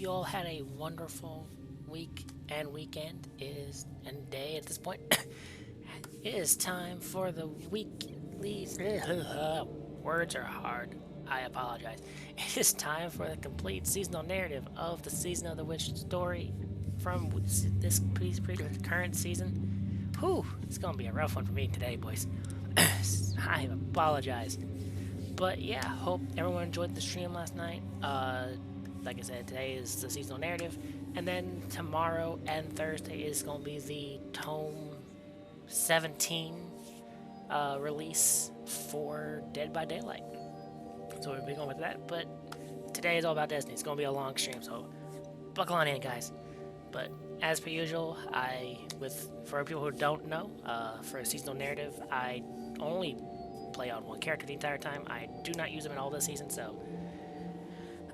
you all had a wonderful week and weekend. It is and day at this point. It is time for the weekly. Words are hard. I apologize. It is time for the complete seasonal narrative of the Season of the Witch story from this current season. Whew, it's gonna be a rough one for me today, boys. I apologize. But yeah, hope everyone enjoyed the stream last night. Like I said, today is the seasonal narrative, and then tomorrow and Thursday is going to be the Tome 17 release for Dead by Daylight. So we'll be going with that, but today is all about Destiny. It's going to be a long stream, so buckle on in, guys. But as per usual, for people who don't know, for a seasonal narrative, I only play on one character the entire time. I do not use them in all this season, so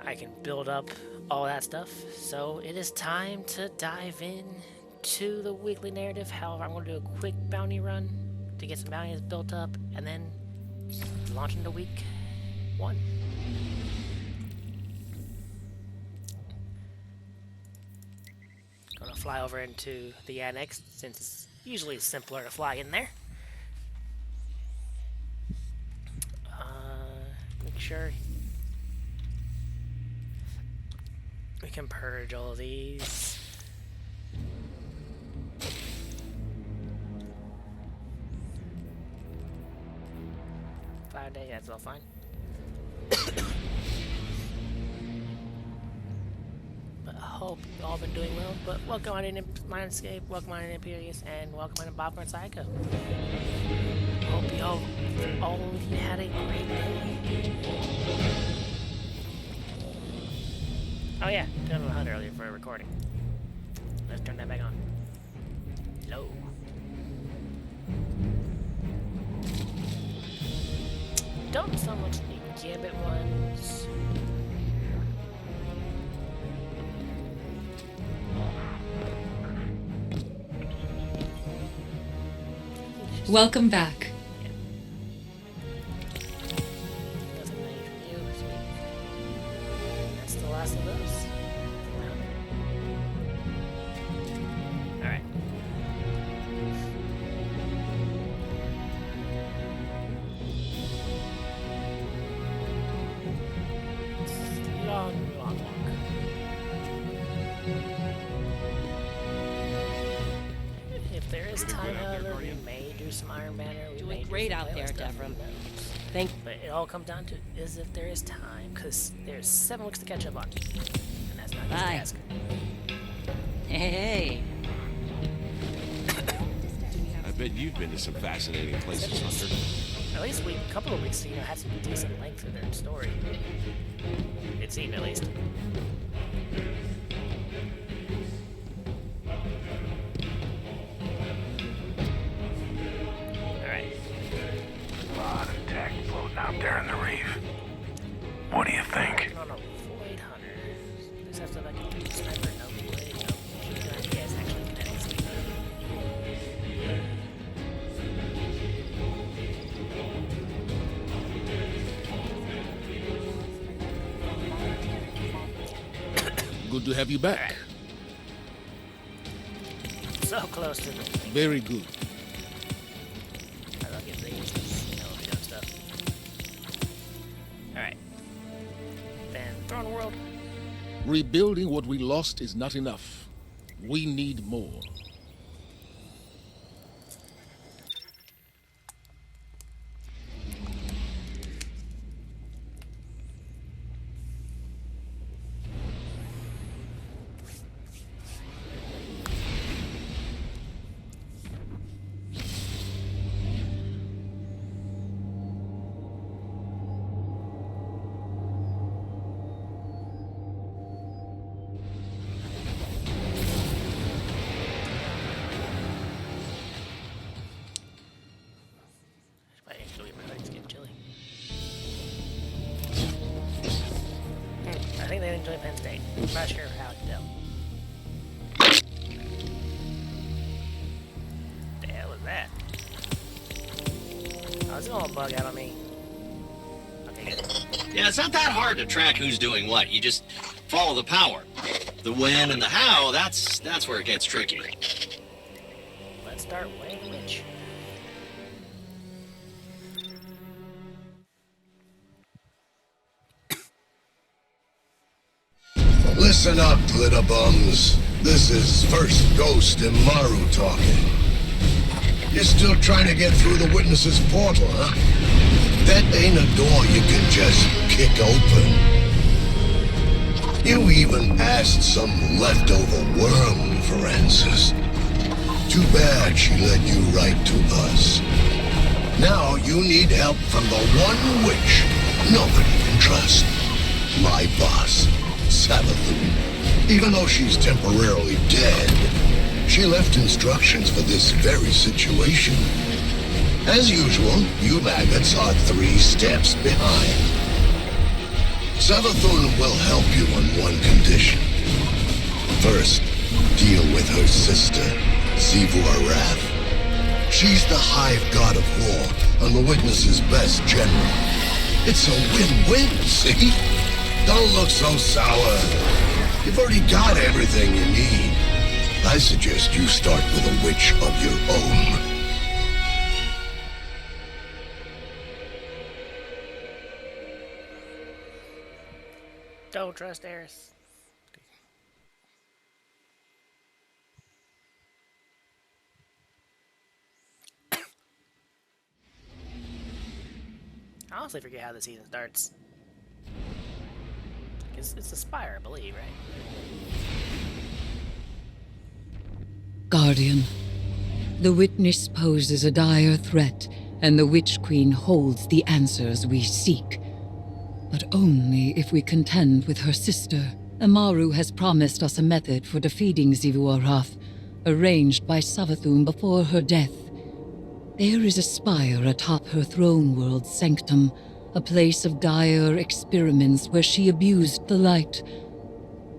I can build up all that stuff. So it is time to dive in to the weekly narrative. However, I'm going to do a quick bounty run to get some bounties built up, and then launch into week 1. Gonna fly over into the annex since it's usually simpler to fly in there. Make sure we can purge all of these. Day, that's all fine. But I hope you've all been doing well. But welcome on in Mindscape, welcome on in Imperius, and welcome on in Bob and Psycho. Hope you all of you had a great day. Oh yeah, turned on the HUD earlier for a recording. Let's turn that back on. Low. Don't so much the Gambit ones. Welcome back. Nothing nice from you, sweet. That's the last of those. Alright. Long walk. If there is time, however, we may do some Iron Banner. We Doing may do great some out there, playlist stuff, Devram. who knows? Thank But it all comes down to is if there is time, because there's 7 weeks to catch up on, and that's not easy to Bye. ask. Hey. I bet you've been to some fascinating places, Sunder. At least a couple of weeks, had some decent length in their story. It seemed, at least. Alright. A lot of tech floating out there in the reef. What do you think? No, Void Hunter. This has to like a sniper, no blade, no. Yeah, it's actually kinetics. Good to have you back. Alright. So close to the Very good. I love getting these, doing stuff. Alright. Then, Throne World. Rebuilding what we lost is not enough. We need more. It's getting chilly. I think they enjoy Penn State. I'm not sure how to tell. The hell is that? Oh, it's gonna bug out on me. Okay, good. Yeah, it's not that hard to track who's doing what. You just follow the power. The when and the how, that's where it gets tricky. Let's start weighing the witch. Listen up, glitter bums. This is First Ghost and Maru talking. You're still trying to get through the witness's portal, huh? That ain't a door you can just kick open. You even asked some leftover worm for answers. Too bad she led you right to us. Now you need help from the one witch nobody can trust. My boss, Savathûn. Even though she's temporarily dead, she left instructions for this very situation. As usual, you maggots are 3 steps behind. Savathûn will help you on one condition. First, deal with her sister, Arath. She's the hive god of war and the witness's best general. It's a win-win, see? Don't look so sour. You've already got everything you need. I suggest you start with a witch of your own. Don't trust Eris. I honestly forget how the season starts. It's the Spire, I believe, right? Guardian, the witness poses a dire threat, and the Witch Queen holds the answers we seek. But only if we contend with her sister. Amaru has promised us a method for defeating Arath, arranged by Savathûn before her death. There is a spire atop her throne world's sanctum, a place of dire experiments where she abused the light.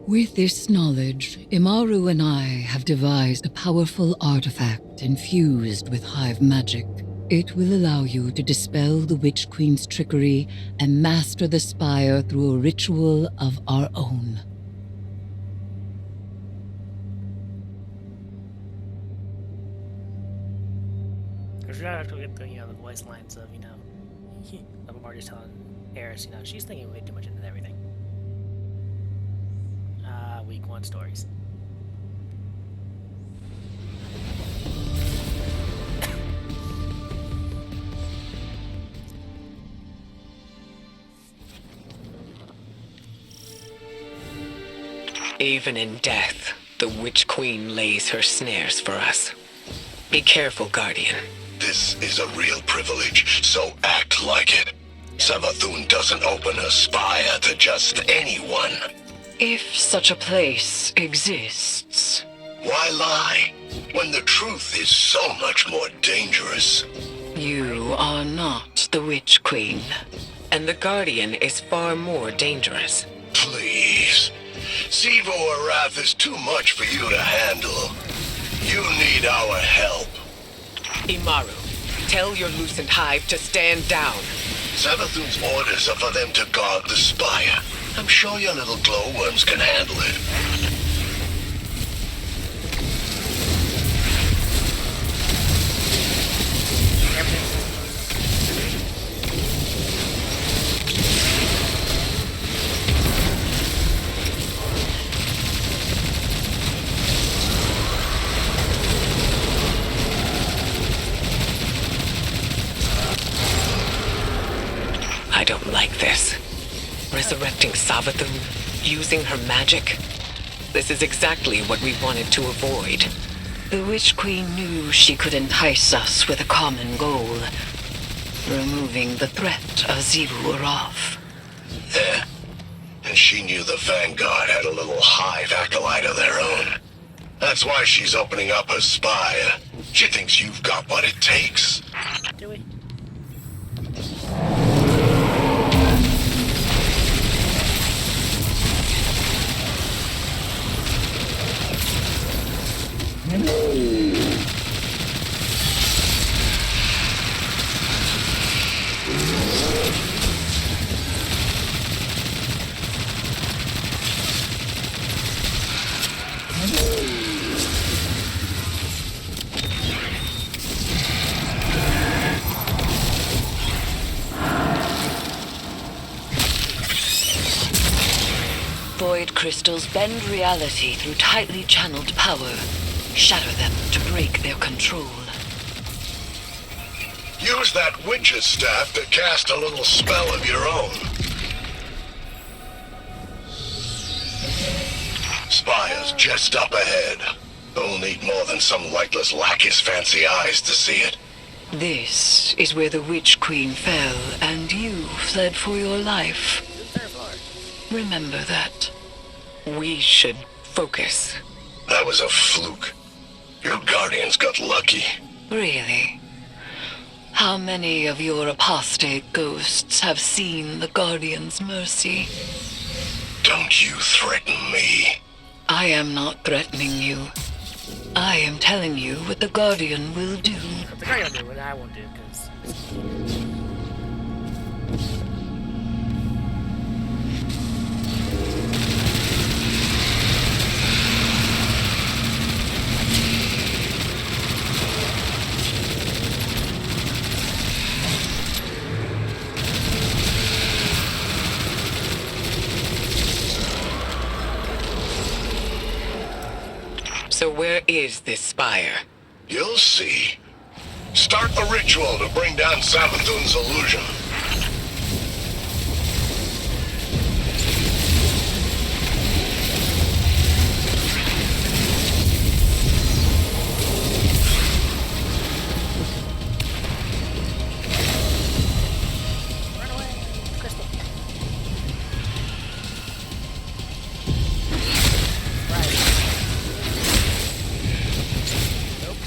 With this knowledge, Imaru and I have devised a powerful artifact infused with hive magic. It will allow you to dispel the Witch Queen's trickery and master the Spire through a ritual of our own. Because you're not actually get the, the voice lines of, of Marty's telling Eris, she's thinking way too much into everything. Week 1 stories. Even in death, the Witch Queen lays her snares for us. Be careful, Guardian. This is a real privilege, so act like it. Savathûn doesn't open a spire to just anyone. If such a place exists. Why lie, when the truth is so much more dangerous? You are not the Witch Queen, and the Guardian is far more dangerous. Please. Arath is too much for you to handle. You need our help. Imaru, tell your loosened hive to stand down. Savathûn's orders are for them to guard the spire. I'm sure your little glowworms can handle it. I don't like this. Resurrecting Savathûn, using her magic. This is exactly what we wanted to avoid. The Witch Queen knew she could entice us with a common goal. Removing the threat of Arath. Yeah. And she knew the Vanguard had a little hive acolyte of their own. That's why she's opening up her spire. She thinks you've got what it takes. Do we? crystals bend reality through tightly channeled power. Shatter them to break their control. Use that witch's staff to cast a little spell of your own. Spire's just up ahead. You'll need more than some lightless lackey's fancy eyes to see it. This is where the Witch Queen fell, and you fled for your life. Remember that. We should focus. That was a fluke. Your guardians got lucky. Really? How many of your apostate ghosts have seen the Guardian's mercy? Don't you threaten me. I am not threatening you. I am telling you what the Guardian will do. The Guardian will do what I won't do, because... So where is this spire? You'll see. Start the ritual to bring down Savathûn's illusion. Run away, Crystal. Right. Nope.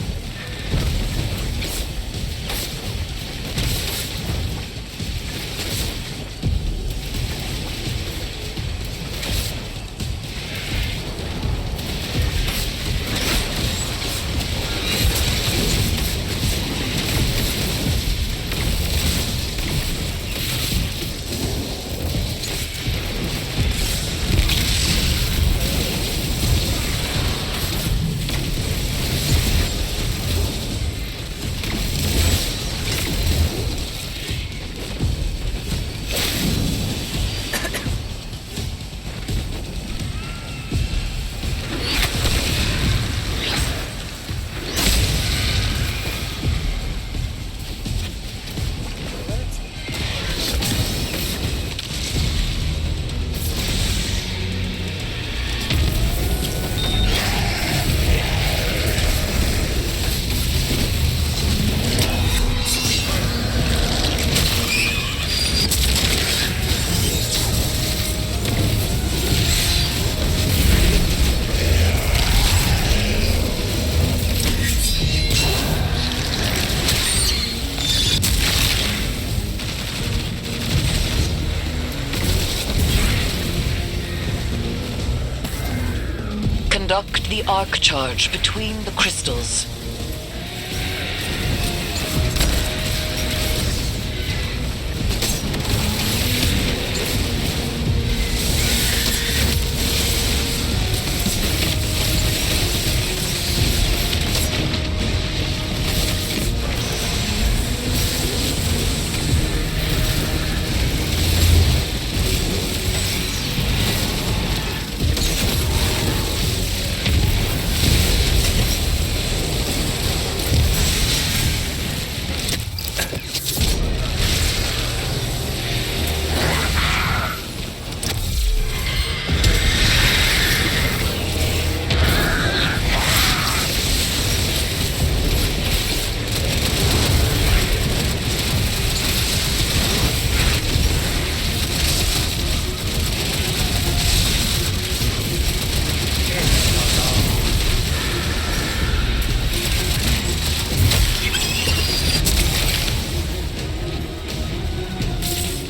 Conduct the arc charge between the crystals.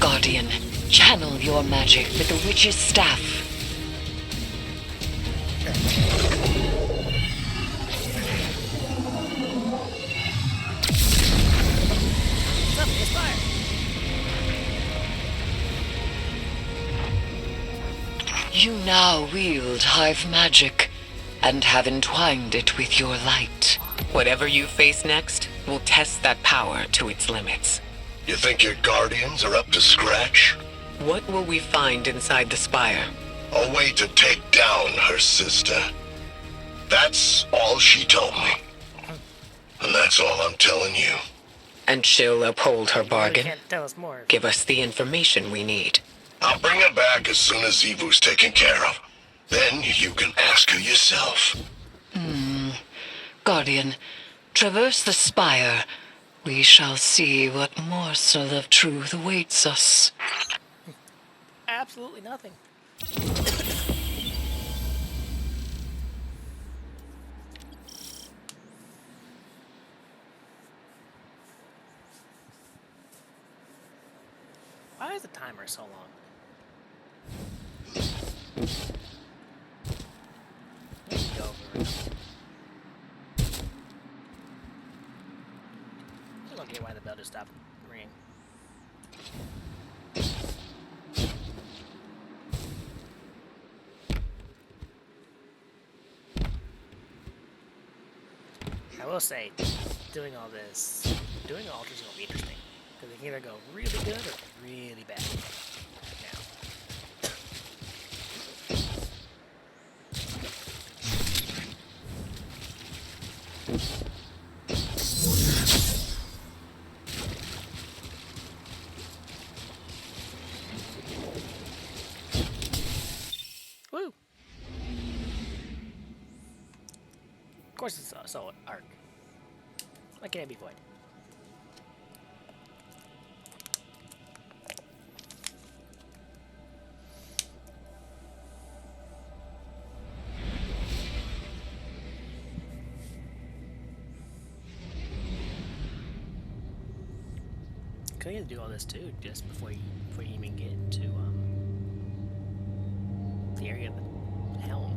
Guardian, channel your magic with the witch's staff. Something Spire. You now wield hive magic and have entwined it with your light. Whatever you face next will test that power to its limits. You think your guardians are up to scratch? What will we find inside the spire? A way to take down her sister. That's all she told me. And that's all I'm telling you. And she'll uphold her You bargain. can't tell us more. Give us the information we need. I'll bring her back as soon as Evu's taken care of. Then you can ask her yourself. Guardian, traverse the spire. We shall see what morsel of truth awaits us. Absolutely nothing. Why is the timer so long? Let's go over it. I don't get why the bell just stopped ringing. I will say, doing all this, doing altars is going to be interesting. Because they can either go really good or really bad. Now. Woo! Of course it's a solid arc. Why can't it be void? Could you do all this too, just before you even get into the area of the helm?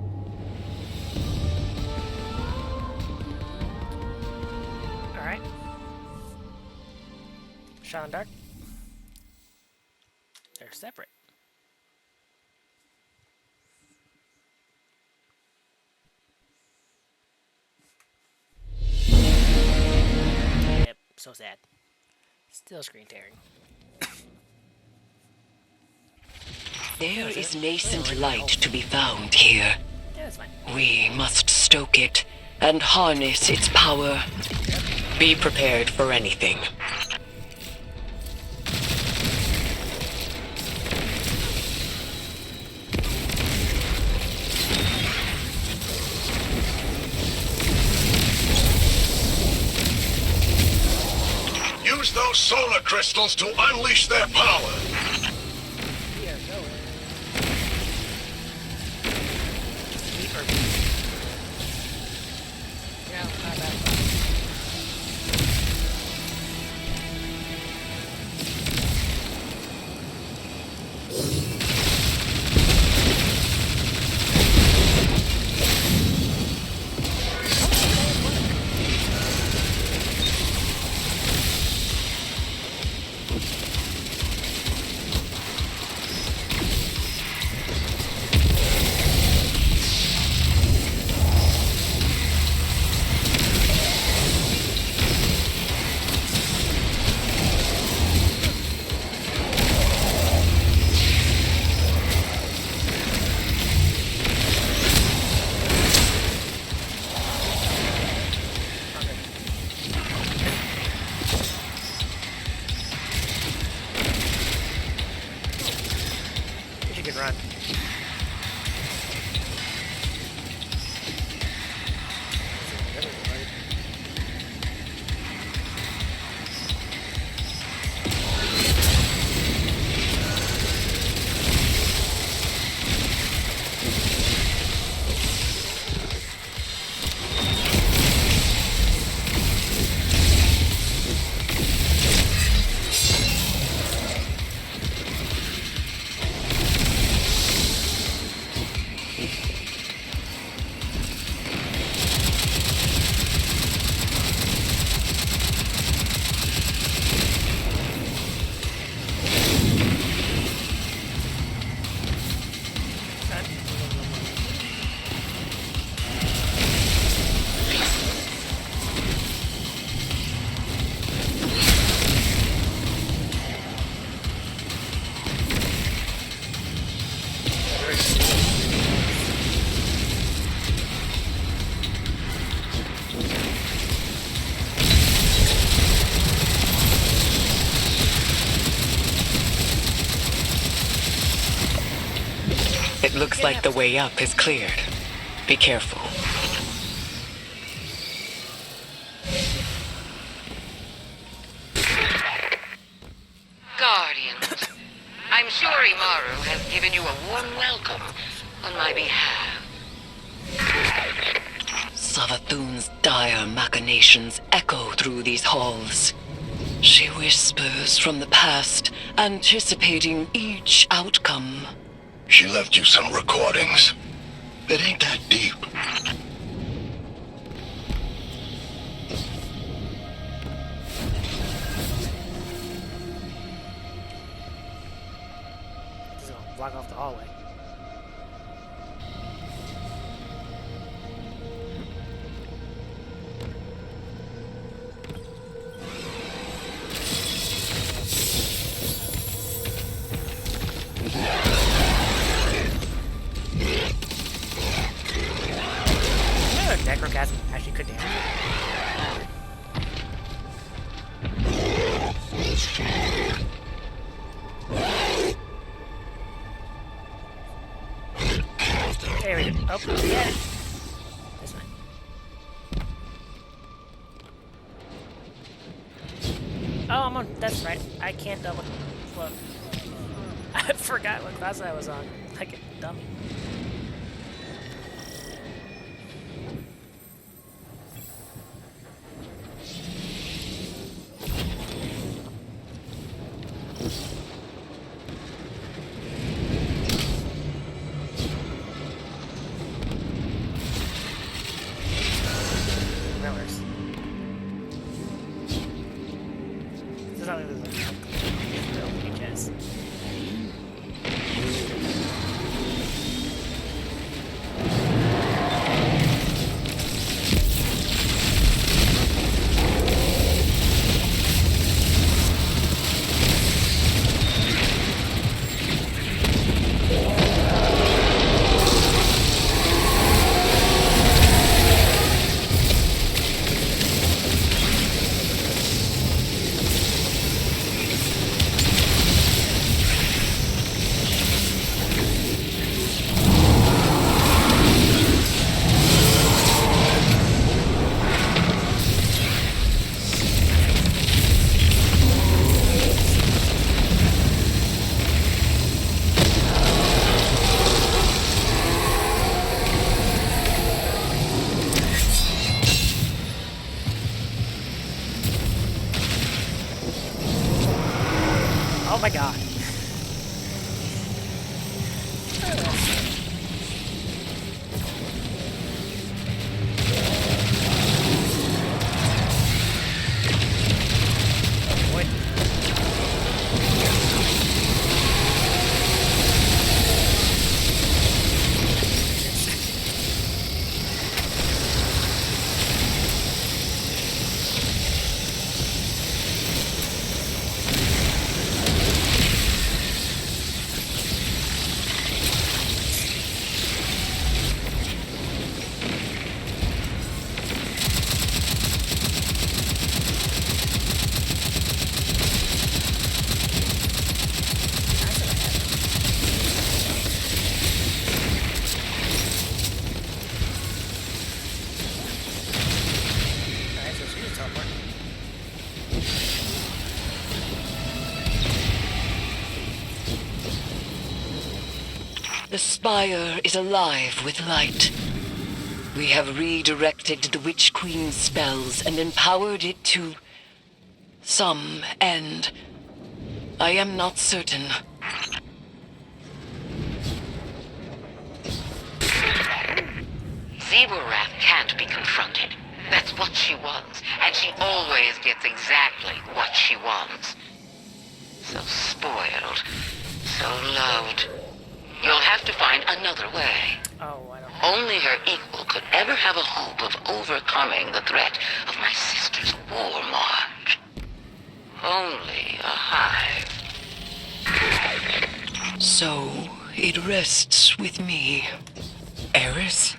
All right. Shot in dark. They're separate. Yep. So sad. Still screen tearing. There is nascent light to be found here. Yeah, that's fine. We must stoke it and harness its power. Be prepared for anything. Use those solar crystals to unleash their power. We are going. Deeper. Yeah, not that far. Looks like the way up is cleared. Be careful. Guardians, I'm sure Imaru has given you a warm welcome on my behalf. Savathûn's dire machinations echo through these halls. She whispers from the past, anticipating each outcome. She left you some recordings. It ain't that deep. This is gonna block off the hallway. Necrochasm actually could damage it. There we go. Oh, yeah. This way. Oh, I'm on. That's right. I can't double look. I forgot what class I was on. Like a dummy. Oh my god. The Spire is alive with light. We have redirected the Witch Queen's spells and empowered it to some end. I am not certain. Zebrath can't be confronted. That's what she wants, and she always gets exactly what she wants. So spoiled, so loved. You'll have to find another way. Oh, I don't know. Only her equal could ever have a hope of overcoming the threat of my sister's war march. Only a hive. So, it rests with me. Eris?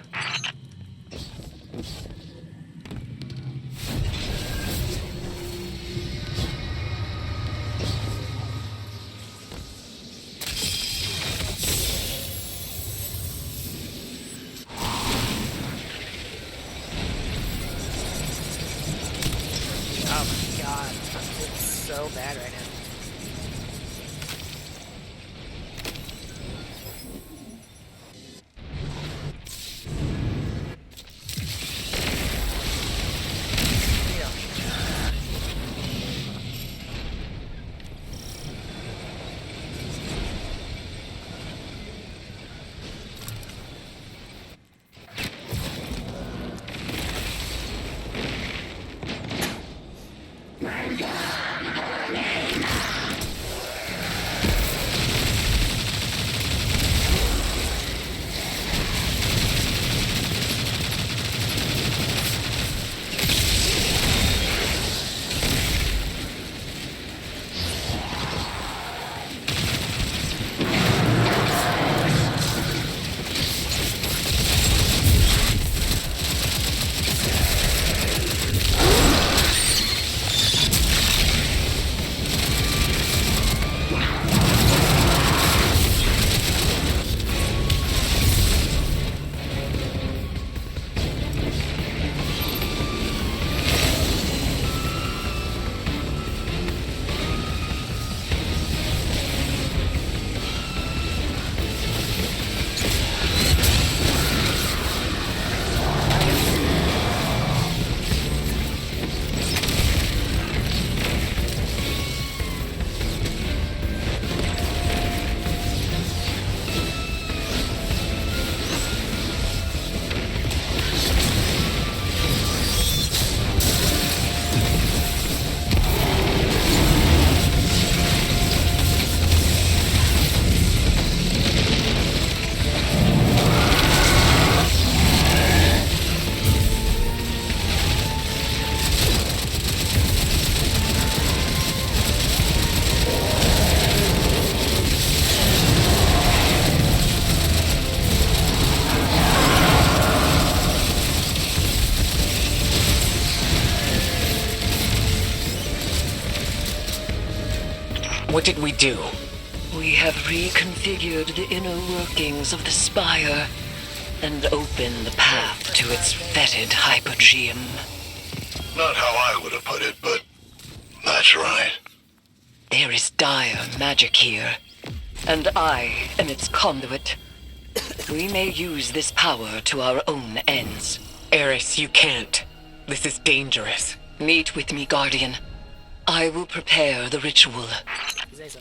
god, I'm doing so bad right now. What did we do? We have reconfigured the inner workings of the Spire and opened the path to its fetid hypogeum. Not how I would have put it, but that's right. There is dire magic here, and I am its conduit. We may use this power to our own ends. Eris, you can't. This is dangerous. Meet with me, Guardian. I will prepare the ritual. Say so.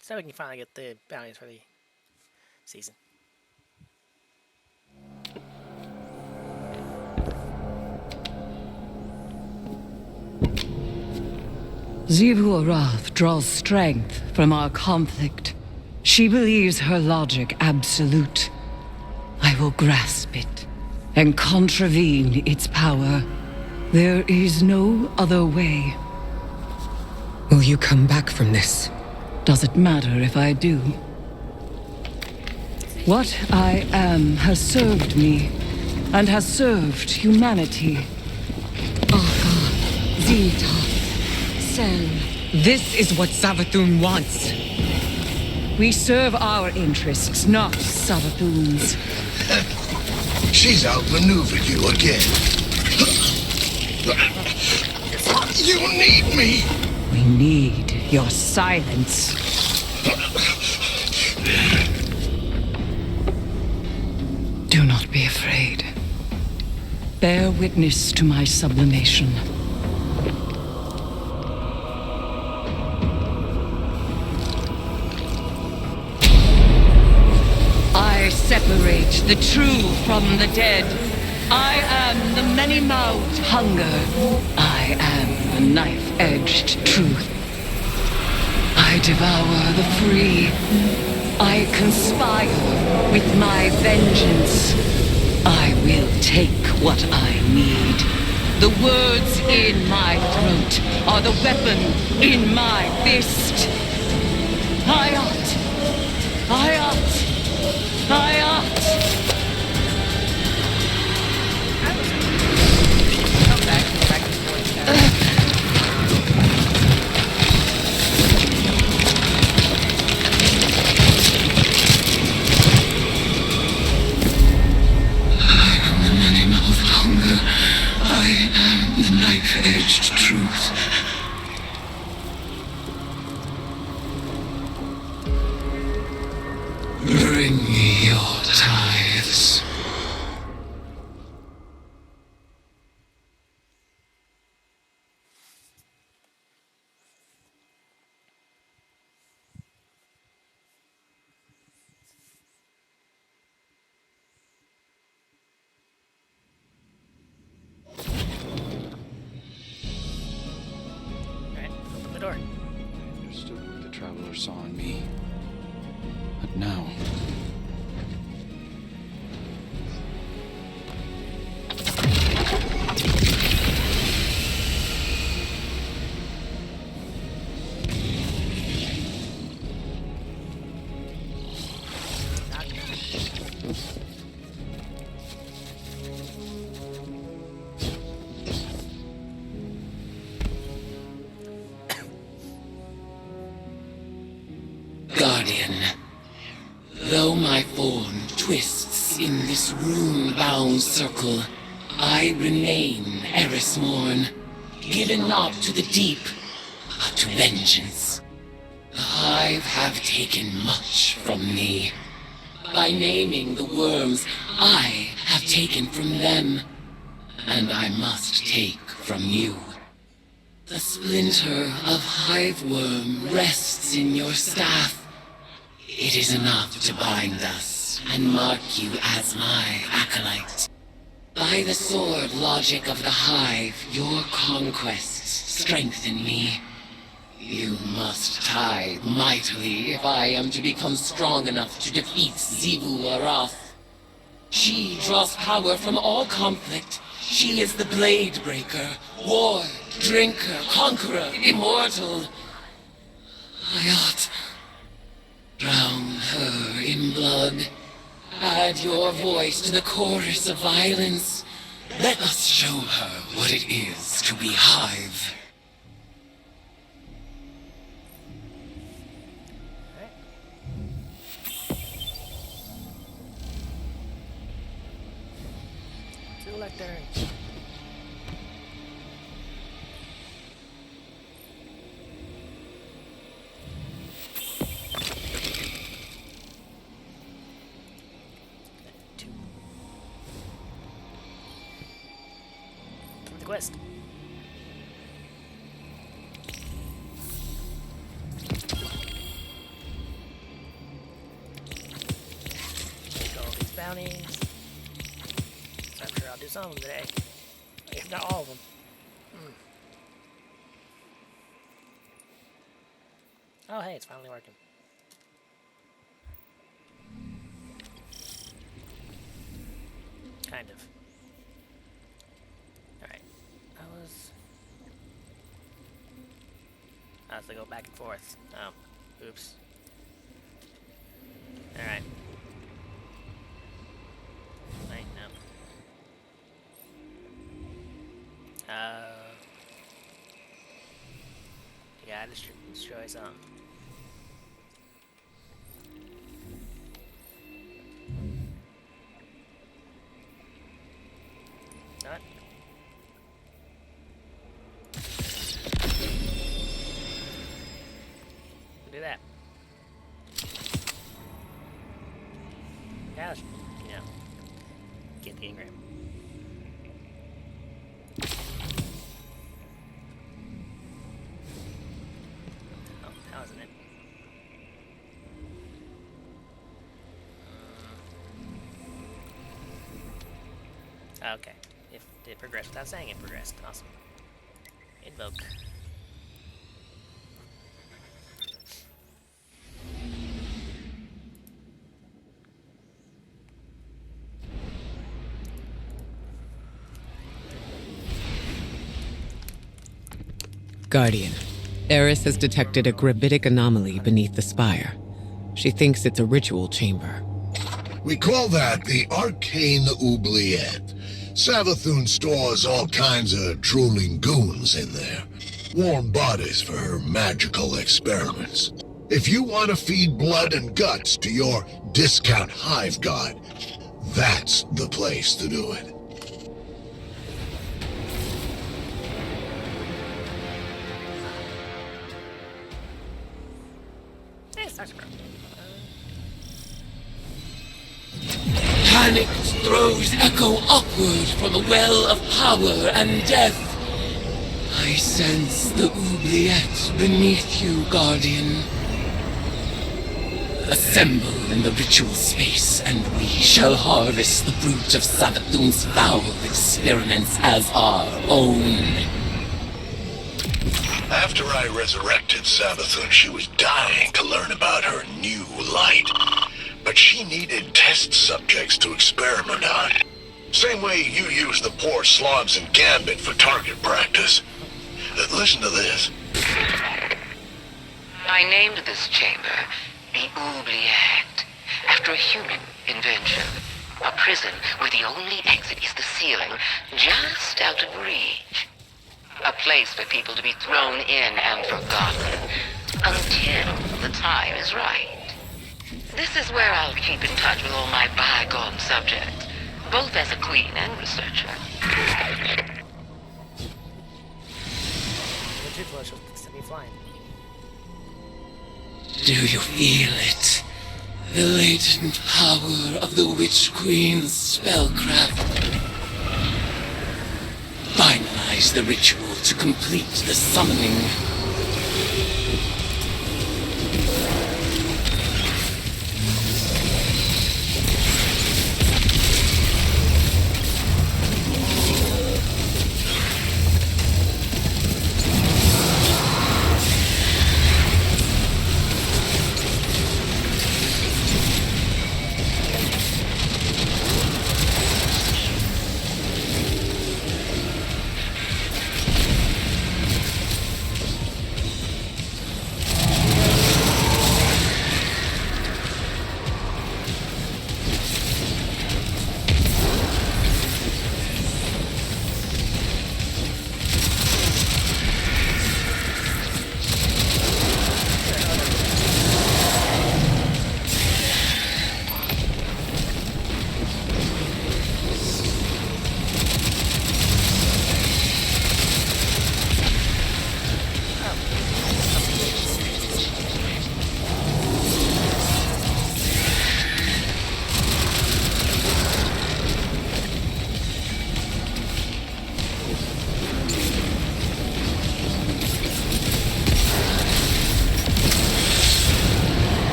So we can finally get the bounties for the season. Xivu Arath draws strength from our conflict. She believes her logic absolute. I will grasp it and contravene its power. There is no other way. Will you come back from this? Does it matter if I do? What I am has served me, and has served humanity. Aka, Zita, Sel. This is what Savathûn wants. We serve our interests, not Savathûn's. She's outmaneuvered you again. You need me! We need your silence. Do not be afraid. Bear witness to my sublimation. I separate the true from the dead. I am the many-mouthed hunger. I am the knife-edged truth. I devour the free. I conspire with my vengeance. I will take what I need. The words in my throat are the weapon in my fist. Hayat! Hayat! Hayat! knife-edged truth. Bring me your tithes. Alright, open the door. Understood what the Traveler saw in me. But now... Guardian, though my form twists in this rune-bound circle, I remain Eris Morn, given not to the deep, but to vengeance. The Hive have taken much from me. By naming the worms, I have taken from them, and I must take from you. The splinter of hive worm rests in your staff. It is enough to bind us and mark you as my acolyte. By the sword logic of the hive, your conquests strengthen me. You must tithe mightily if I am to become strong enough to defeat Xivu Arath. She draws power from all conflict. She is the blade breaker, war, drinker, conqueror, immortal. I ought drown her in blood. Add your voice to the chorus of violence. Let us show her what it is to be Hive. Two lectern. The quest. Take all these bounties. So I'm sure I'll do some of them today. If not all of them. Oh hey, it's finally working. Kind of. I have to go back and forth. Oh, oops. Alright. Wait, no. Yeah, destroy some. Not. Do that. Gosh, yeah. Get the engram. Oh, how isn't it? Okay. If it progressed without saying it progressed. Awesome. Invoke. Guardian, Eris has detected a gravitic anomaly beneath the spire. She thinks it's a ritual chamber. We call that the Arcane Oubliette. Savathûn stores all kinds of drooling goons in there. Warm bodies for her magical experiments. If you want to feed blood and guts to your discount hive god, that's the place to do it. Panicked throws echo upward from a well of power and death. I sense the oubliette beneath you, Guardian. Assemble in the ritual space, and we shall harvest the fruit of Savathûn's foul experiments as our own. After I resurrected Savathûn, she was dying to learn about her new light. But she needed test subjects to experiment on. Same way you use the poor slobs in Gambit for target practice. Listen to this. I named this chamber the Oubliette, after a human invention. A prison where the only exit is the ceiling, just out of reach. A place for people to be thrown in and forgotten, until the time is right. This is where I'll keep in touch with all my bygone subjects, both as a queen and researcher. The toothbrush will send me flying. Do you feel it? The latent power of the Witch Queen's spellcraft. Finalize the ritual to complete the summoning.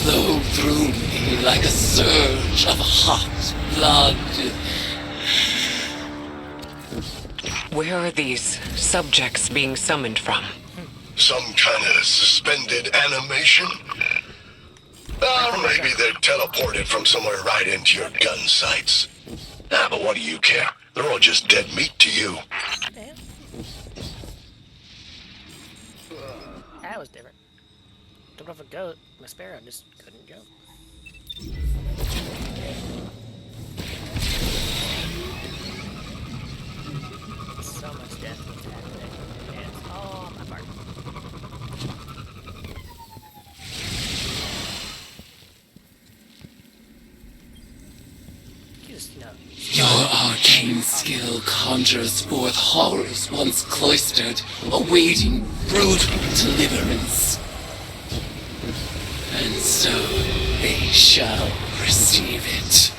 Flow through me like a surge of hot blood. Where are these subjects being summoned from? Some kind of suspended animation? Or maybe they're teleported from somewhere right into your gun sights. Ah, but what do you care? They're all just dead meat to you. Damn. That was different. Don't know if a goat, my Spire just couldn't go. just, you know. Your arcane skill conjures forth horrors once cloistered, awaiting brutal deliverance. And so they shall receive it.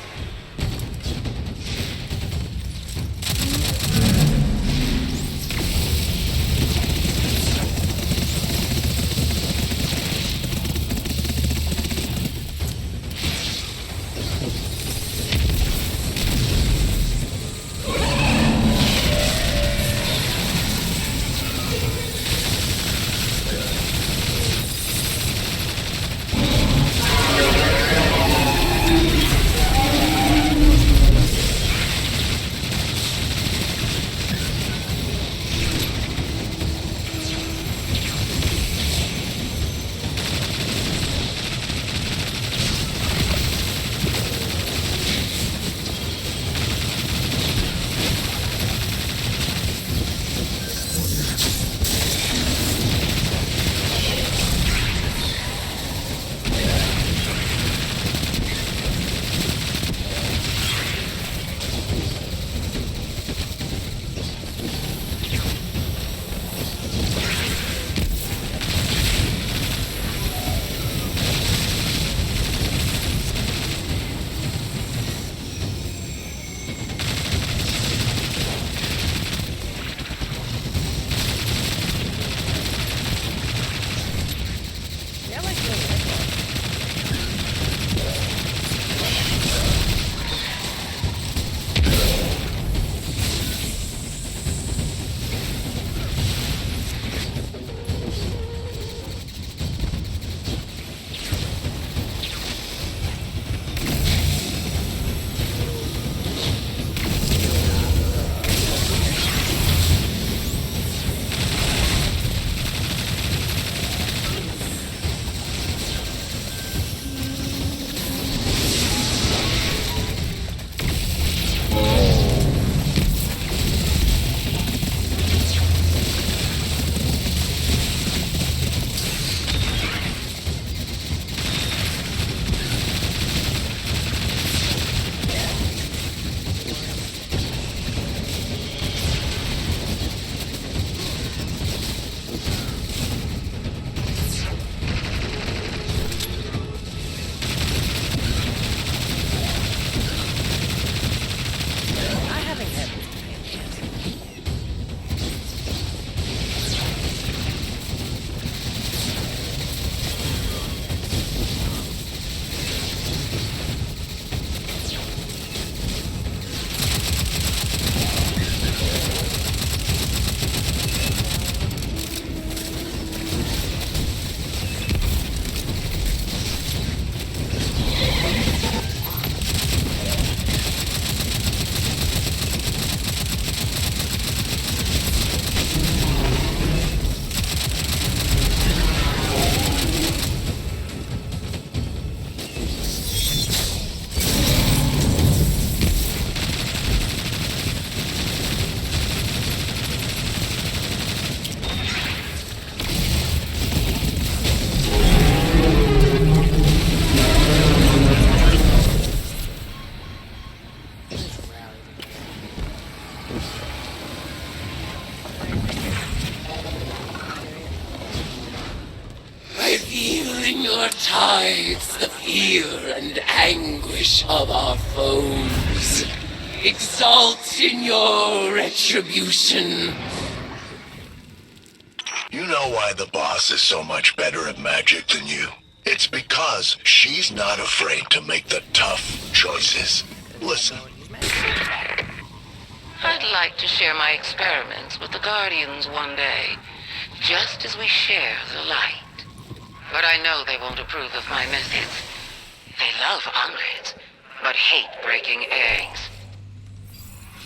Tides the fear and anguish of our foes. Exalt in your retribution. You know why the boss is so much better at magic than you? It's because she's not afraid to make the tough choices. Listen. I'd like to share my experiments with the Guardians one day, just as we share the light. But I know they won't approve of my methods. They love omelets, but hate breaking eggs.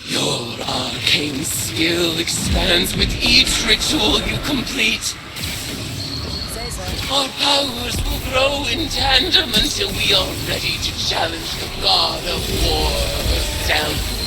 Your arcane skill expands with each ritual you complete. Our powers will grow in tandem until we are ready to challenge the god of war herself.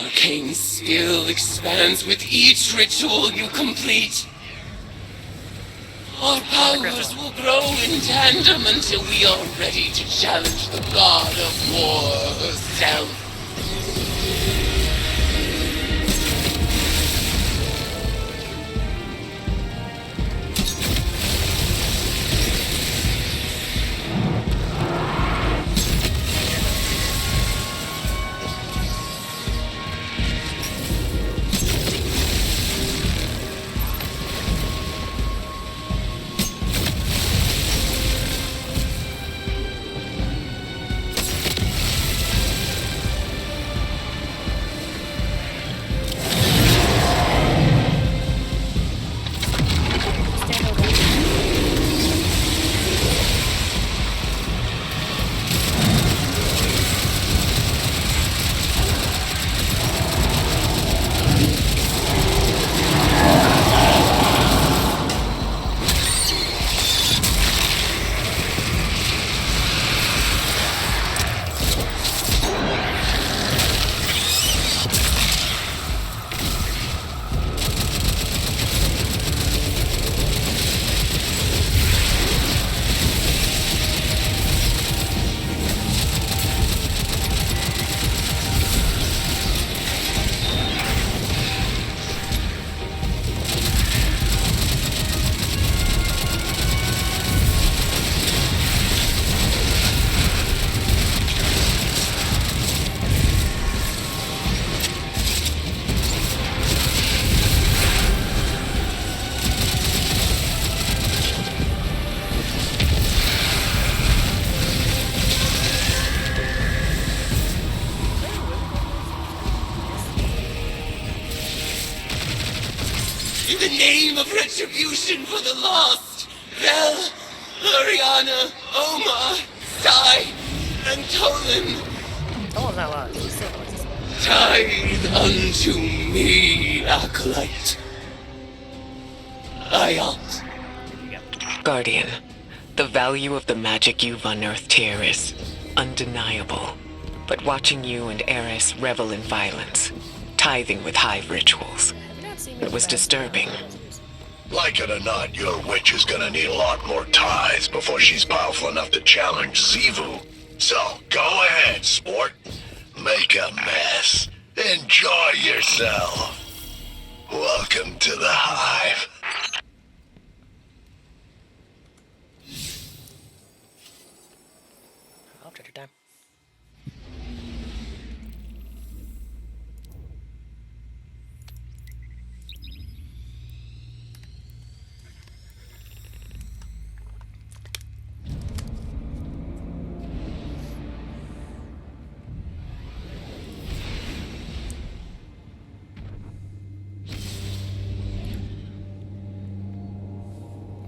arcane skill expands with each ritual you complete. Our powers will grow in tandem until we are ready to challenge the god of war herself. In the name of retribution for the lost, Vel, Ariana, Oma, Sai, and Tolan, Tolan's not lost. He's still lost. tithe unto me, Acolyte. Ayat. Guardian, the value of the magic you've unearthed here is undeniable. But watching you and Eris revel in violence, tithing with hive rituals, it was disturbing. Like it or not, your witch is gonna need a lot more ties before she's powerful enough to challenge Sivu. So, go ahead, sport. Make a mess. Enjoy yourself. Welcome to the hive. I'll take your time.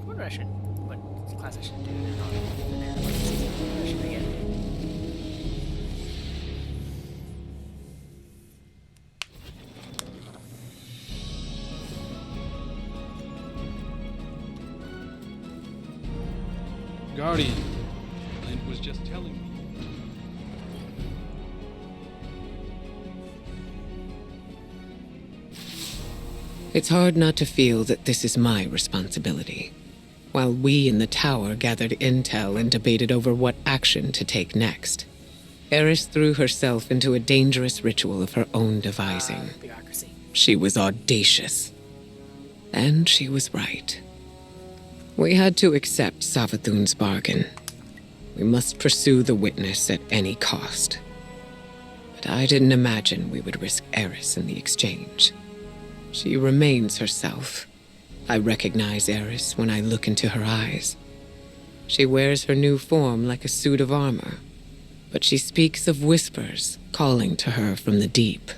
What class I should do what should I get? Guardian, Clint was just telling me. It's hard not to feel that this is my responsibility. While we in the tower gathered intel and debated over what action to take next, Eris threw herself into a dangerous ritual of her own devising. Bureaucracy. She was audacious. And she was right. We had to accept Savathûn's bargain. We must pursue the witness at any cost. But I didn't imagine we would risk Eris in the exchange. She remains herself. I recognize Eris when I look into her eyes. She wears her new form like a suit of armor, but she speaks of whispers calling to her from the deep,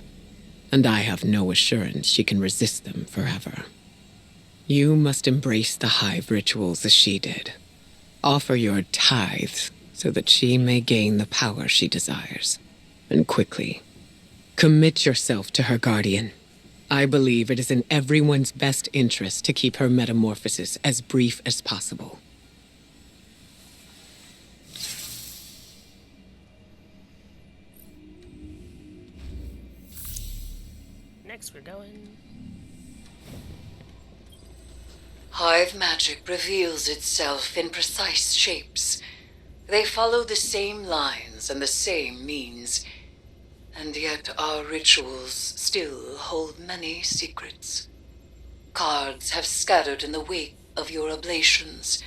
and I have no assurance she can resist them forever. You must embrace the hive rituals as she did. Offer your tithes so that she may gain the power she desires, and quickly. Commit yourself to her, Guardian. I believe it is in everyone's best interest to keep her metamorphosis as brief as possible. next we're going... Hive magic reveals itself in precise shapes. They follow the same lines and the same means, and yet our rituals still hold many secrets. Cards have scattered in the wake of your oblations.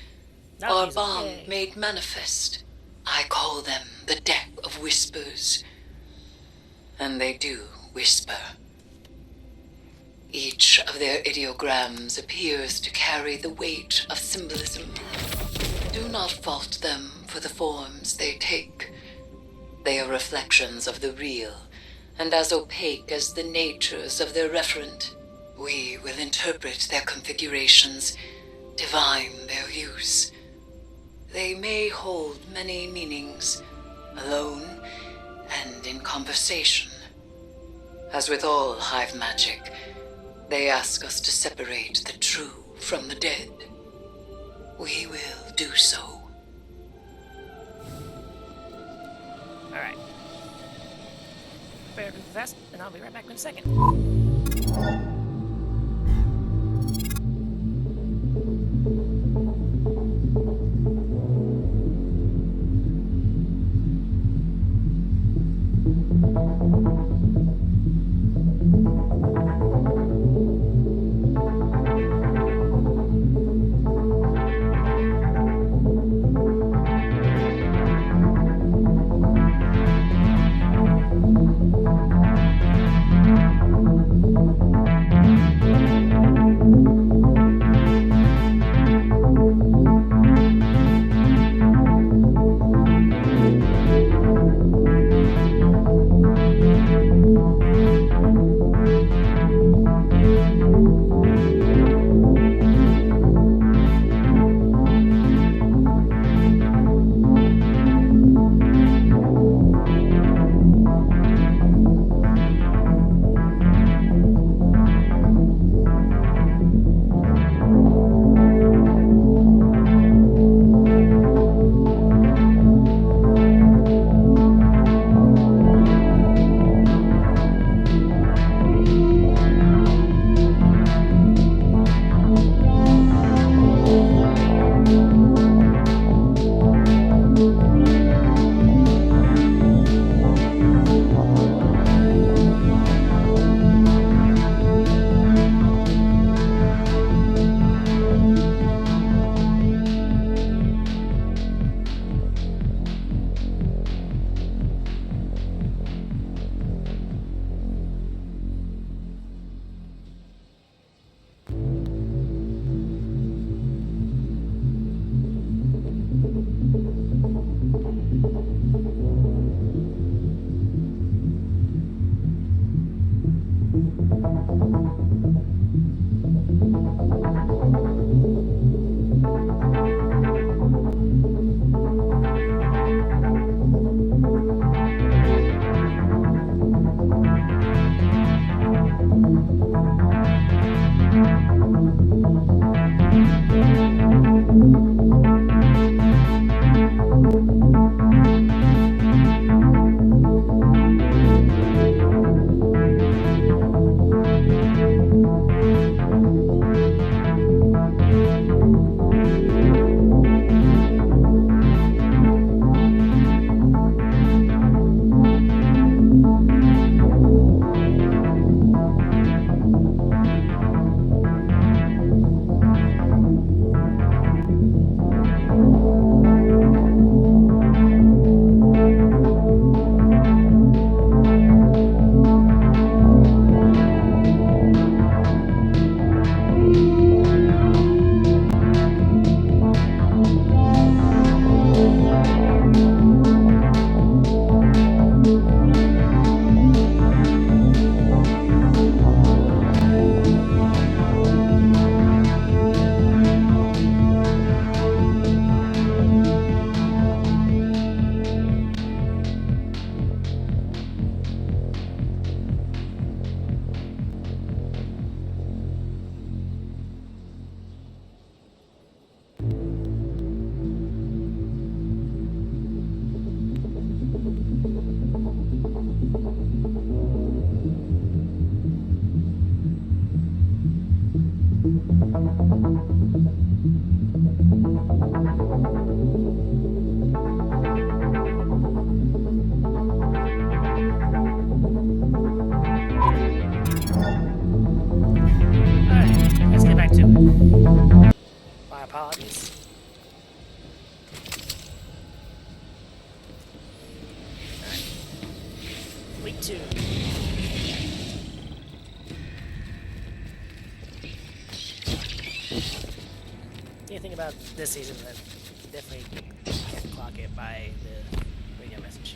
Our bond made manifest. I call them the Deck of Whispers. And they do whisper. Each of their ideograms appears to carry the weight of symbolism. Do not fault them for the forms they take. They are reflections of the real, and as opaque as the natures of their referent. We will interpret their configurations, divine their use. They may hold many meanings, alone and in conversation. As with all hive magic, they ask us to separate the true from the dead. We will do so. Alright. Prepare to invest, and I'll be right back in a second. Week 2. Anything about this season that definitely can't clock it by the radio message.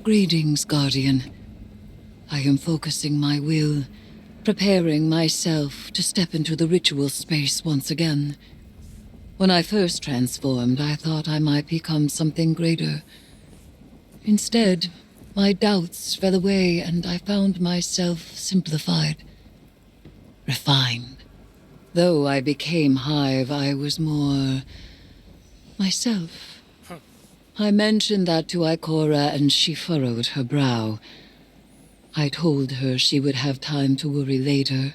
Greetings, Guardian. I am focusing my will, preparing myself to step into the ritual space once again. When I first transformed, I thought I might become something greater. Instead, my doubts fell away and I found myself simplified, refined. Though I became Hive, I was more myself. I mentioned that to Ikora and she furrowed her brow. I told her she would have time to worry later.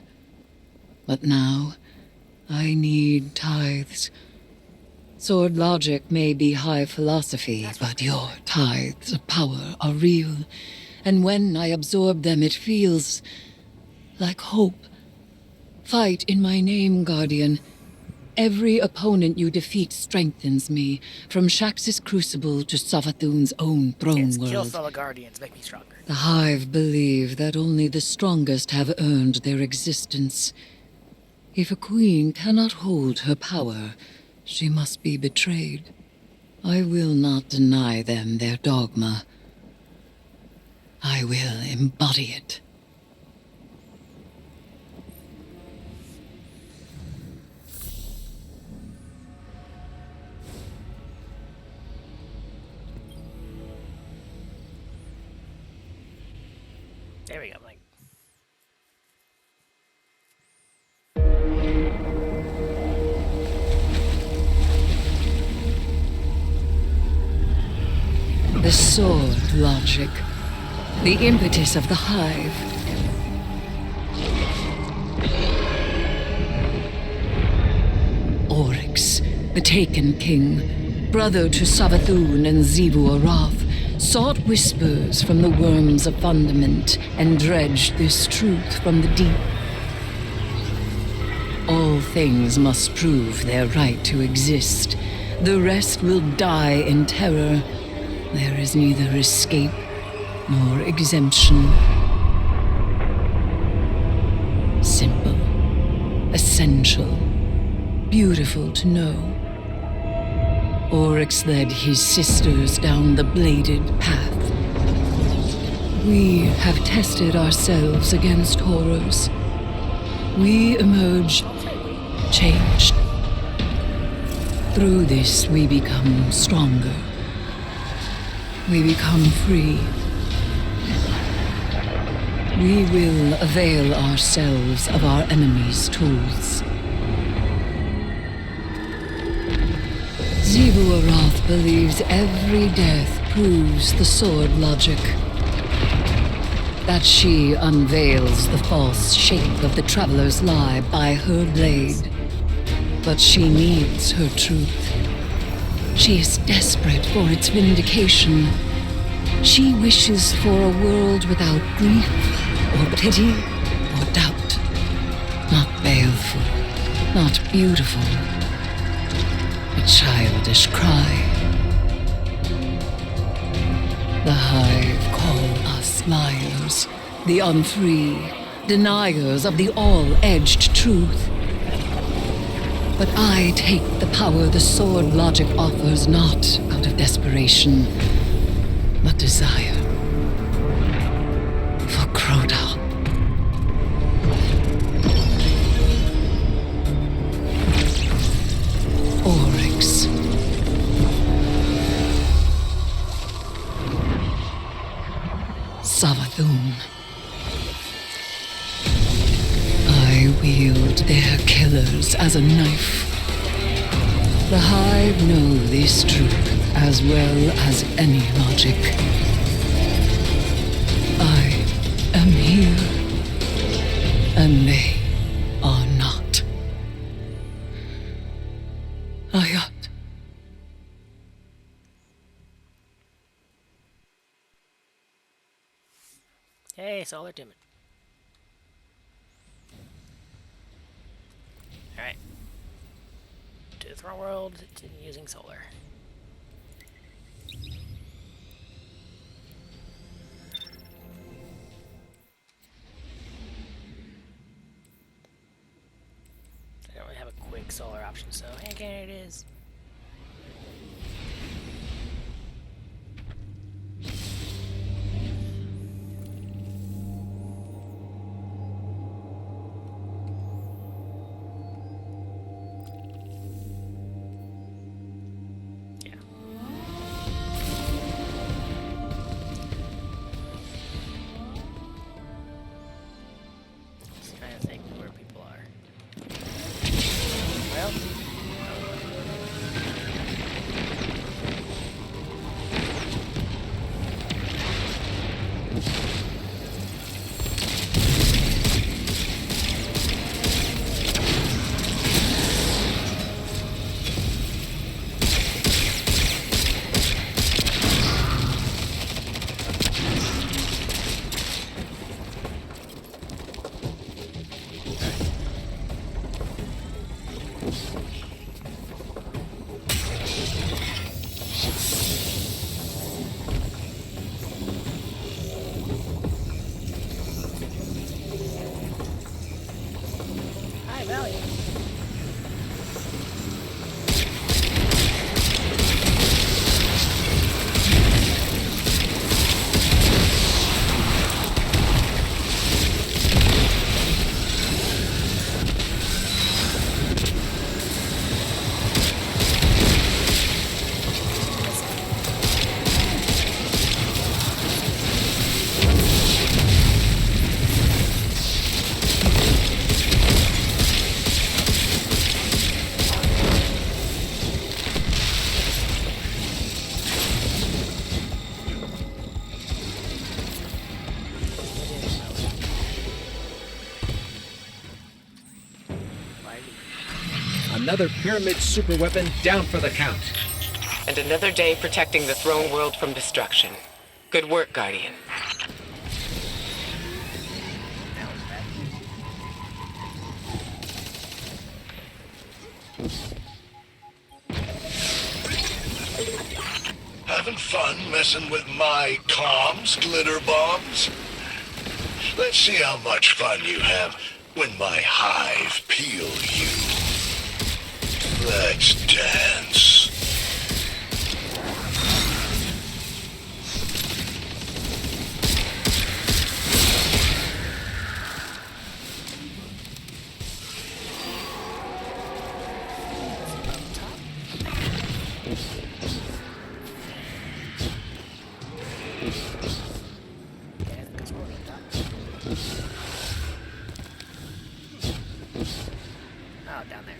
But now, I need tithes. Sword logic may be high philosophy, but your tithes of power are real. And when I absorb them, it feels like hope. Fight in my name, Guardian. Every opponent you defeat strengthens me, from Shax's crucible to Savathûn's own throne Kill world. fellow guardians, make me stronger. The Hive believe that only the strongest have earned their existence. If a queen cannot hold her power, she must be betrayed. I will not deny them their dogma. I will embody it. There we go, Mike. The sword logic. The impetus of the Hive. Oryx, the Taken King, brother to Savathûn and Xivu Arath, sought whispers from the worms of fundament and dredged this truth from the deep. All things must prove their right to exist. The rest will die in terror. There is neither escape nor exemption. Simple, essential, beautiful to know. Oryx led his sisters down the bladed path. We have tested ourselves against horrors. We emerged changed. Through this, we become stronger. We become free. We will avail ourselves of our enemy's tools. Xivu Arath believes every death proves the sword logic. That she unveils the false shape of the Traveler's lie by her blade. But she needs her truth. She is desperate for its vindication. She wishes for a world without grief, or pity, or doubt. Not baleful, not beautiful. A childish cry. The Hive call us liars, the unfree, deniers of the all-edged truth. But I take the power the sword logic offers not out of desperation, but desire. For Crota. Oryx. Savathûn. I wield their killers as a knife. The Hive know this truth as well as any logic. I am here, and they are not. Ayat. Hey, Solar Timid. Alright. To the throne world, using solar. quick solar option, so hand cannon it is. Another pyramid superweapon down for the count. And another day protecting the throne world from destruction. Good work, Guardian. Having fun messing with my comms, glitter bombs? Let's see how much fun you have when my hive peel you. Let's dance. Oh, down there.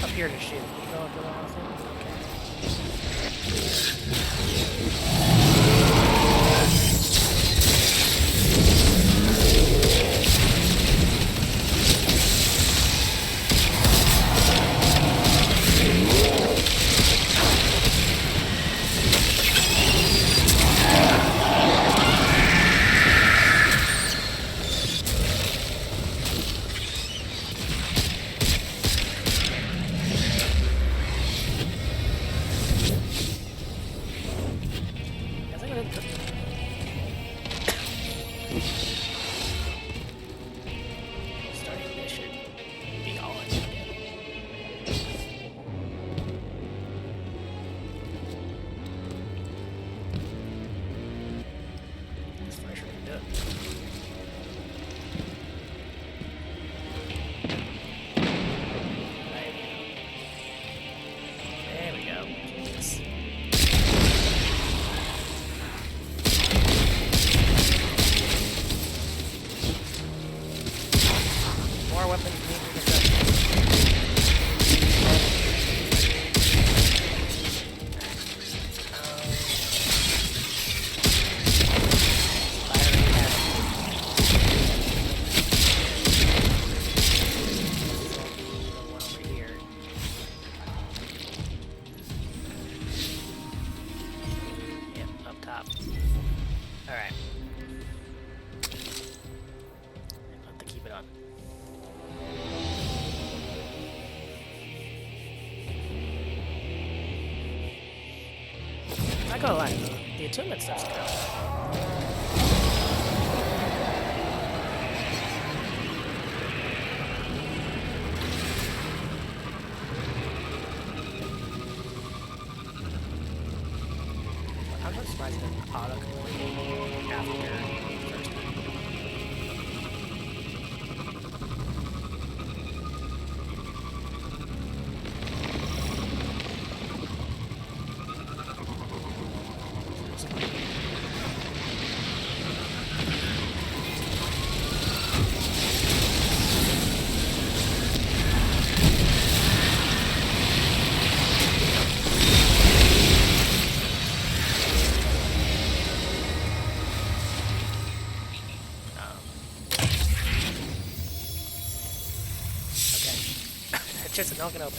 Up here to shoot. You go up to the wrong thing? stop. Alright. I'll have to keep it on. Not gonna lie, the attunement stuff's good. I'm not surprised it doesn't auto-complete after first time. Just a knock and open.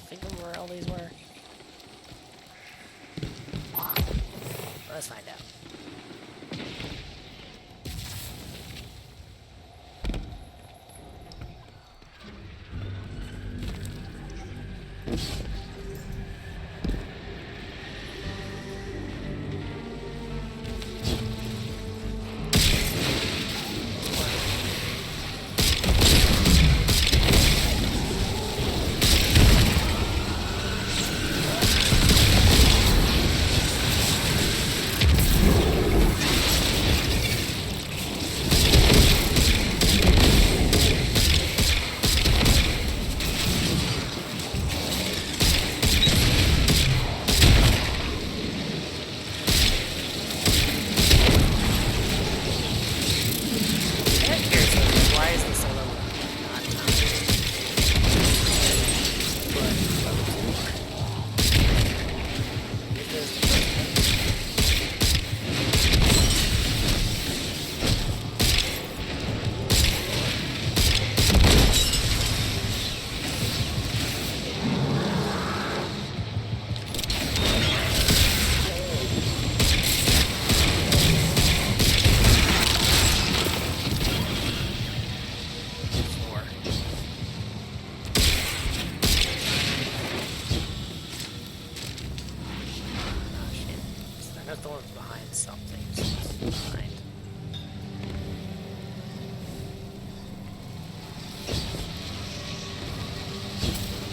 Think of where all these were. Let's find out.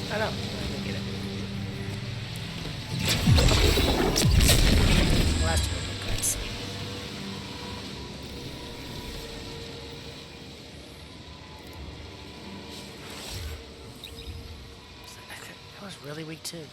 I know. I can get it. Last one, guys. That was really weak too.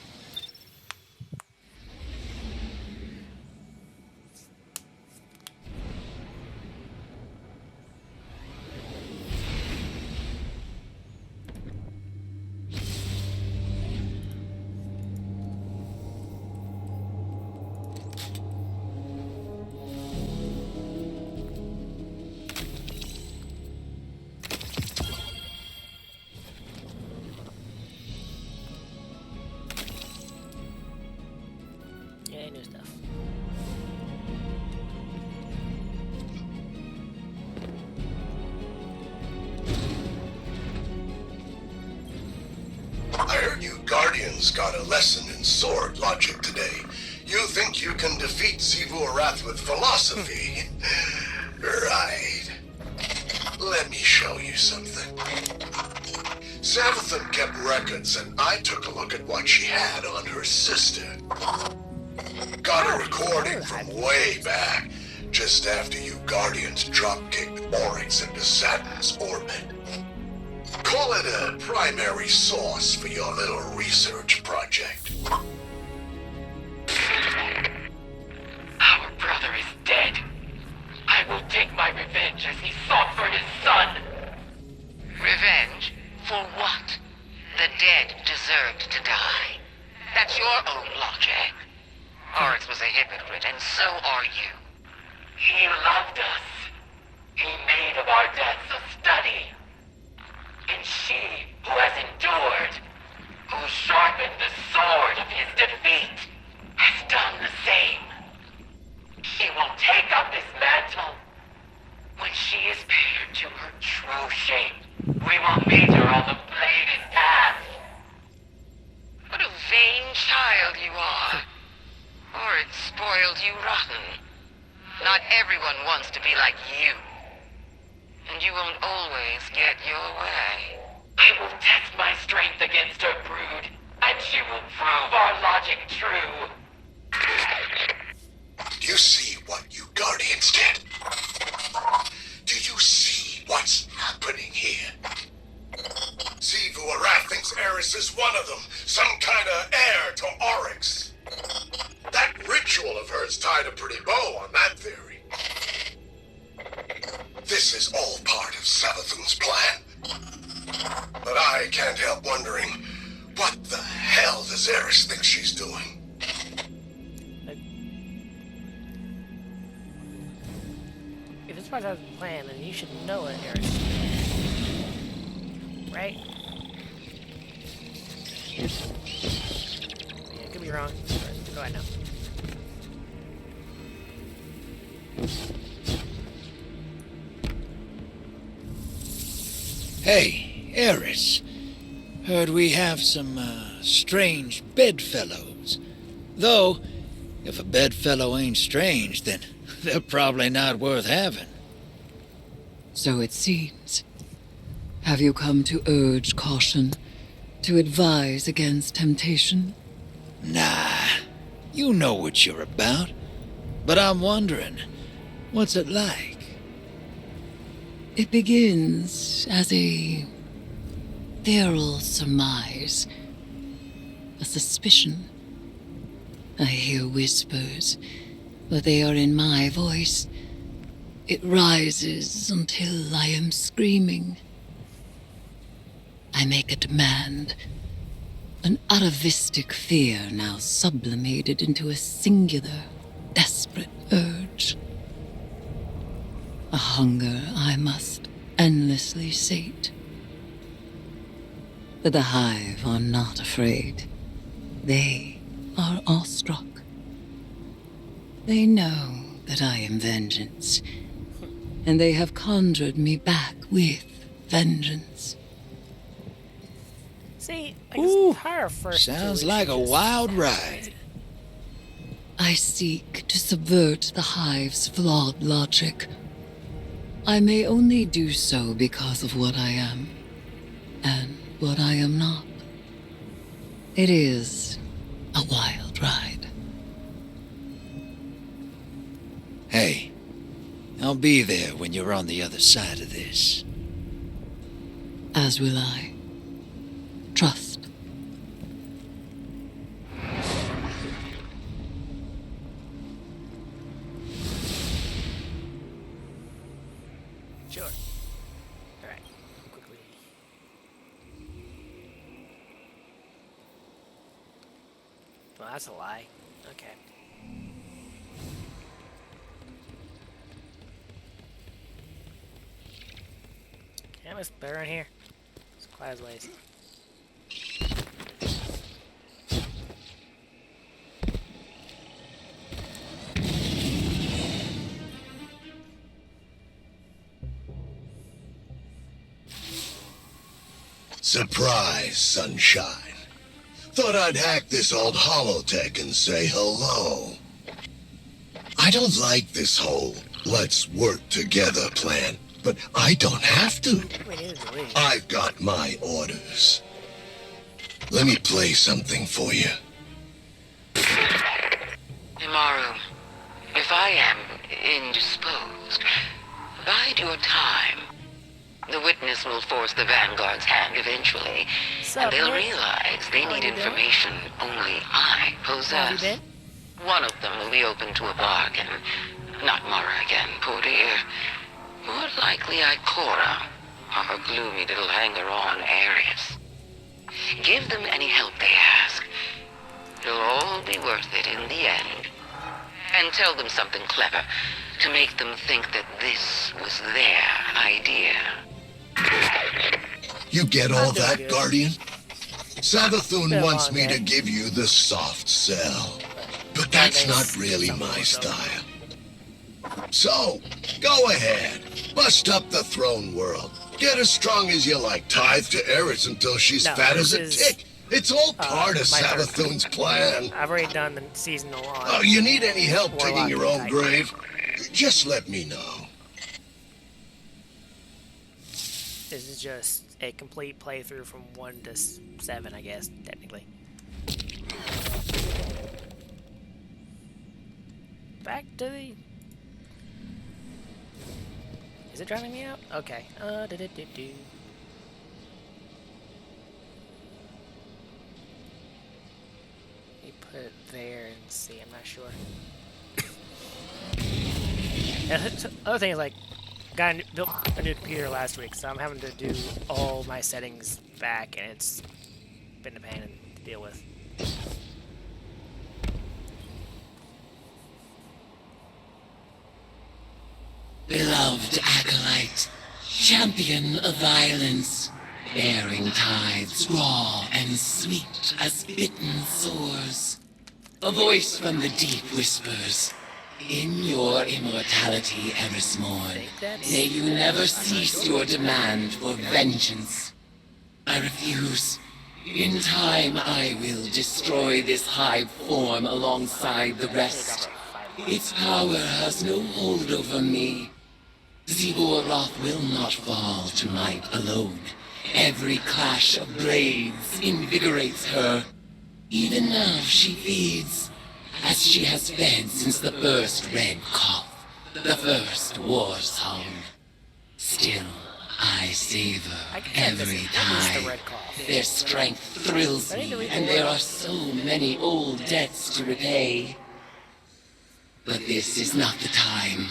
New stuff. I heard you Guardians got a lesson in sword logic today. You think you can defeat Savathûn with philosophy? Right. Let me show you something. Savathûn kept records, and I took a look at what she had on her sister. Got a recording from way back, just after you Guardians drop-kicked Oryx into Saturn's orbit. Call it a primary source for your little research project. Our brother is dead. I will take my revenge as he sought for his son. Revenge? For what? The dead deserved to die. That's your own logic. Oryx was a hypocrite, and so are you. He loved us. He made of our no shame. We will meet her on the bladed path. What a vain child you are. Or it spoiled you rotten. Not everyone wants to be like you. And you won't always get your way. I will test my strength against her brood, and she will prove our logic true. Do you see what you Guardians did? Do you see what's happening here? Sivu Arath thinks Eris is one of them, some kind of heir to Oryx. That ritual of hers tied a pretty bow on that theory. This is all part of Savathûn's plan. But I can't help wondering, what the hell does Eris think she's doing? If it's part of the plan, then you should know it, Eris. Right? Yeah, could be wrong. Go ahead now. Hey, Eris. Heard we have some, strange bedfellows. Though, if a bedfellow ain't strange, then they're probably not worth having. So it seems. Have you come to urge caution? To advise against temptation? Nah. You know what you're about. But I'm wondering, what's it like? It begins as a feral surmise, a suspicion. I hear whispers, but they are in my voice. It rises until I am screaming. I make a demand, an atavistic fear now sublimated into a singular, desperate urge. A hunger I must endlessly sate. But the Hive are not afraid. They are awestruck. They know that I am vengeance, and they have conjured me back with vengeance. See, like her first Sounds like a wild ride. I seek to subvert the Hive's flawed logic. I may only do so because of what I am, and what I am not. It is a wild ride. Hey, I'll be there when you're on the other side of this. As will I. Trust. Sure. Alright. Quickly. Well, that's a lie. Okay. Damn, it's better in here. It's quiet as lazy. Surprise, sunshine. Thought I'd hack this old holotech and say hello. I don't like this whole let's work together plan, but I don't have to. I've got my orders. Let me play something for you. Imaru, if I am indisposed, bide your time. The witness will force the Vanguard's hand eventually, and they'll realize they need information only I possess. One of them will be open to a bargain. Not Mara again, poor dear. More likely Ikora, our gloomy little hanger-on Eris. Give them any help they ask. It'll all be worth it in the end. And tell them something clever to make them think that this was their idea. You get all that, Guardian? Savathûn wants me to give you the soft sell, but that's not really my style. So, go ahead. Bust up the throne world. Get as strong as you like. Tithe to Eris until she's No, fat as this a is, tick. It's all part of my turn. Savathûn's plan. I've already done the seasonal on. Oh, you need any help Warlock digging your own type. grave? Just let me know. This is just a complete playthrough from 1 to 7, I guess, technically. Back to the... Is it driving me out? Okay. Do-do-do-do. Let me put it there and see. I'm not sure. And the other thing is, like, built a new computer last week, so I'm having to do all my settings back, and it's been a pain to deal with. Beloved acolyte, champion of violence, bearing tides raw and sweet as bitten sores. A voice from the deep whispers, in your immortality, Eris Morn, may you never cease your demand for vengeance. I refuse. In time, I will destroy this hive form alongside the rest. Its power has no hold over me. Zeboroth will not fall tonight alone. Every clash of blades invigorates her. Even now she feeds, as she has fed since the first red cough, the first war song. Still, I savor every time. Their strength thrills me, and there are so many old debts to repay. But this is not the time.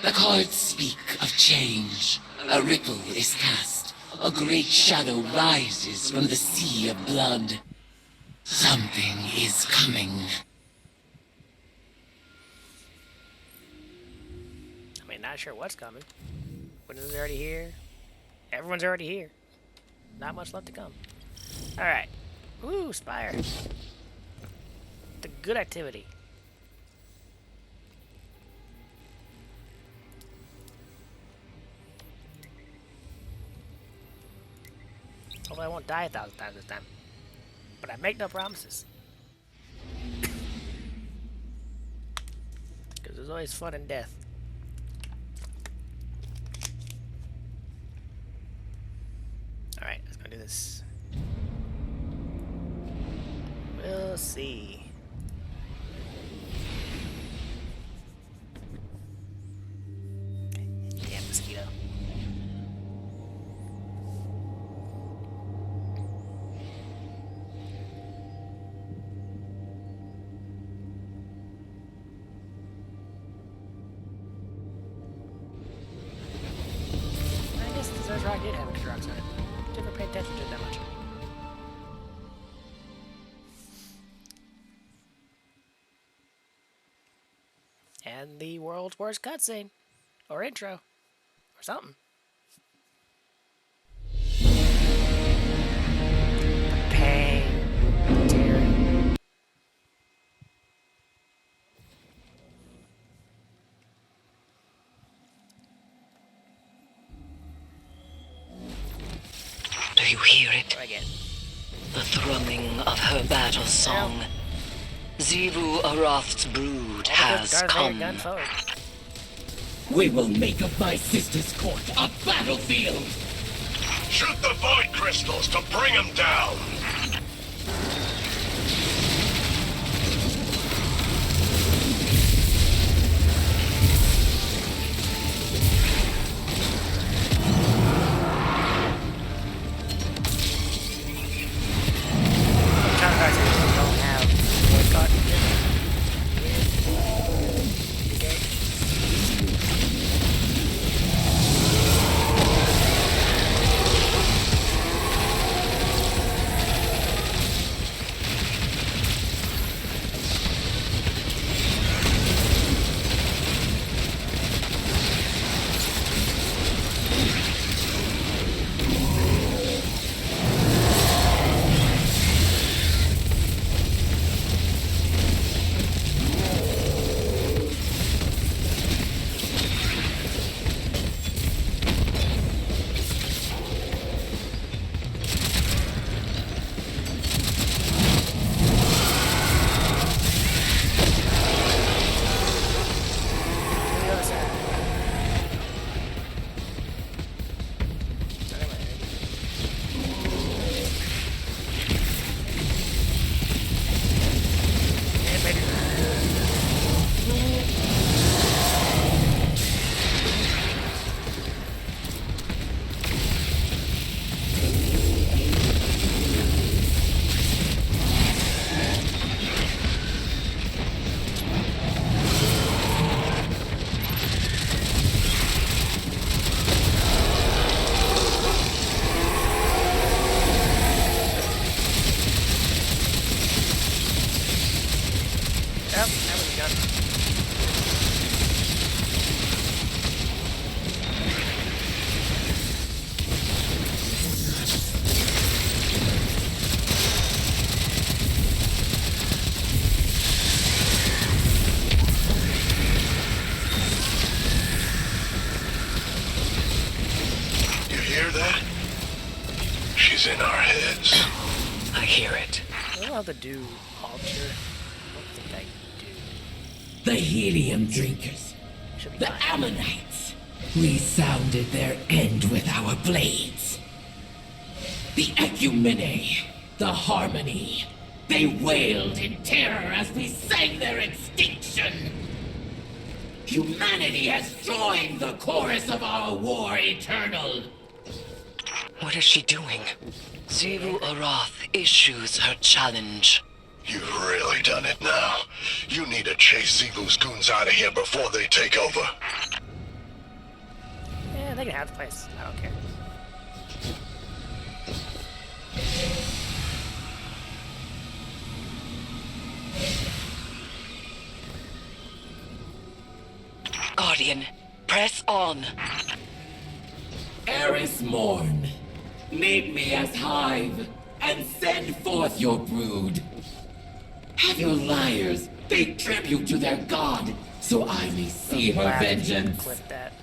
The cards speak of change. A ripple is cast. A great shadow rises from the sea of blood. Something is coming. I mean, not sure what's coming. Winter's already here. Everyone's already here. Not much left to come. Alright. Ooh, Spire. The good activity. Hopefully I won't die 1,000 times this time. But I make no promises. Because there's always fun in death. Alright, let's go do this. We'll see. Damn mosquito. I guess the Zergrak did have a Kadrox on it. Didn't pay attention to it that much. And the world's worst cutscene. Or intro. Or something. Pain. Terror. Do you hear it? Again. The thrumming of her battle song. Zebu Aroth's brood has come. We will make of my sister's court a battlefield! Shoot the void crystals to bring them down! hear that? She's in our heads. I hear it. I don't know how to do altar. What did I do? The helium drinkers. Should be The fine. Ammonites. We sounded their end with our blades. The Ecumene. The Harmony. They wailed in terror as we sang their extinction. Humanity has joined the chorus of our war eternal. What is she doing? Zivu Arath issues her challenge. You've really done it now. You need to chase Zebu's goons out of here before they take over. Yeah, they can have the place. I don't care. Guardian, press on. Eris mourn. Meet me as Hive, and send forth your brood. Have your liars pay tribute to their god, so I may see her vengeance. Clip that.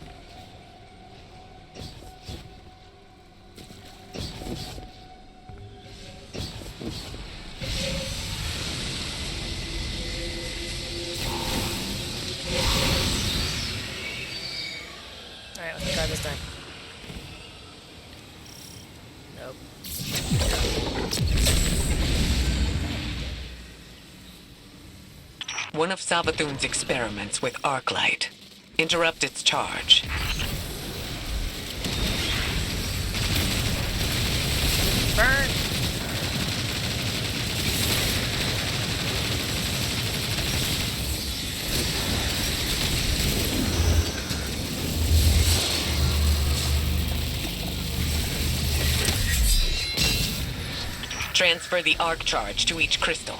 Alright, let's try this time. Nope. One of Savathûn's experiments with arc light. Interrupt its charge. Burn! Transfer the arc charge to each crystal.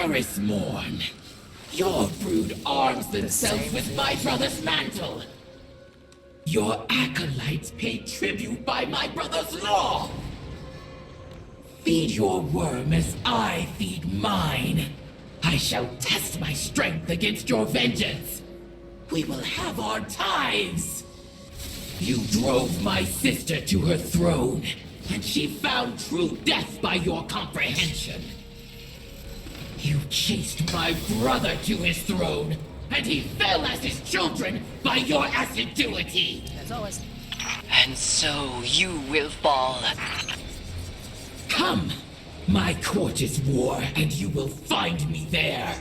Eris mourn. Your brood arms themselves with my brother's mantle. Your acolytes pay tribute by my brother's law. Feed your worm as I feed mine. I shall test my strength against your vengeance. We will have our tithes. You drove my sister to her throne, and she found true death by your comprehension. You chased my brother to his throne, and he fell as his children by your assiduity. As always. And so you will fall. Come! My court is war, and you will find me there.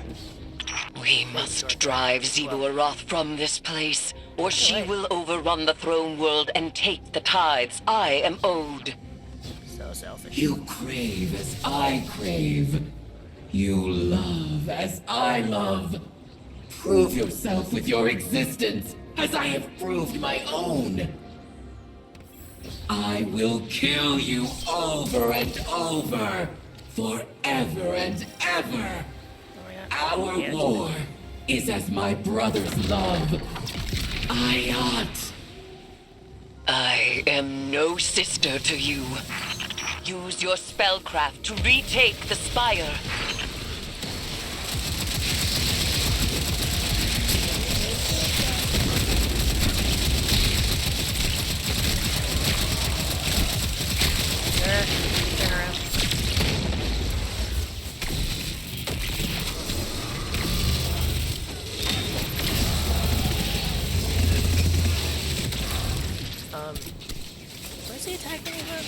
We must drive Xivu Arath from this place, or she will overrun the throne world and take the tithes I am owed. So selfish. You crave as I crave. You love as I love. Prove yourself with your existence, as I have proved my own. I will kill you over and over, forever and ever. Our war is as my brother's love. Ayat. I am no sister to you. Use your spellcraft to retake the Spire. Turn around. Where's he attacking again?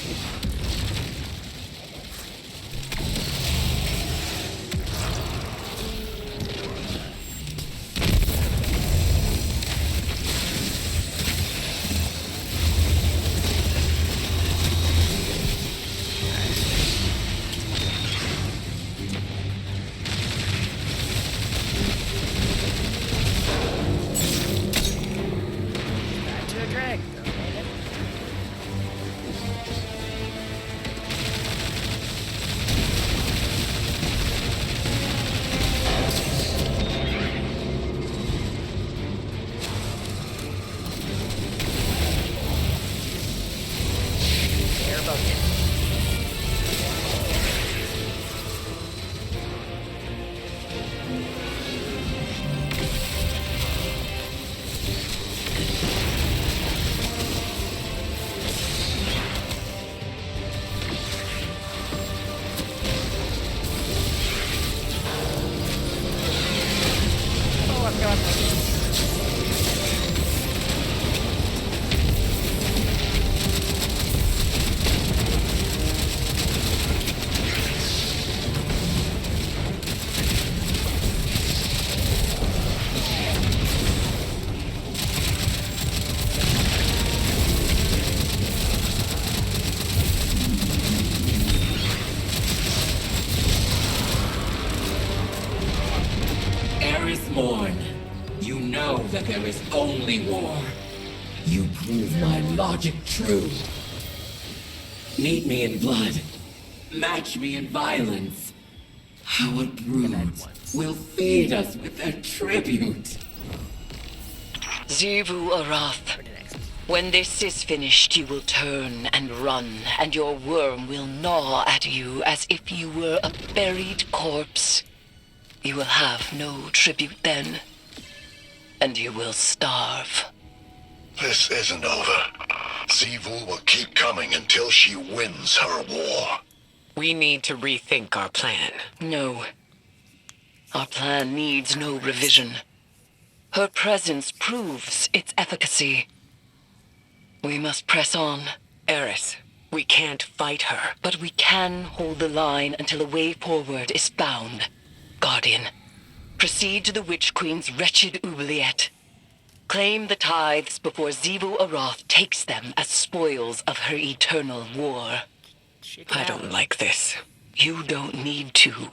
Back to a drag. Eris Morn, you know that there is only war. You prove my logic true. Meet me in blood. Match me in violence. Our brood will feed us with their tribute. Xivu Arath. When this is finished, you will turn and run, and your worm will gnaw at you as if you were a buried corpse. You will have no tribute then, and you will starve. This isn't over. Xivu will keep coming until she wins her war. We need to rethink our plan. No. Our plan needs no revision. Her presence proves its efficacy. We must press on. Eris, we can't fight her. But we can hold the line until a way forward is found. Guardian, proceed to the Witch Queen's wretched oubliette. Claim the tithes before Xivu Arath takes them as spoils of her eternal war. I don't like this. You don't need to. Do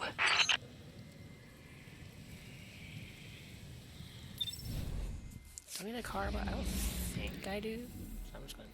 I need a car? I don't think I do. So I'm just going.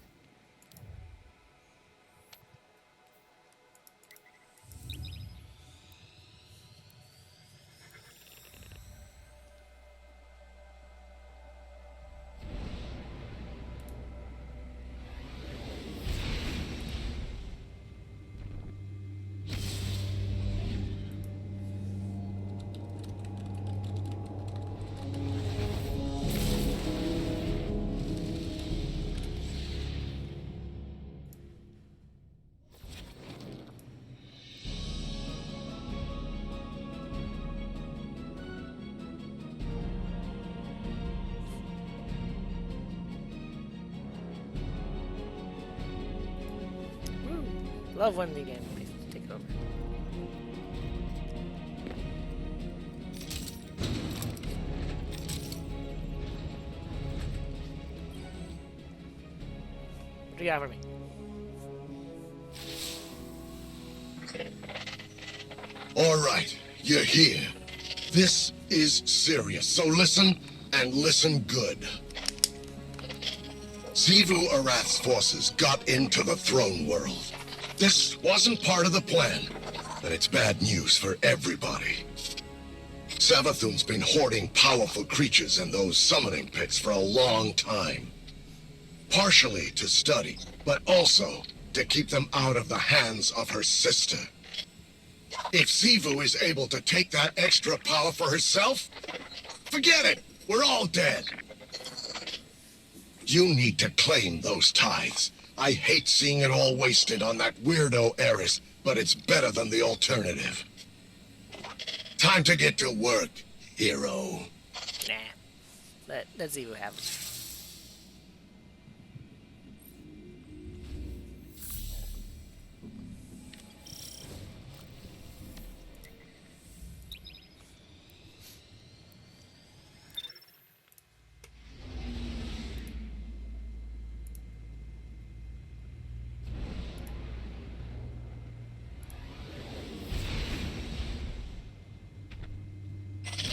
love when the game take over. What do you got for me? All right, you're here. This is serious, so listen, and listen good. Xivu Arath's forces got into the throne world. This wasn't part of the plan, and it's bad news for everybody. Savathûn's been hoarding powerful creatures in those summoning pits for a long time. Partially to study, but also to keep them out of the hands of her sister. If Xivu is able to take that extra power for herself, forget it! We're all dead! You need to claim those tithes. I hate seeing it all wasted on that weirdo Eris, but it's better than the alternative. Time to get to work, hero. Nah. Let's see what happens.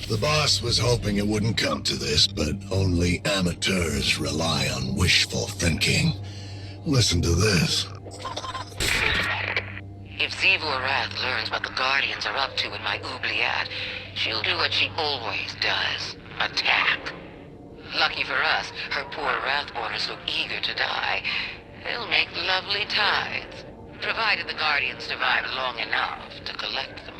The boss was hoping it wouldn't come to this, but only amateurs rely on wishful thinking. Listen to this. If Xivu Arath learns what the Guardians are up to in my oubliette, she'll do what she always does. Attack. Lucky for us, her poor Wrathborn are so eager to die. They'll make lovely tithes, provided the Guardians survive long enough to collect them.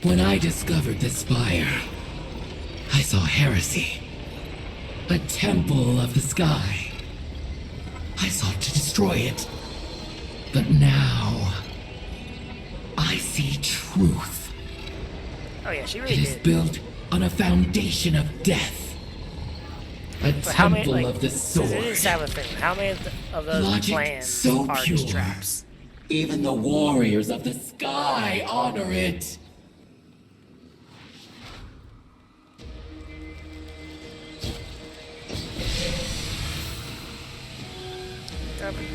When I discovered the Spire, I saw heresy. A temple of the sky. I sought to destroy it. But now, I see truth. Oh yeah, she really It is did. built on a foundation of death. A But how many, temple like, of the sword. It is Savathûn. How many of those Logic plans so are pure. just traps? Even the warriors of the sky honor it.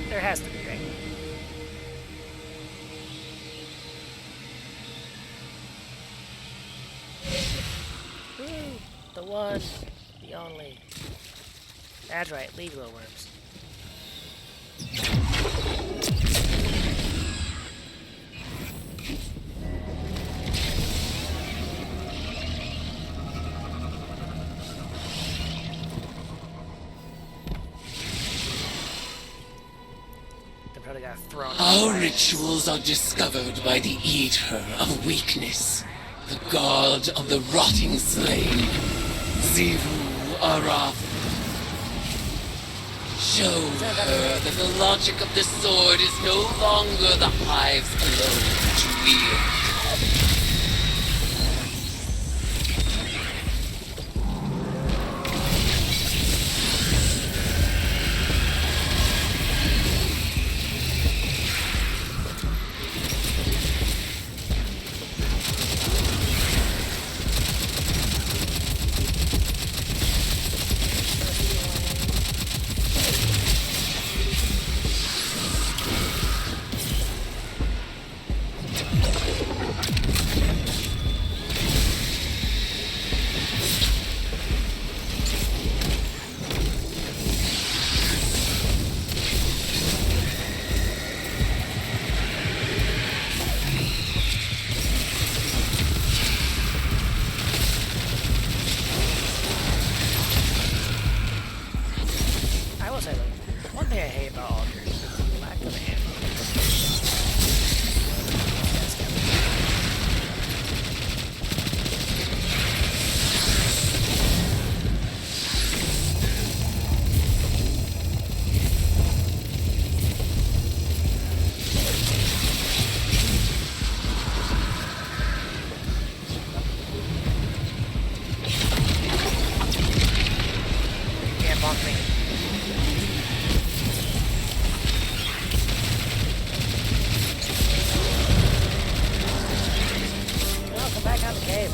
There has to be, right? Woo, the one, the only. That's right, leave little worms. Our rituals are discovered by the Eater of Weakness, the god of the rotting slain, Xivu Arath. Show her that the logic of the sword is no longer the hive's alone to wield. Hey.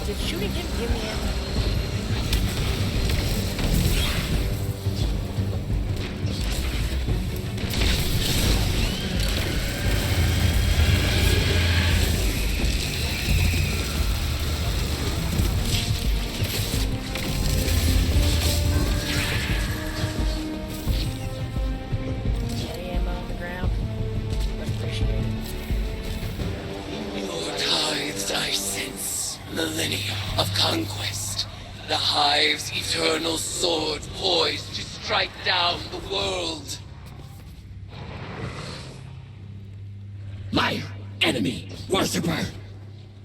Did shooting him give me ammo? Any ammo on the ground? Much appreciated. Your tithes I sense, millennia of conquest. The Hive's eternal sword poised to strike down the world. Liar, enemy, worshipper!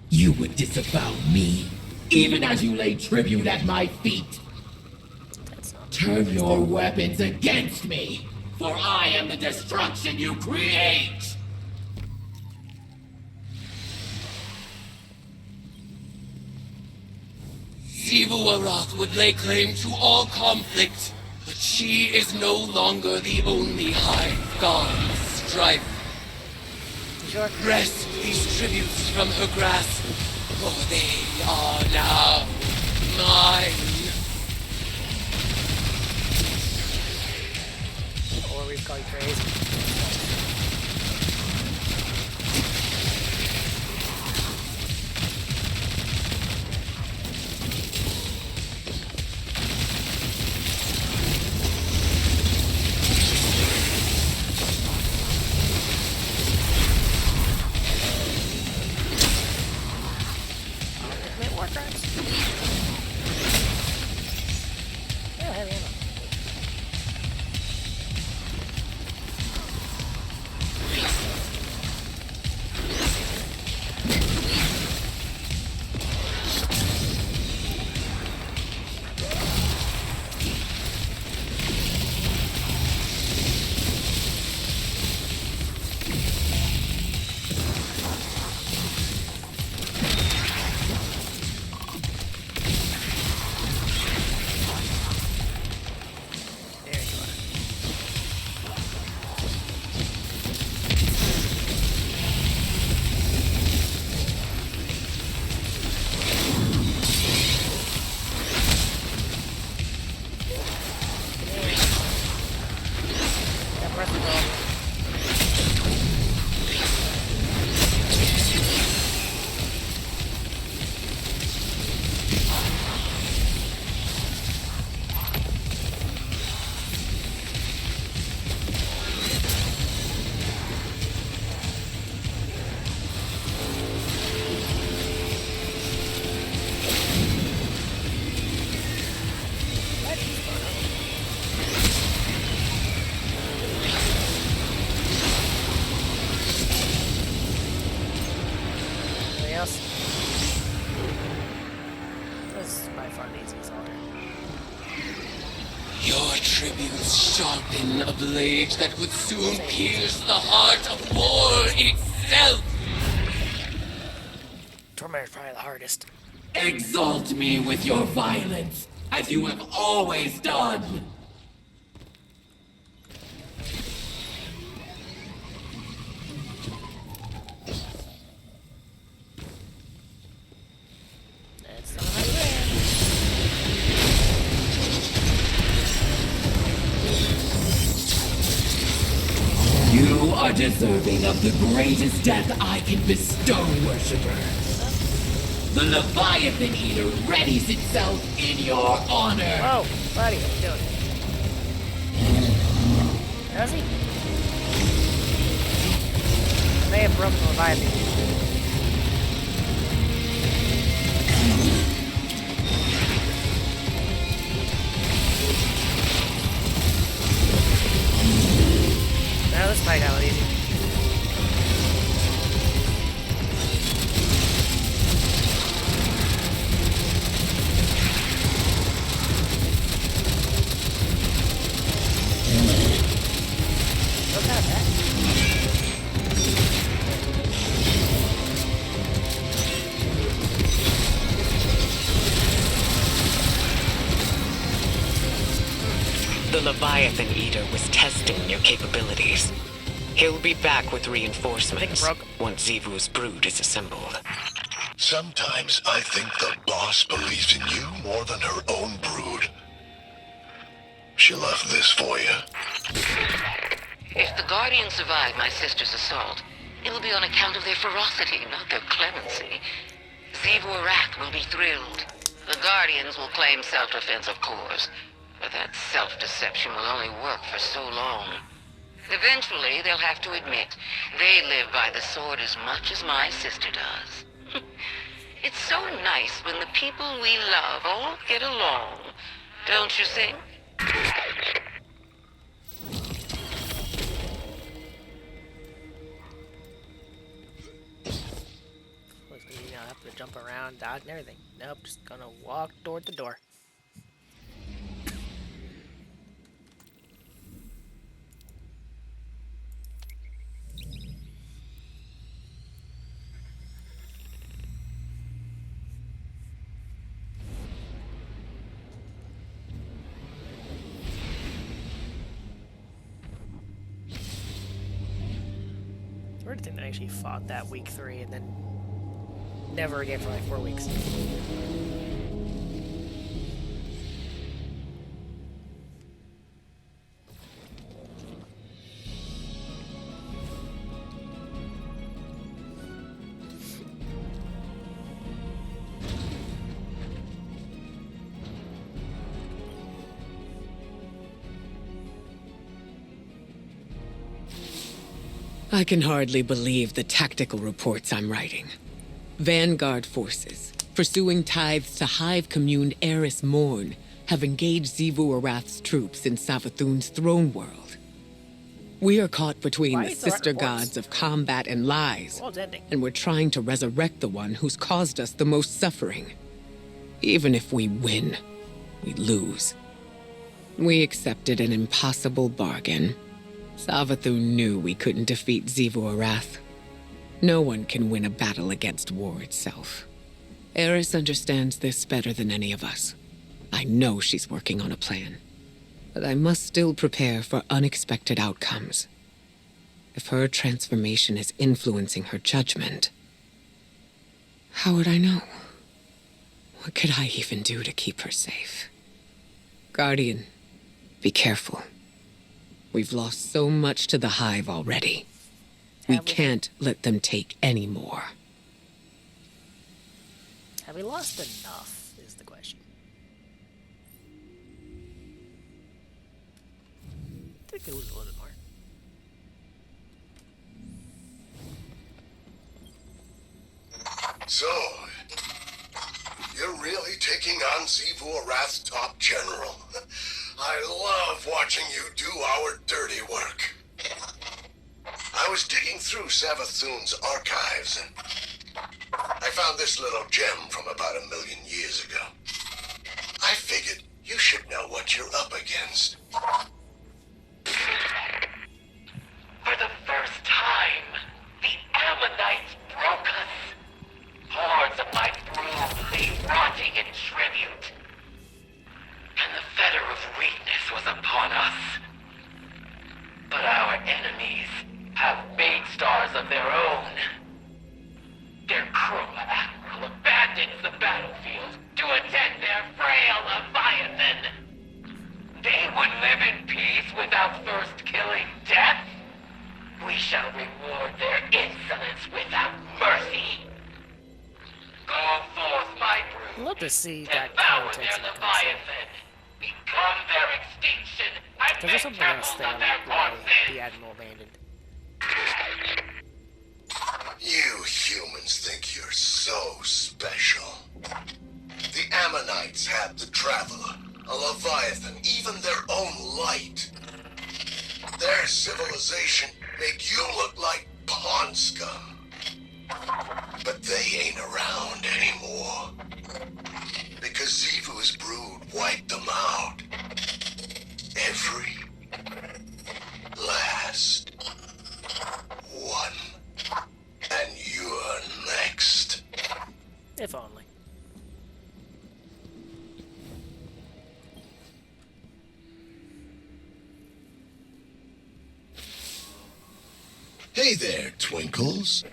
You would disavow me, even as you lay tribute at my feet. Turn your weapons against me, for I am the destruction you create! Sivuarath would lay claim to all conflict, but she is no longer the only Hive gone strife. Wrest these tributes from her grasp, for they are now mine. Or we call you crazy. War crimes? Yeah, heavy ammo. Your tributes sharpen a blade that would soon pierce the heart of war itself. Tormentor's probably the hardest. Exalt me with your violence, as you have always done! You are deserving of the greatest death I can bestow, worshipper. The Leviathan Eater readies itself in your honor. Whoa, buddy, what are you doing? Does he? I may have broken the Leviathan. Now this might out easy. The Leviathan Eater was testing your capabilities. He'll be back with reinforcements once Xivu's brood is assembled. Sometimes I think the boss believes in you more than her own brood. She left this for you. If the Guardians survive my sister's assault, it'll be on account of their ferocity, not their clemency. Xivu Arath will be thrilled. The Guardians will claim self-defense, of course, but that self-deception will only work for so long. Eventually, they'll have to admit they live by the sword as much as my sister does. It's so nice when the people we love all get along, don't you think? I have to jump around, dodge, and everything. Nope, just gonna walk toward the door. Weird thing that I actually fought that week 3 and then never again for like 4 weeks. I can hardly believe the tactical reports I'm writing. Vanguard forces, pursuing tithes to Hive Commune Eris Morn, have engaged Xivu Arath's troops in Savathûn's throne world. We are caught between the sister gods of combat and lies, and we're trying to resurrect the one who's caused us the most suffering. Even if we win, we lose. We accepted an impossible bargain. Savathûn knew we couldn't defeat Xivu Arath. No one can win a battle against war itself. Eris understands this better than any of us. I know she's working on a plan. But I must still prepare for unexpected outcomes. If her transformation is influencing her judgment, how would I know? What could I even do to keep her safe? Guardian, be careful. We've lost so much to the Hive already. We can't let them take any more. Have we lost enough, is the question. I think it was a little bit more. So, you're really taking on Xivu Arath's top general. I love watching you do our dirty work. I was digging through Savathûn's archives, and I found this little gem from about 1 million years ago. I figured you should know what you're up against. For the first time, the Ammonites broke us. Hordes of my brood lay rotting in tribute. And the fetter of weakness was upon us. But our enemies have made stars of their own. Their cruel admiral abandons the battlefield to attend their frail Leviathan. They would live in peace without first killing death. We shall reward their insolence without mercy. Go forth. love to see that Devour context their in the cutscene. Leviathan. Become their extinction. And Because there's something else there on their why corpses. the Admiral abandoned. You humans think you're so special. The Ammonites had the Traveler, a Leviathan, even their own light. Their civilization made you look like pond scum. But they ain't around anymore. Because Xivu's brood wiped them out. Every last one. And you're next. If only. Hey there, Twinkles.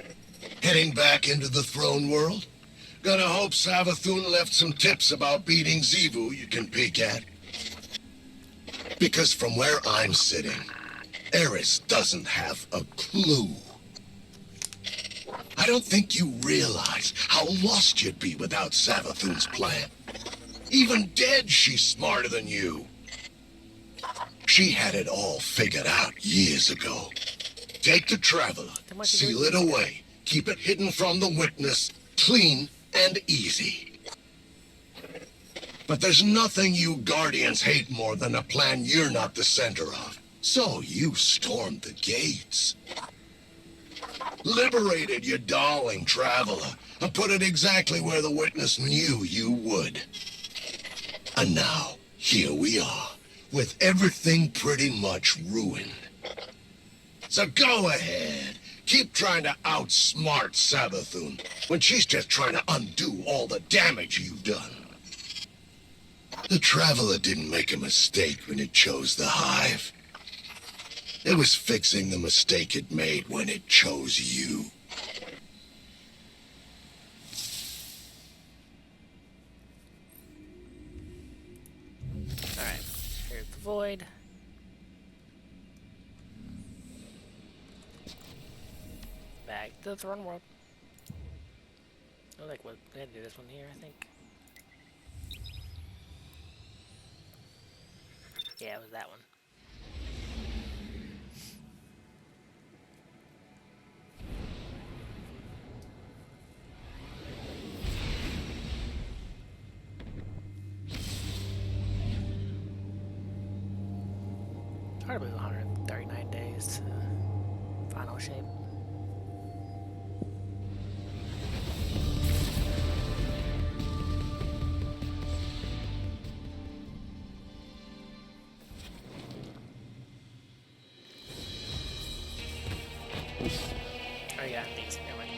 Heading back into the throne world? Gonna hope Savathûn left some tips about beating Xivu you can peek at. Because from where I'm sitting, Eris doesn't have a clue. I don't think you realize how lost you'd be without Savathûn's plan. Even dead, she's smarter than you. She had it all figured out years ago. Take the Traveler, seal it away, keep it hidden from the witness, clean and easy. But there's nothing you Guardians hate more than a plan you're not the center of. So you stormed the gates. Liberated your darling Traveler, and put it exactly where the witness knew you would. And now, here we are, with everything pretty much ruined. So go ahead. Keep trying to outsmart Savathûn when she's just trying to undo all the damage you've done. The Traveler didn't make a mistake when it chose the Hive. It was fixing the mistake it made when it chose you. Alright, here's the void. Back to the throne world. I like what we had to do this one here, I think. Yeah, it was that one. Hard to believe 139 days to final shape. Oh yeah, these. Never mind.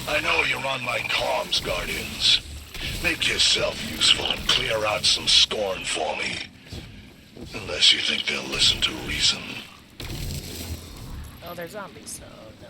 I know you're on my comms, Guardians. Make yourself useful and clear out some scorn for me. Unless you think they'll listen to reason. Oh, they're zombies, so no.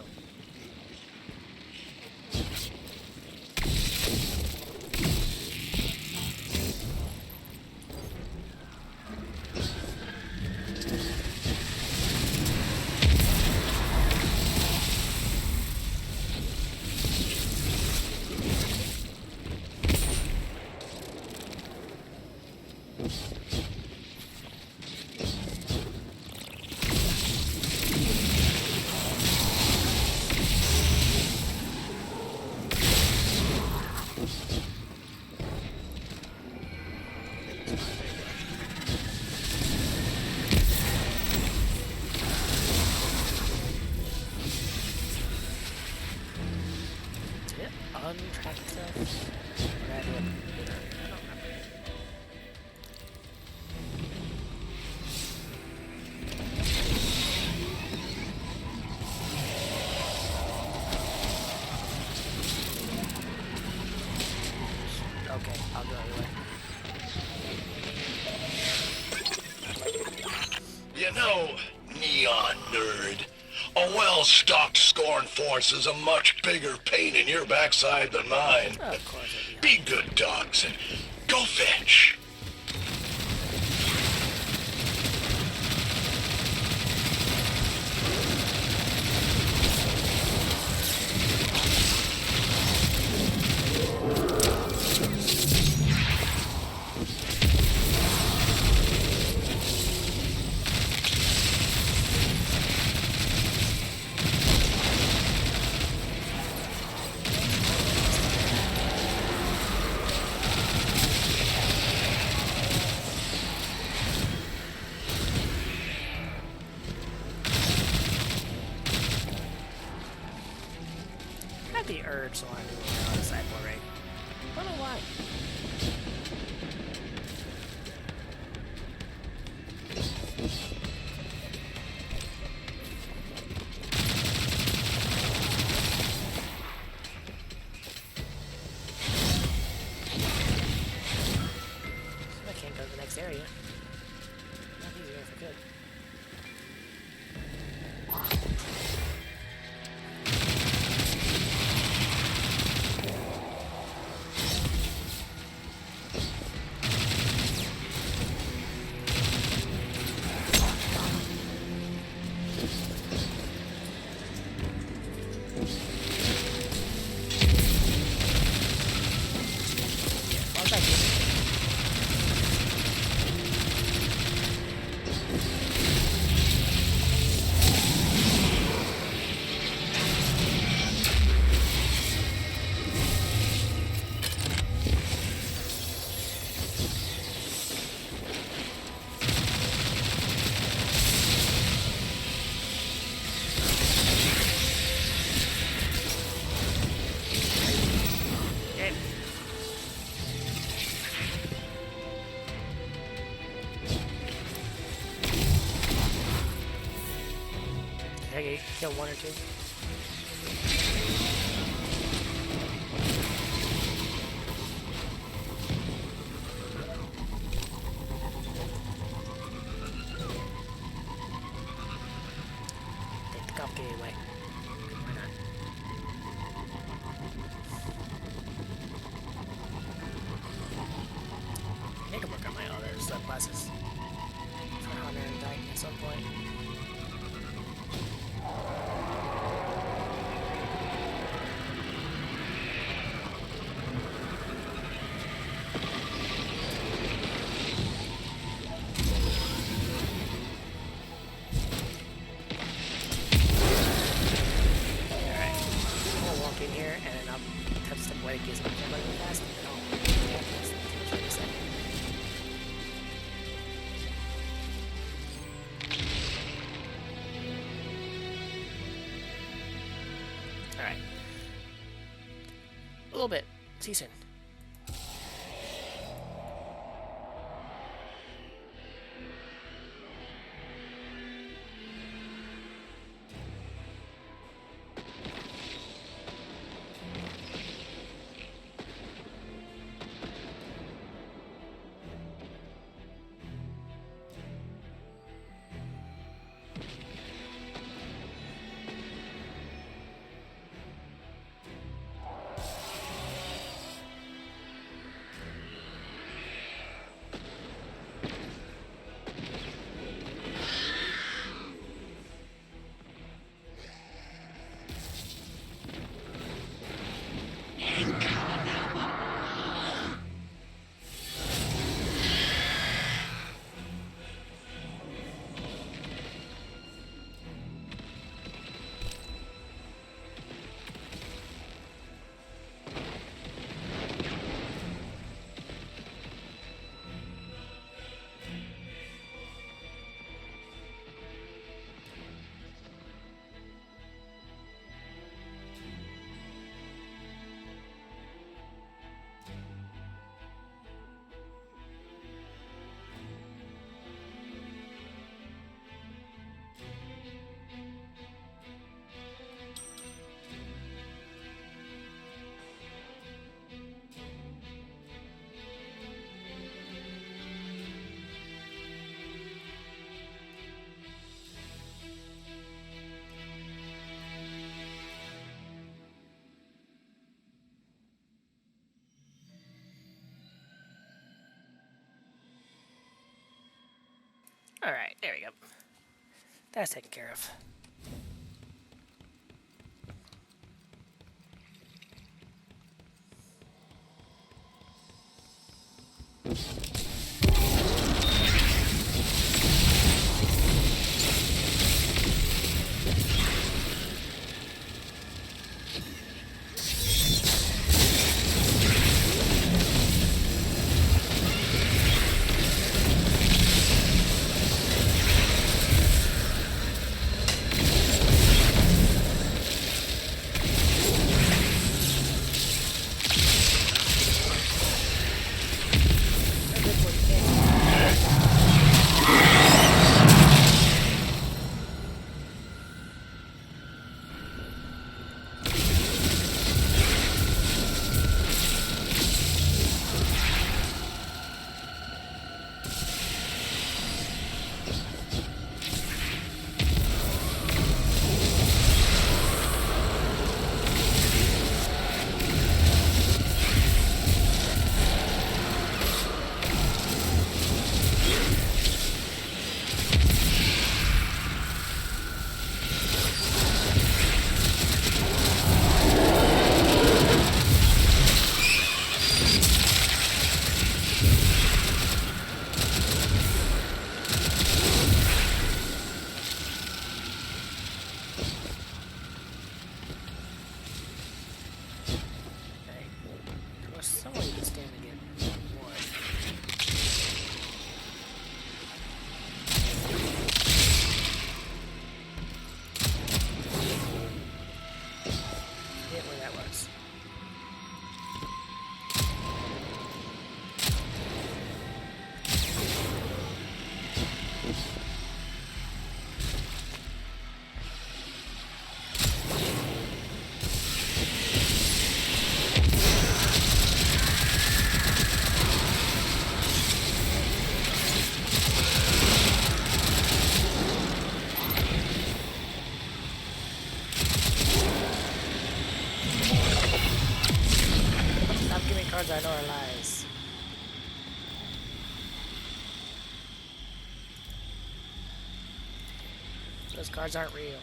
Untracked stuff. I don't remember. Okay, I'll go anyway. You know, neon nerd. A well-stocked Scorn force is a much bigger pain in your backside than mine. Of course it'll Be good dogs and go fetch. The urge to want to do a on the sideboard raid. I don't know why. I can't go to the next area. Not easier if I could. I kill one or two. Take the complicated way. Why not? I can work on my other subclasses for Hunter and Titan at some point. Alright. A little bit. See you soon. Alright, there we go. That's taken care of. Cards I know are lies. Those cards aren't real.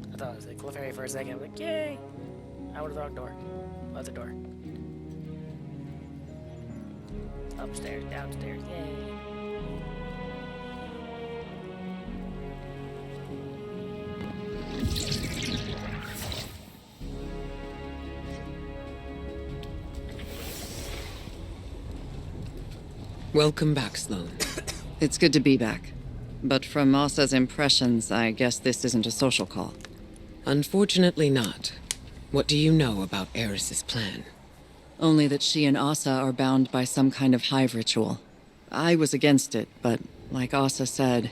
I thought it was like Clefairy for a second. I'm like, yay! Out of the wrong door. Other door. Upstairs, downstairs, yay! Welcome back, Sloane. It's good to be back. But from Asa's impressions, I guess this isn't a social call. Unfortunately not. What do you know about Eris's plan? Only that she and Asa are bound by some kind of hive ritual. I was against it, but like Asa said,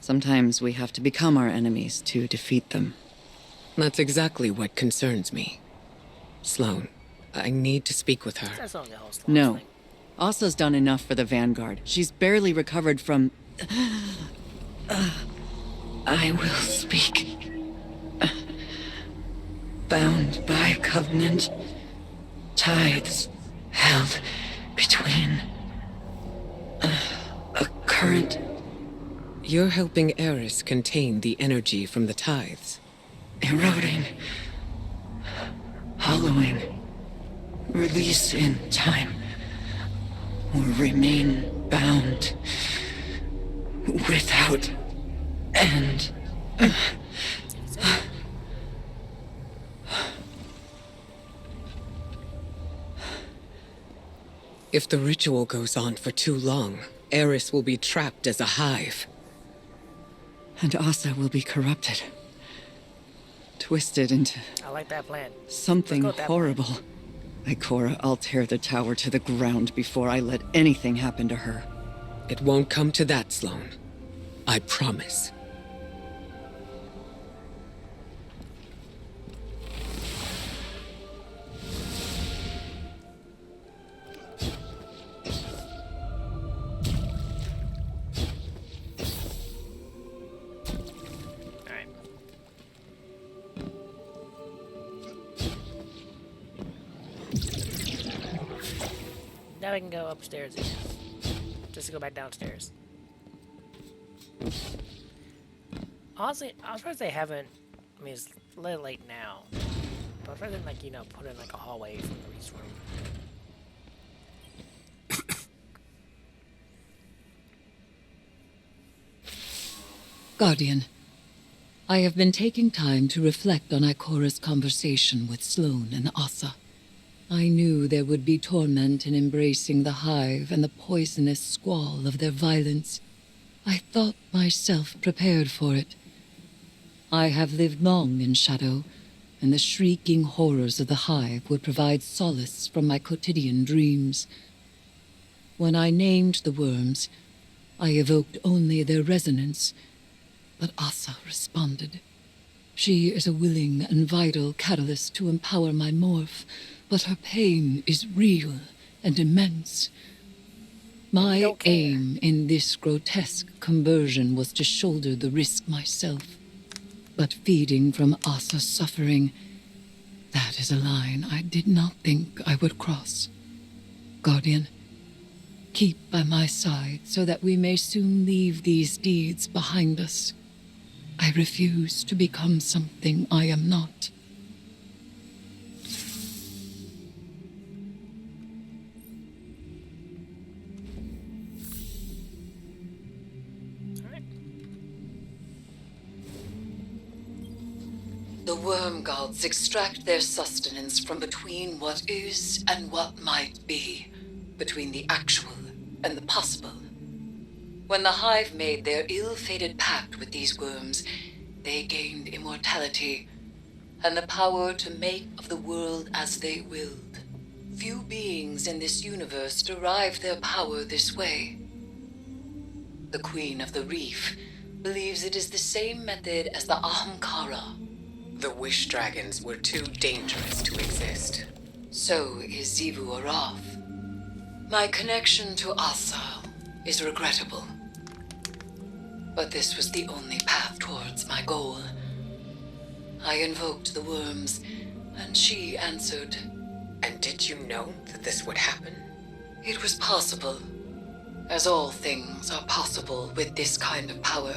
sometimes we have to become our enemies to defeat them. That's exactly what concerns me. Sloane, I need to speak with her. No. Asa's done enough for the Vanguard. She's barely recovered from... I will speak. Bound by covenant, tithes held between a current. You're helping Eris contain the energy from the tithes. Eroding, hollowing, release in time, or remain bound. without end. If the ritual goes on for too long, Eris will be trapped as a hive. And Asa will be corrupted. Twisted into I like that plan. something Let's go with that horrible. Ikora, I'll tear the tower to the ground before I let anything happen to her. It won't come to that, Sloane. I promise. Alright. Now we can go upstairs again. Just to go back downstairs. Honestly, I'm surprised they haven't. I mean, it's a little late now. But I'm surprised they didn't, like, you know, put in, like, a hallway from the East room. Guardian, I have been taking time to reflect on Ikora's conversation with Sloane and Asa. I knew there would be torment in embracing the Hive and the poisonous squall of their violence. I thought myself prepared for it. I have lived long in shadow, and the shrieking horrors of the Hive would provide solace from my quotidian dreams. When I named the worms, I evoked only their resonance, but Asa responded. She is a willing and vital catalyst to empower my morph, but her pain is real and immense. My aim in this grotesque conversion was to shoulder the risk myself. But feeding from Asa's suffering, that is a line I did not think I would cross. Guardian, keep by my side so that we may soon leave these deeds behind us. I refuse to become something I am not. The worm gods extract their sustenance from between what is and what might be, between the actual and the possible. When the Hive made their ill-fated pact with these worms, they gained immortality and the power to make of the world as they willed. Few beings in this universe derived their power this way. The Queen of the Reef believes it is the same method as the Ahamkara. The Wish Dragons were too dangerous to exist. So is Xivu Arath. My connection to Asa is regrettable. But this was the only path towards my goal. I invoked the worms, and she answered. And did you know that this would happen? It was possible, as all things are possible with this kind of power.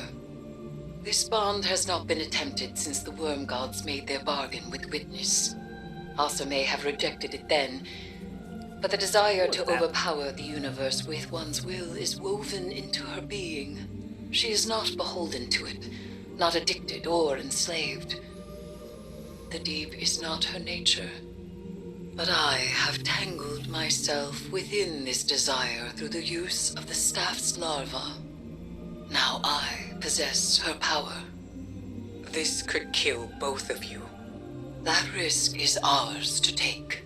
This bond has not been attempted since the worm gods made their bargain with Witness. Asa may have rejected it then, but the desire to overpower the universe with one's will is woven into her being. She is not beholden to it, not addicted or enslaved. The deep is not her nature, but I have tangled myself within this desire through the use of the staff's larva. Now I possess her power. This could kill both of you. That risk is ours to take.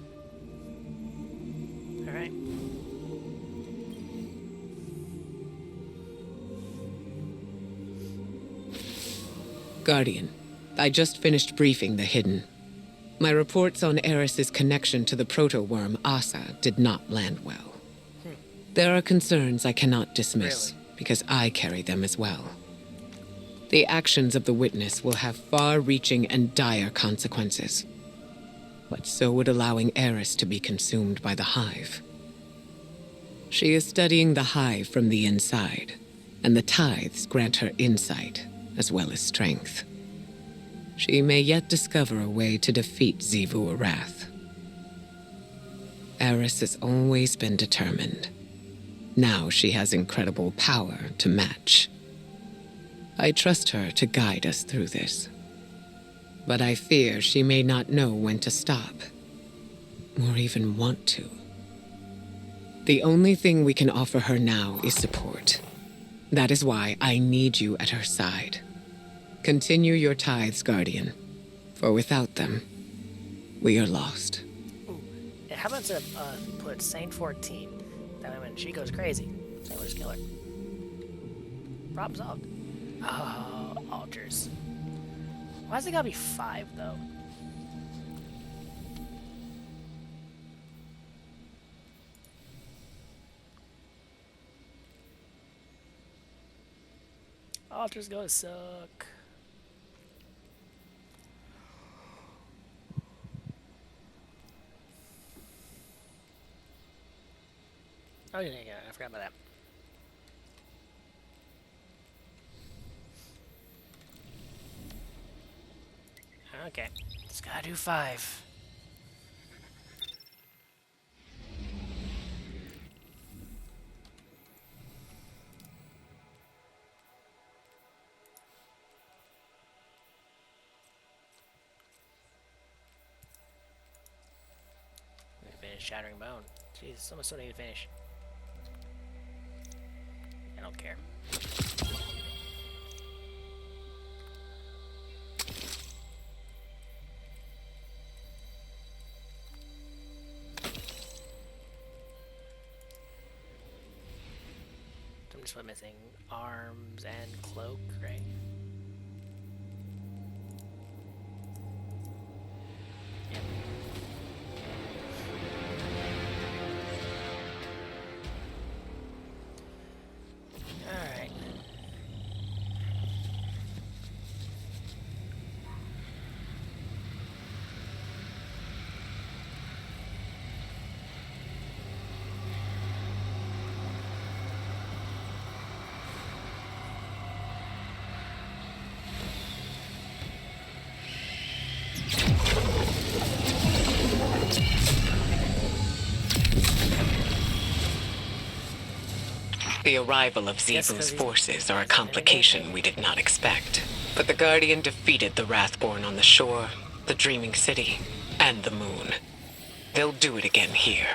All right. Guardian, I just finished briefing the Hidden. My reports on Eris's connection to the proto-worm Asa did not land well. There are concerns I cannot dismiss, because I carry them as well. The actions of the Witness will have far-reaching and dire consequences. But so would allowing Eris to be consumed by the Hive. She is studying the Hive from the inside, and the tithes grant her insight, as well as strength. She may yet discover a way to defeat Xivu Arath. Eris has always been determined. Now she has incredible power to match. I trust her to guide us through this. But I fear she may not know when to stop, or even want to. The only thing we can offer her now is support. That is why I need you at her side. Continue your tithes, Guardian, for without them, we are lost. Ooh. Yeah, how about to put Saint 14? That way when she goes crazy, so we'll just kill her. Problem solved. Oh, altars. Why's it gotta be 5 though? Altars gonna suck. Oh yeah, I forgot about that. Okay, just gotta do 5. Finish Shattering Bone. Jesus, someone still need to finish. I don't care. I'm just missing arms and cloak, right? Yep. Alright. The arrival of Zebu's forces are a complication we did not expect. But the Guardian defeated the Wrathborn on the shore, the Dreaming City, and the Moon. They'll do it again here.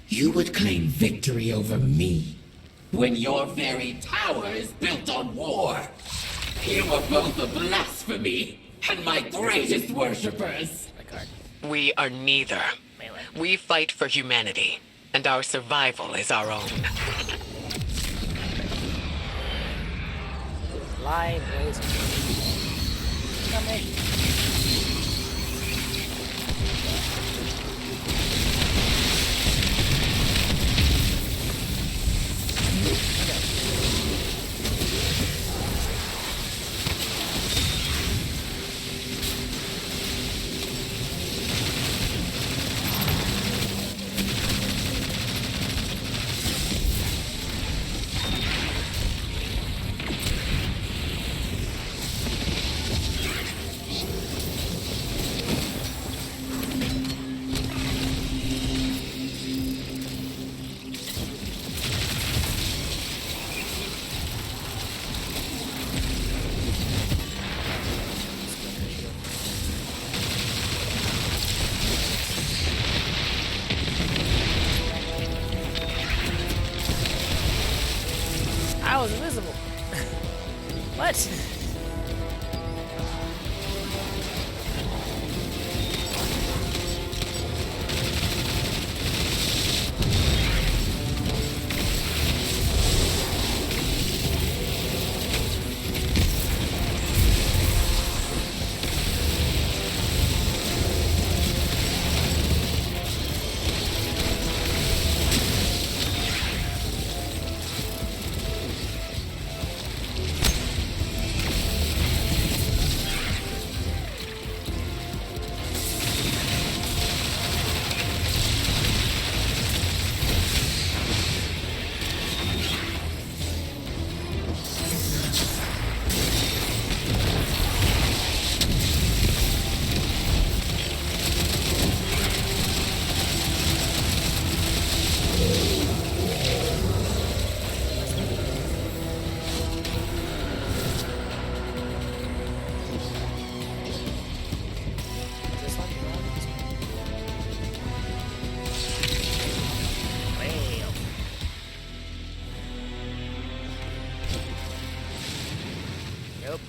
You would claim victory over me when your very tower is built on war. You are both a blasphemy and my greatest worshippers. We are neither. We fight for humanity, and our survival is our own. Live laser. Come in. I was invisible. What? Nope.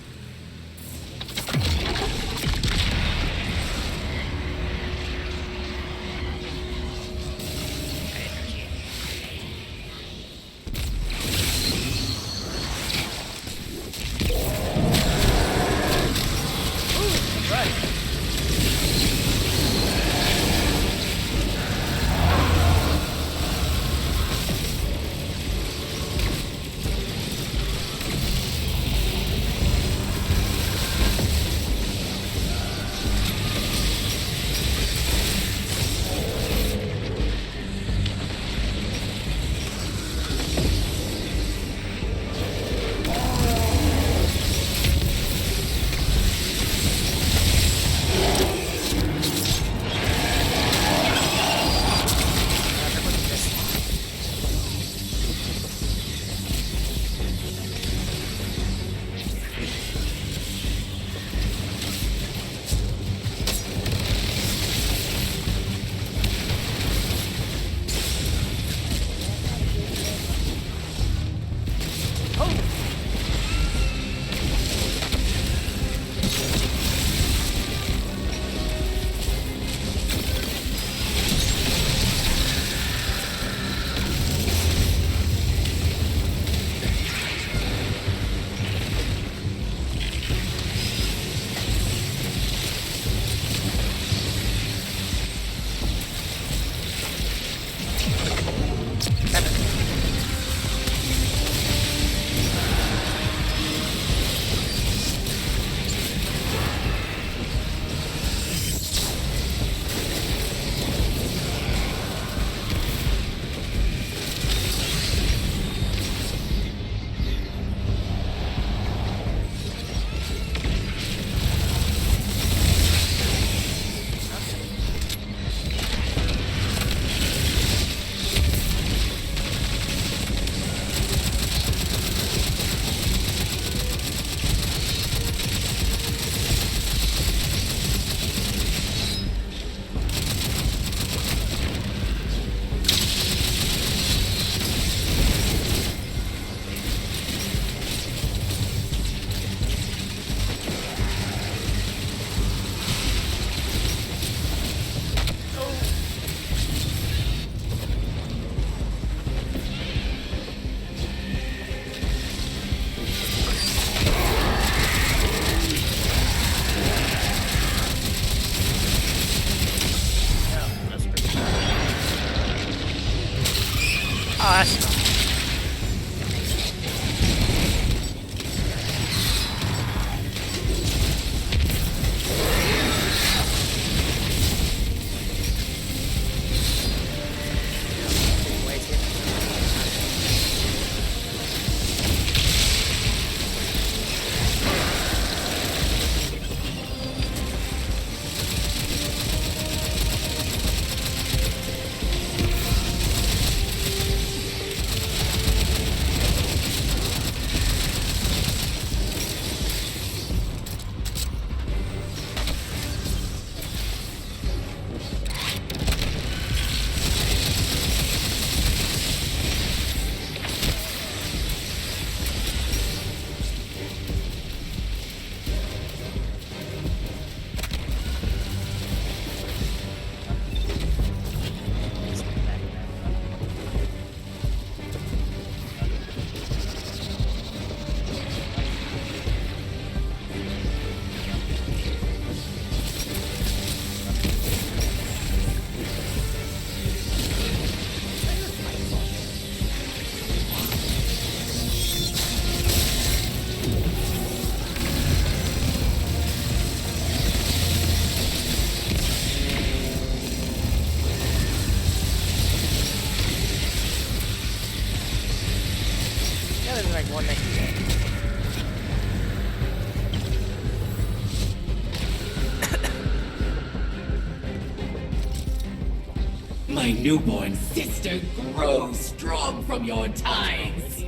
My newborn sister grows strong from your ties.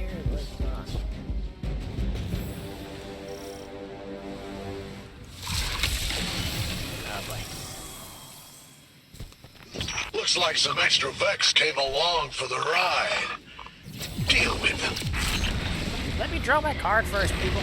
Looks like some extra Vex came along for the ride. Deal with them. Let me draw my card first, people.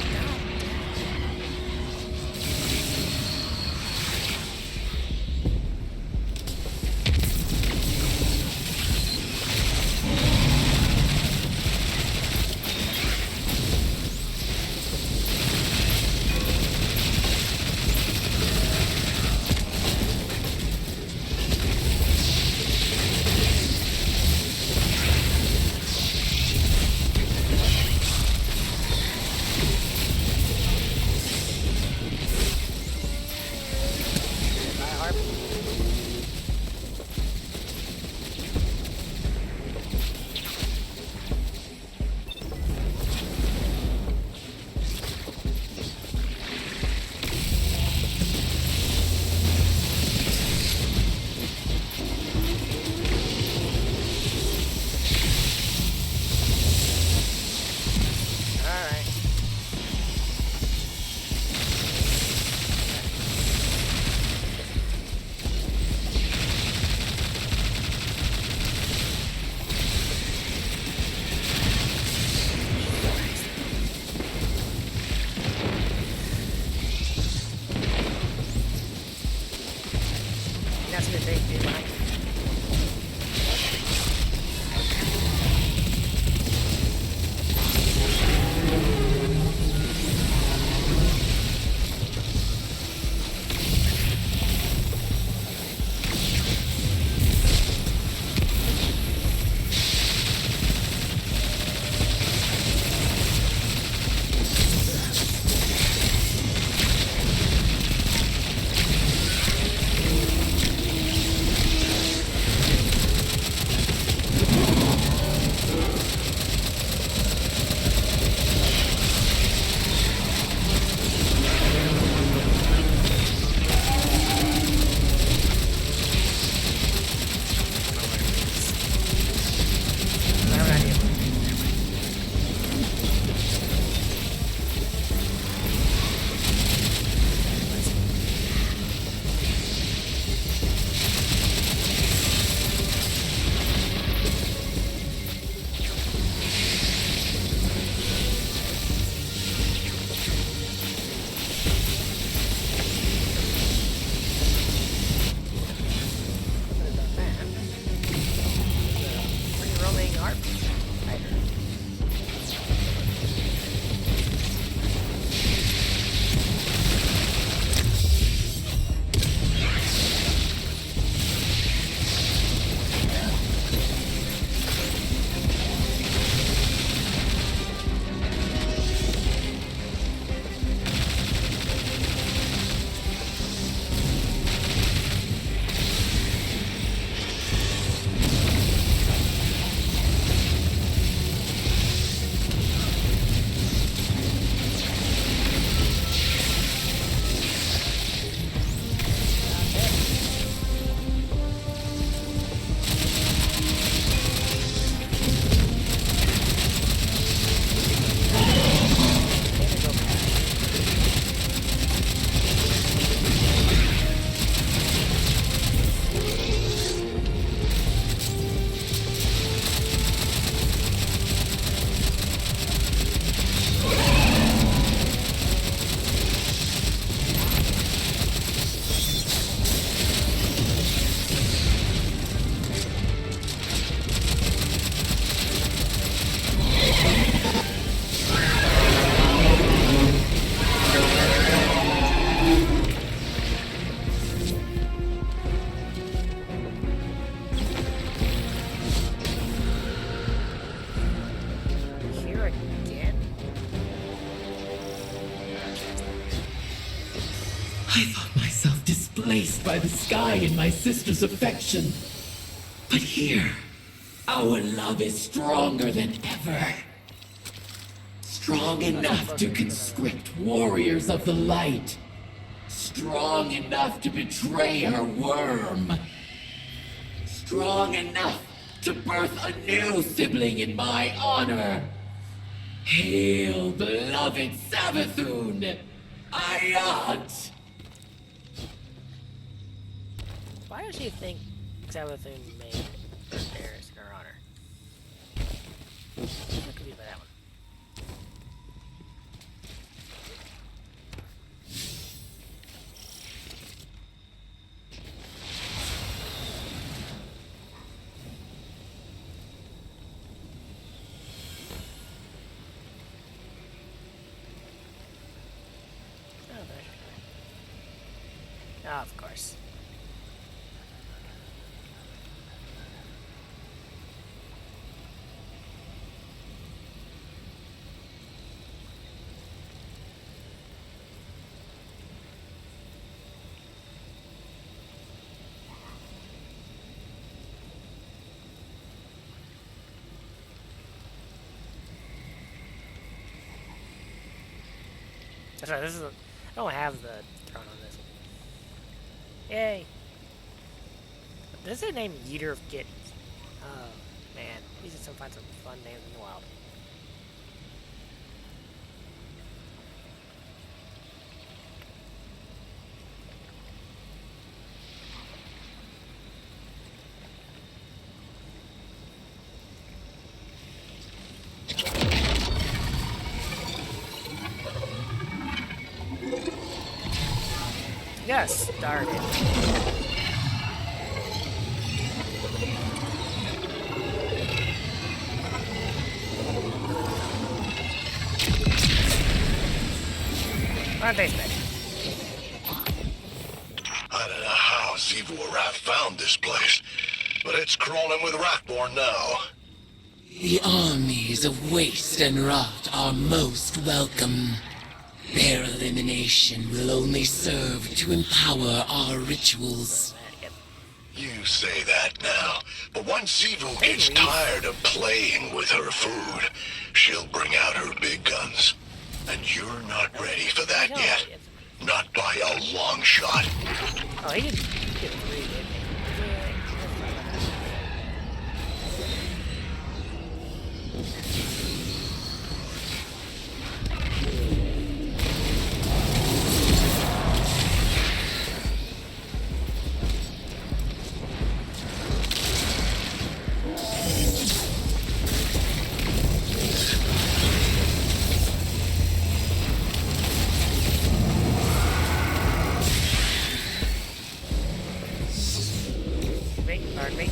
Take me behind. I thought myself displaced by the sky and my sister's affection. But here, our love is stronger than ever. Strong enough to conscript warriors of the light. Strong enough to betray her worm. Strong enough to birth a new sibling in my honor. Hail, beloved Savathûn! Ayat! Why does she think Savathûn made Eris in her honor? I'm confused by that one. Oh, of course. That's right, this is a, I don't have the throne on this one. Yay! This is a name Eater of Kittens. Oh, man. These are find some fun names in the wild. Yes, darn it. Plante's back. I don't know how Xivu or Raph found this place, but it's crawling with Rockborn now. The armies of waste and rot are most welcome. Their elimination will only serve to empower our rituals. You say that now, but once Xivu gets tired of playing with her food, she'll bring out her big guns. And you're not ready for that yet. Not by a long shot. Oh, he didn't get 3, did he? Pardon me.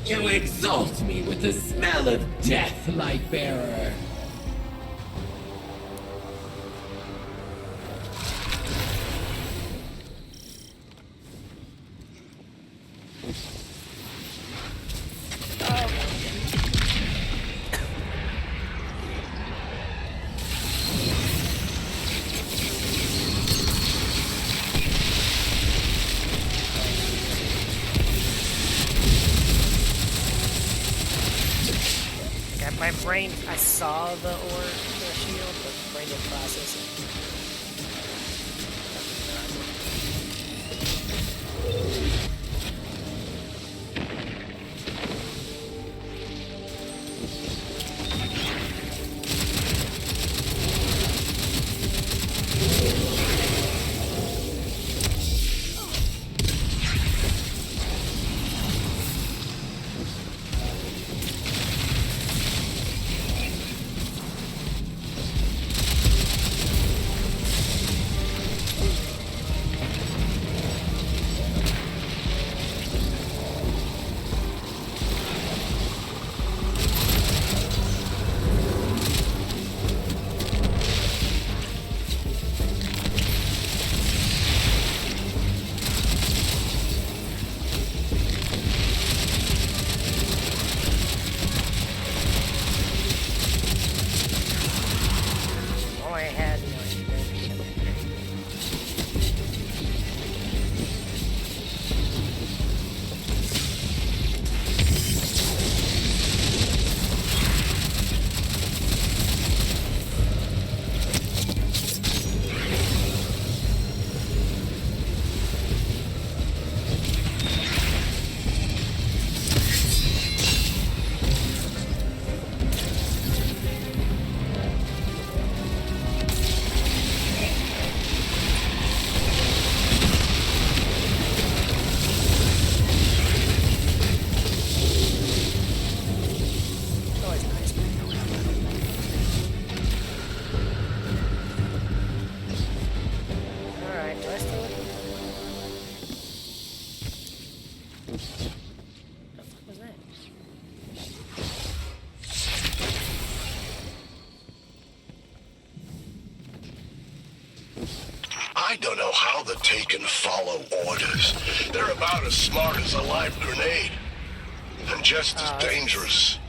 You exalt me with the smell of death, Lightbearer. My brain, I saw the shield, but my brain didn't process it. don't know how the Taken follow orders. They're about as smart as a live grenade. And just as dangerous.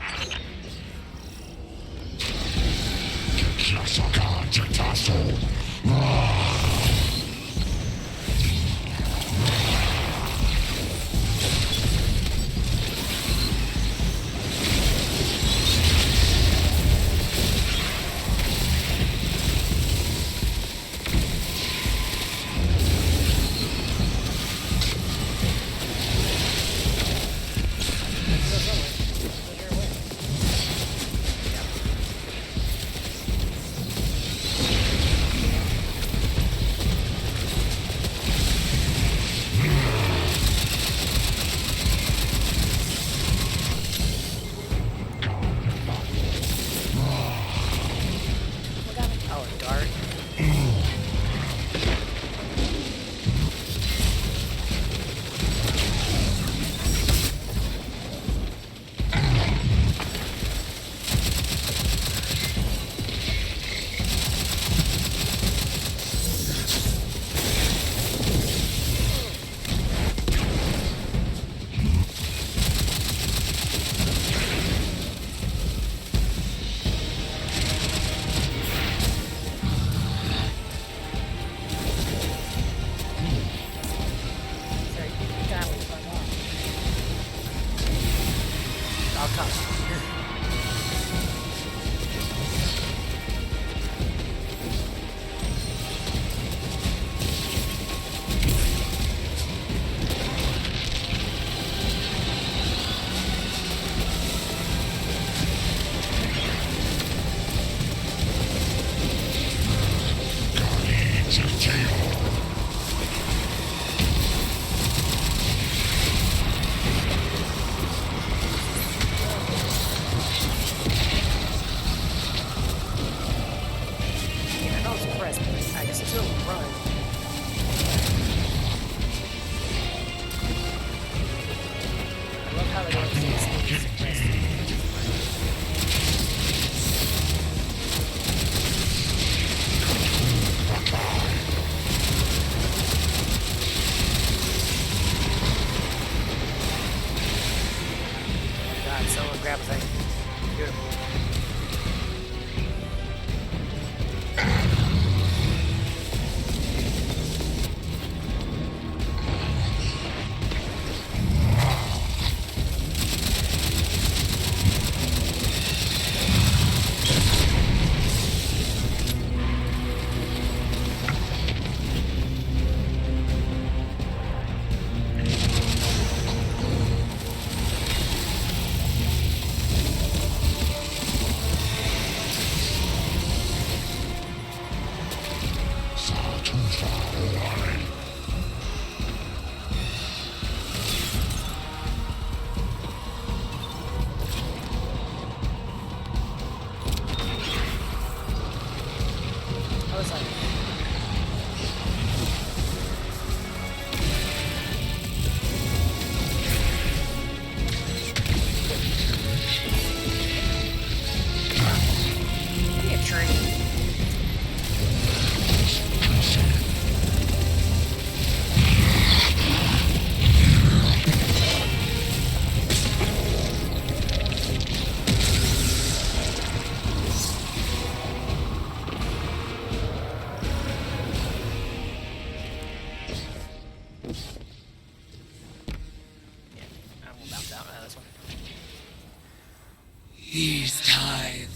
These tithes.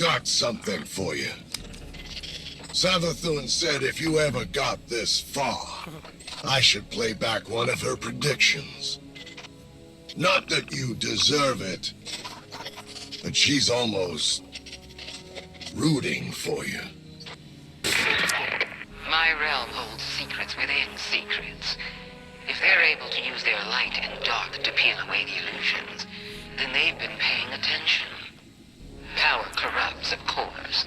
got something for you. Savathûn said if you ever got this far, I should play back one of her predictions. Not that you deserve it, but she's almost rooting for you. My realm holds secrets within secrets. If they're able to use their light and dark to peel away the illusions, then they've been paying attention. Power corrupts, of course.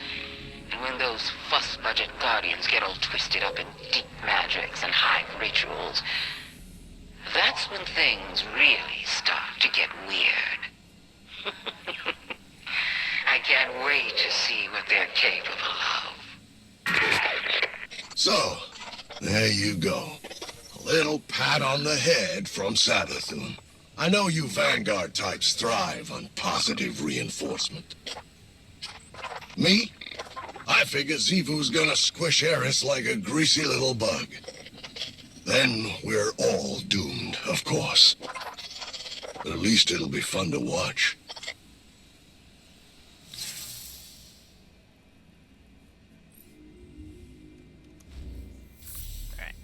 And when those fuss-budget guardians get all twisted up in deep magics and high rituals, that's when things really start to get weird. I can't wait to see what they're capable of. So, there you go. A little pat on the head from Savathûn. I know you Vanguard types thrive on positive reinforcement. Me? I figure Xivu's gonna squish Eris like a greasy little bug. Then we're all doomed, of course. But at least it'll be fun to watch. Alright.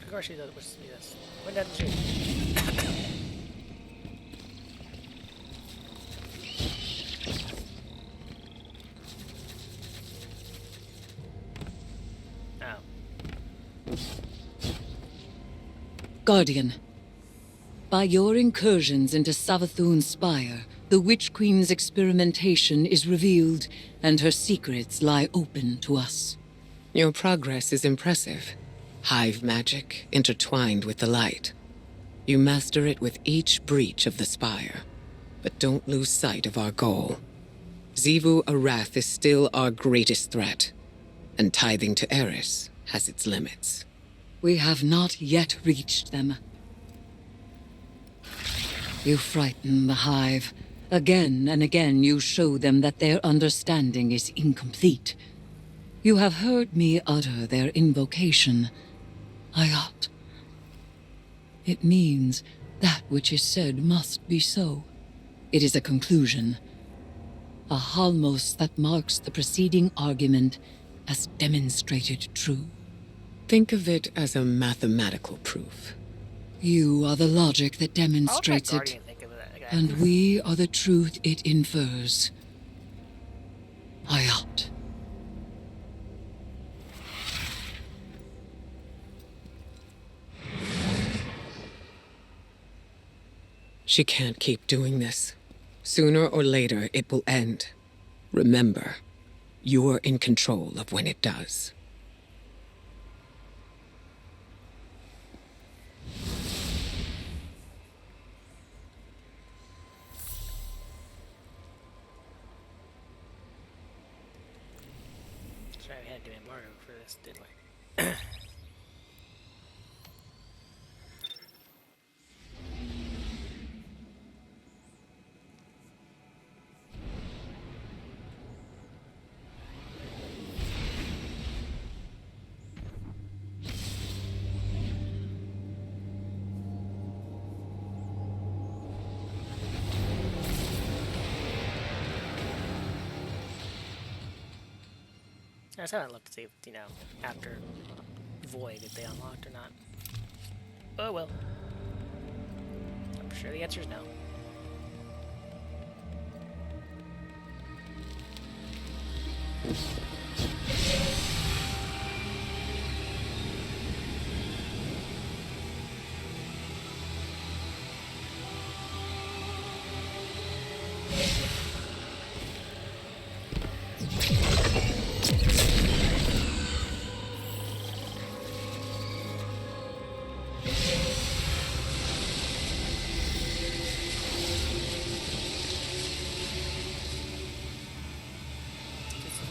Of course she does. Yes. When doesn't she? Guardian, by your incursions into Savathûn's Spire, the Witch Queen's experimentation is revealed, and her secrets lie open to us. Your progress is impressive. Hive magic intertwined with the light. You master it with each breach of the Spire. But don't lose sight of our goal. Xivu Arath is still our greatest threat, and tithing to Eris has its limits. We have not yet reached them. You frighten the Hive. Again and again you show them that their understanding is incomplete. You have heard me utter their invocation, Ayat. It means that which is said must be so. It is a conclusion. A halmos that marks the preceding argument as demonstrated true. Think of it as a mathematical proof. You are the logic that demonstrates it, and we are the truth it infers. Ayat. She can't keep doing this. Sooner or later, it will end. Remember, you're in control of when it does. Sorry, we had to do embargo for this, didn't we? I just haven't looked to see if, after Void, if they unlocked or not. Oh well. I'm sure the answer is no.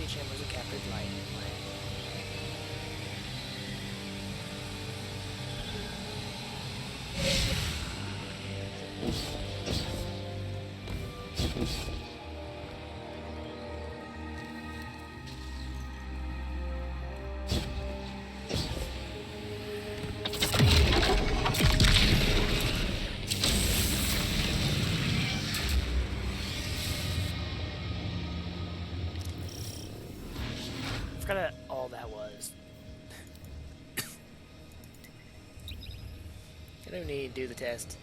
Chambers of captured light. forgot that all that was. I don't need to do the test.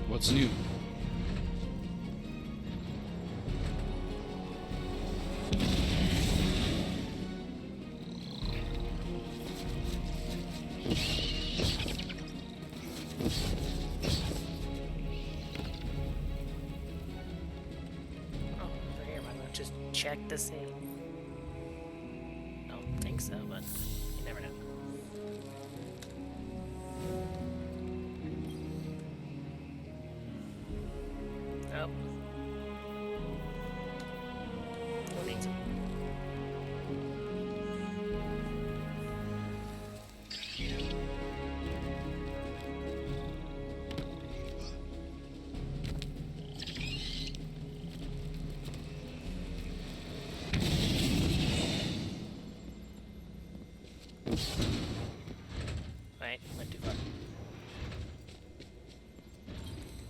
What's new? Oh, over here, am I gonna just check to see? Don't think so, but you never know. Oh. Who needs it? Wait, went too far.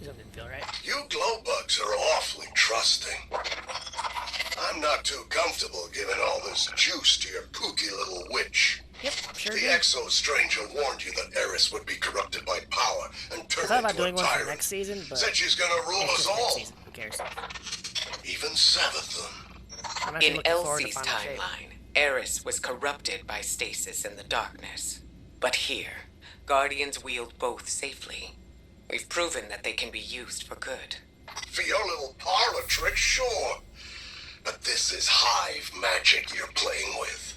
Something didn't feel right. You glowbugs are awfully trusting. I'm not too comfortable giving all this juice to your kooky little witch. Yep, sure The did. Exo-Stranger warned you that Eris would be corrupted by power and I turn thought about into a doing one for tyrant. next season, but Said she's gonna rule it's us just next all. season. Who cares? Even Savathûn. I'm actually In looking forward to Elsie's Final Shape. timeline, Eris was corrupted by stasis in the darkness. But here, Guardians wield both safely. We've proven that they can be used for good. For your little parlor trick, sure. But this is hive magic you're playing with.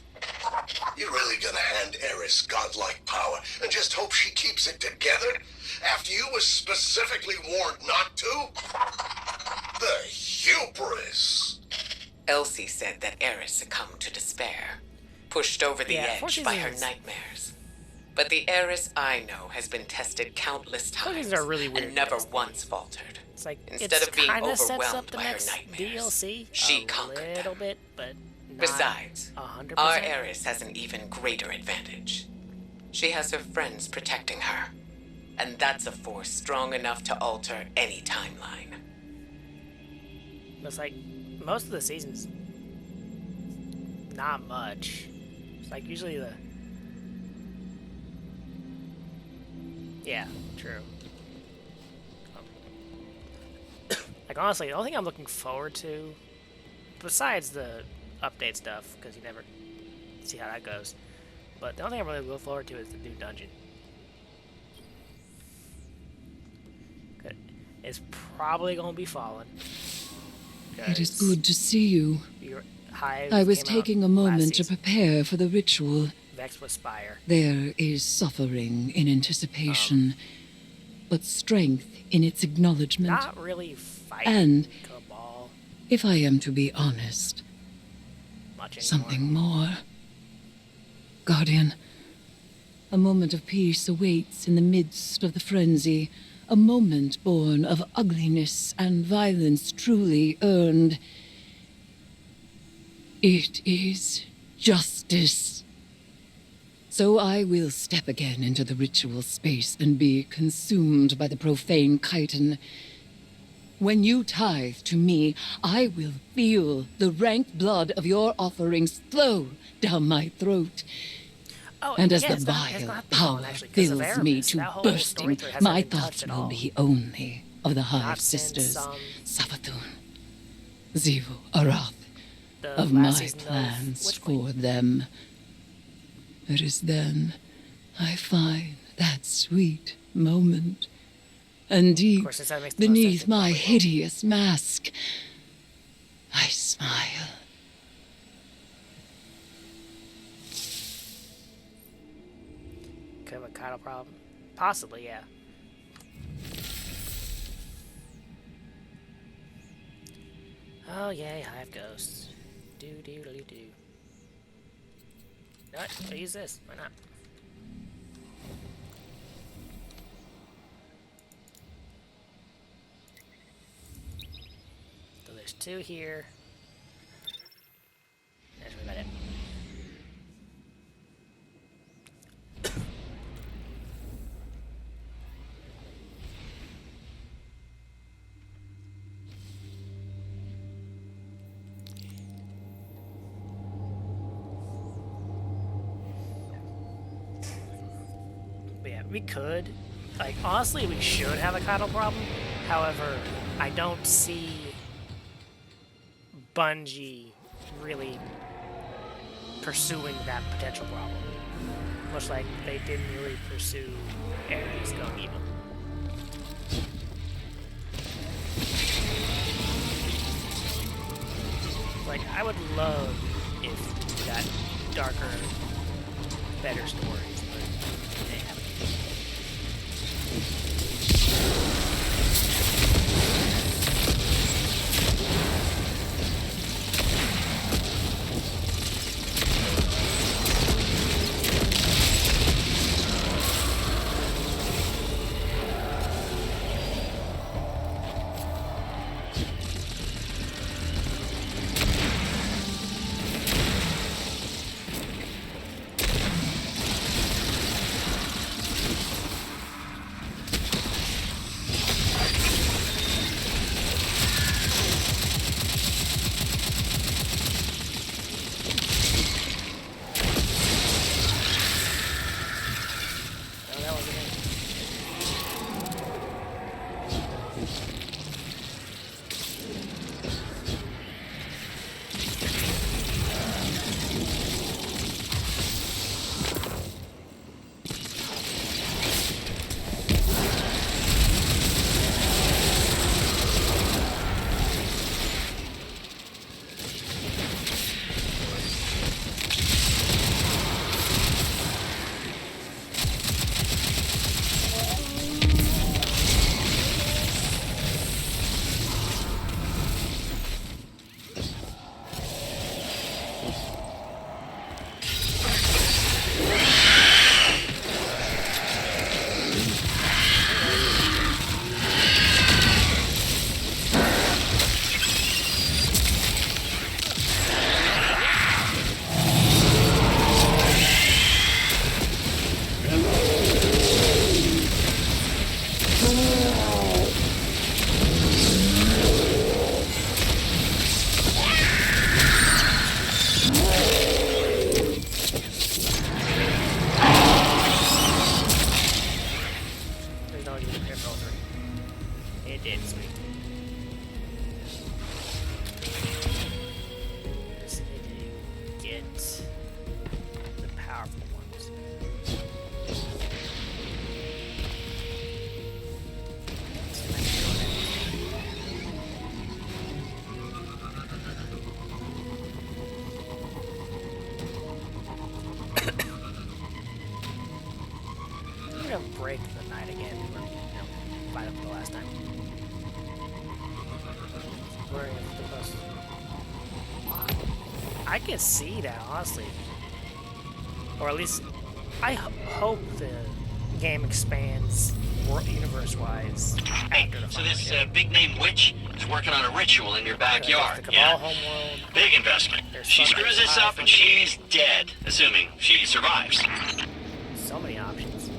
You really gonna hand Eris godlike power and just hope she keeps it together after you was specifically warned not to? The hubris! Elsie said that Eris succumbed to despair, pushed over the Yeah, edge by her Fortunes- nightmares. But the Eris I know has been tested countless times Fortunes are really weird and never guys. once faltered. It's like Instead of being kind of sets up overwhelmed the by her next nightmares, DLC she a conquered little bit, but not Besides, 100%. our Eris has an even greater advantage. She has her friends protecting her, and that's a force strong enough to alter any timeline. It's like most of the seasons, not much. It's like usually the. Yeah, true. Like honestly, the only thing I'm looking forward to, besides the update stuff, because you never see how that goes, but the only thing I'm really looking forward to is the new dungeon. Good. It's probably gonna be Fallen. It is good to see you. Your Hive I was came out taking a last moment to season. prepare for the ritual. Vexed with Spire. There is suffering in anticipation, but strength in its acknowledgement. Not really fighting And, Cabal if I am to be honest, much anymore. something more. Guardian, a moment of peace awaits in the midst of the frenzy, a moment born of ugliness and violence truly earned. It is justice. So I will step again into the ritual space and be consumed by the profane chitin. When you tithe to me, I will feel the rank blood of your offerings flow down my throat. Oh, And as yeah, the it's not vile the Fallen, power actually, 'cause of fills me Aramis. to That whole bursting, story thread hasn't my been touched thoughts at will all. be only of the Hive Not since, Sisters, Savathûn, Zivu, Arath, the of last my season of plans Witch Queen. for them. It is then I find that sweet moment, and deep course, since that makes the most beneath sense, my hideous mask, I smile. Could have a cattle problem. Possibly, yeah. Oh yay, Hive Ghosts. Do. What? I'll use this. Why not? So there's 2 here. That's about it. But yeah, we could. Like, honestly, we should have a cattle problem. However, I don't see Bungie really pursuing that potential problem. Much like they didn't really pursue Eris going evil. Like, I would love if we got darker, better stories, but they haven't. Break the night again. Or, fight up for the last time. Worrying if the most. I can see that, honestly. Or at least, I hope the game expands universe-wise. Hey, so this big name witch is working on a ritual in your backyard. Yeah. Big investment. She screws this up and she's dead, assuming she survives. So many options.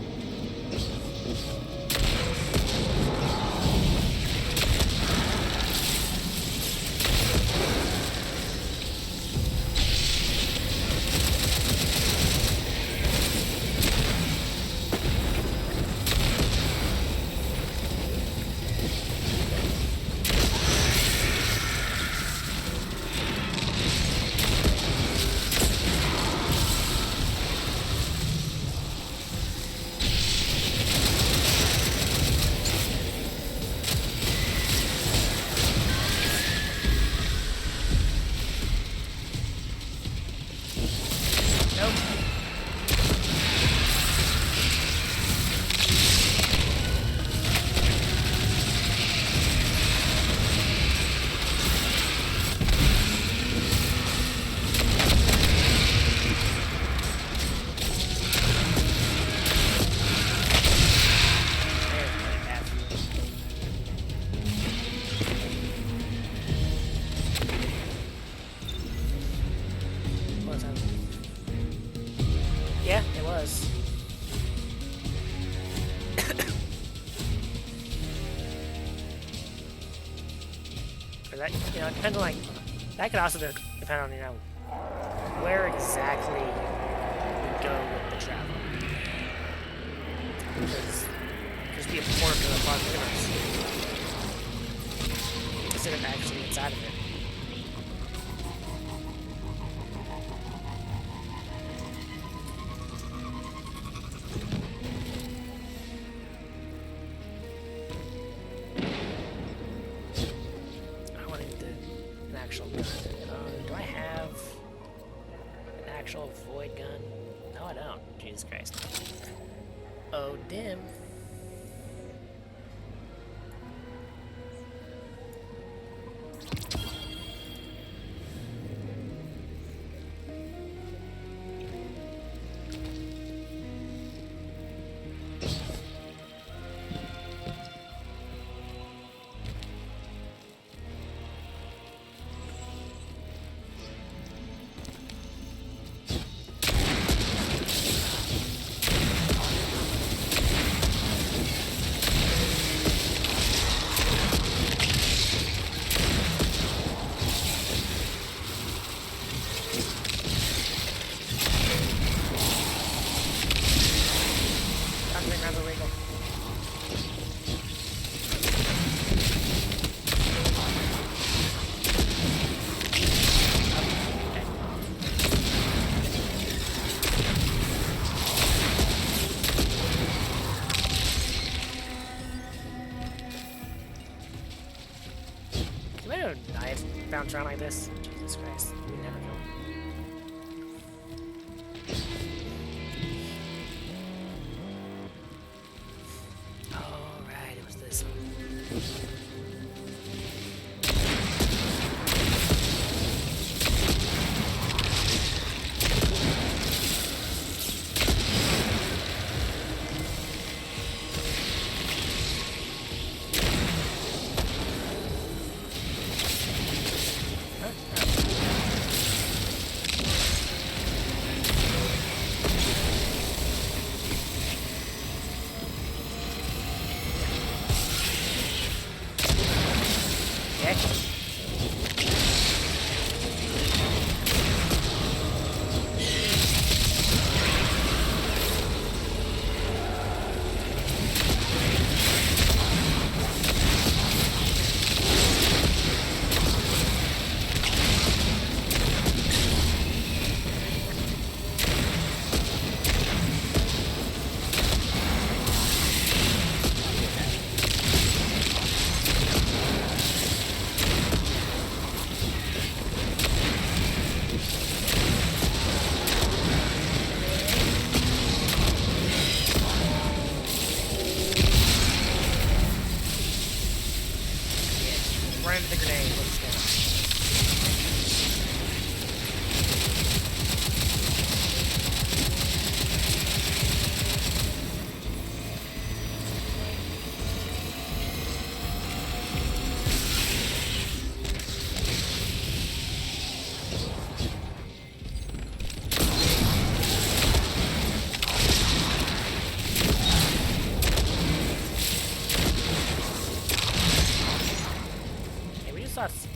Or that, you know, it depends on, like, that could also depend on, you know, where exactly we go with the travel. Because it could be a port to the Fog Universe instead of actually inside of it. Do I have an actual void gun? No, I don't. Jesus Christ. Oh, dim. Bounce around like this? Jesus Christ, we never know. Oh, right, it was this one.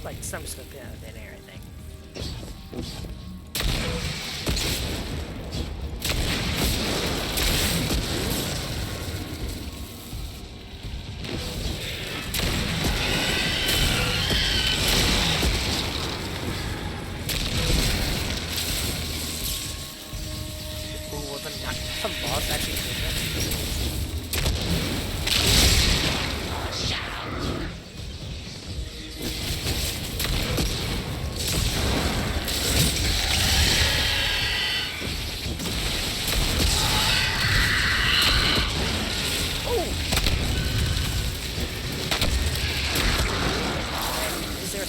Like some just gonna get out of thin air, I think. Ooh, well, some boss actually did that.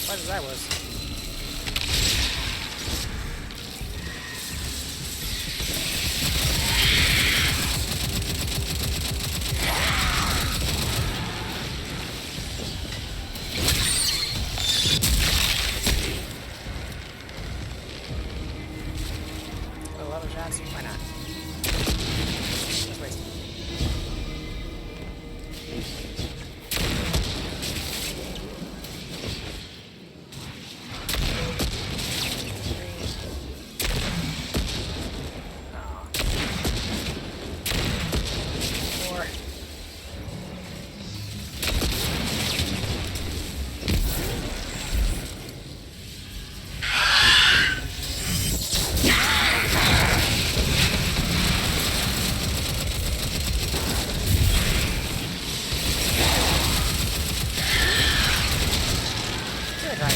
As I was. A lot of shots? Why not? Let's waste it.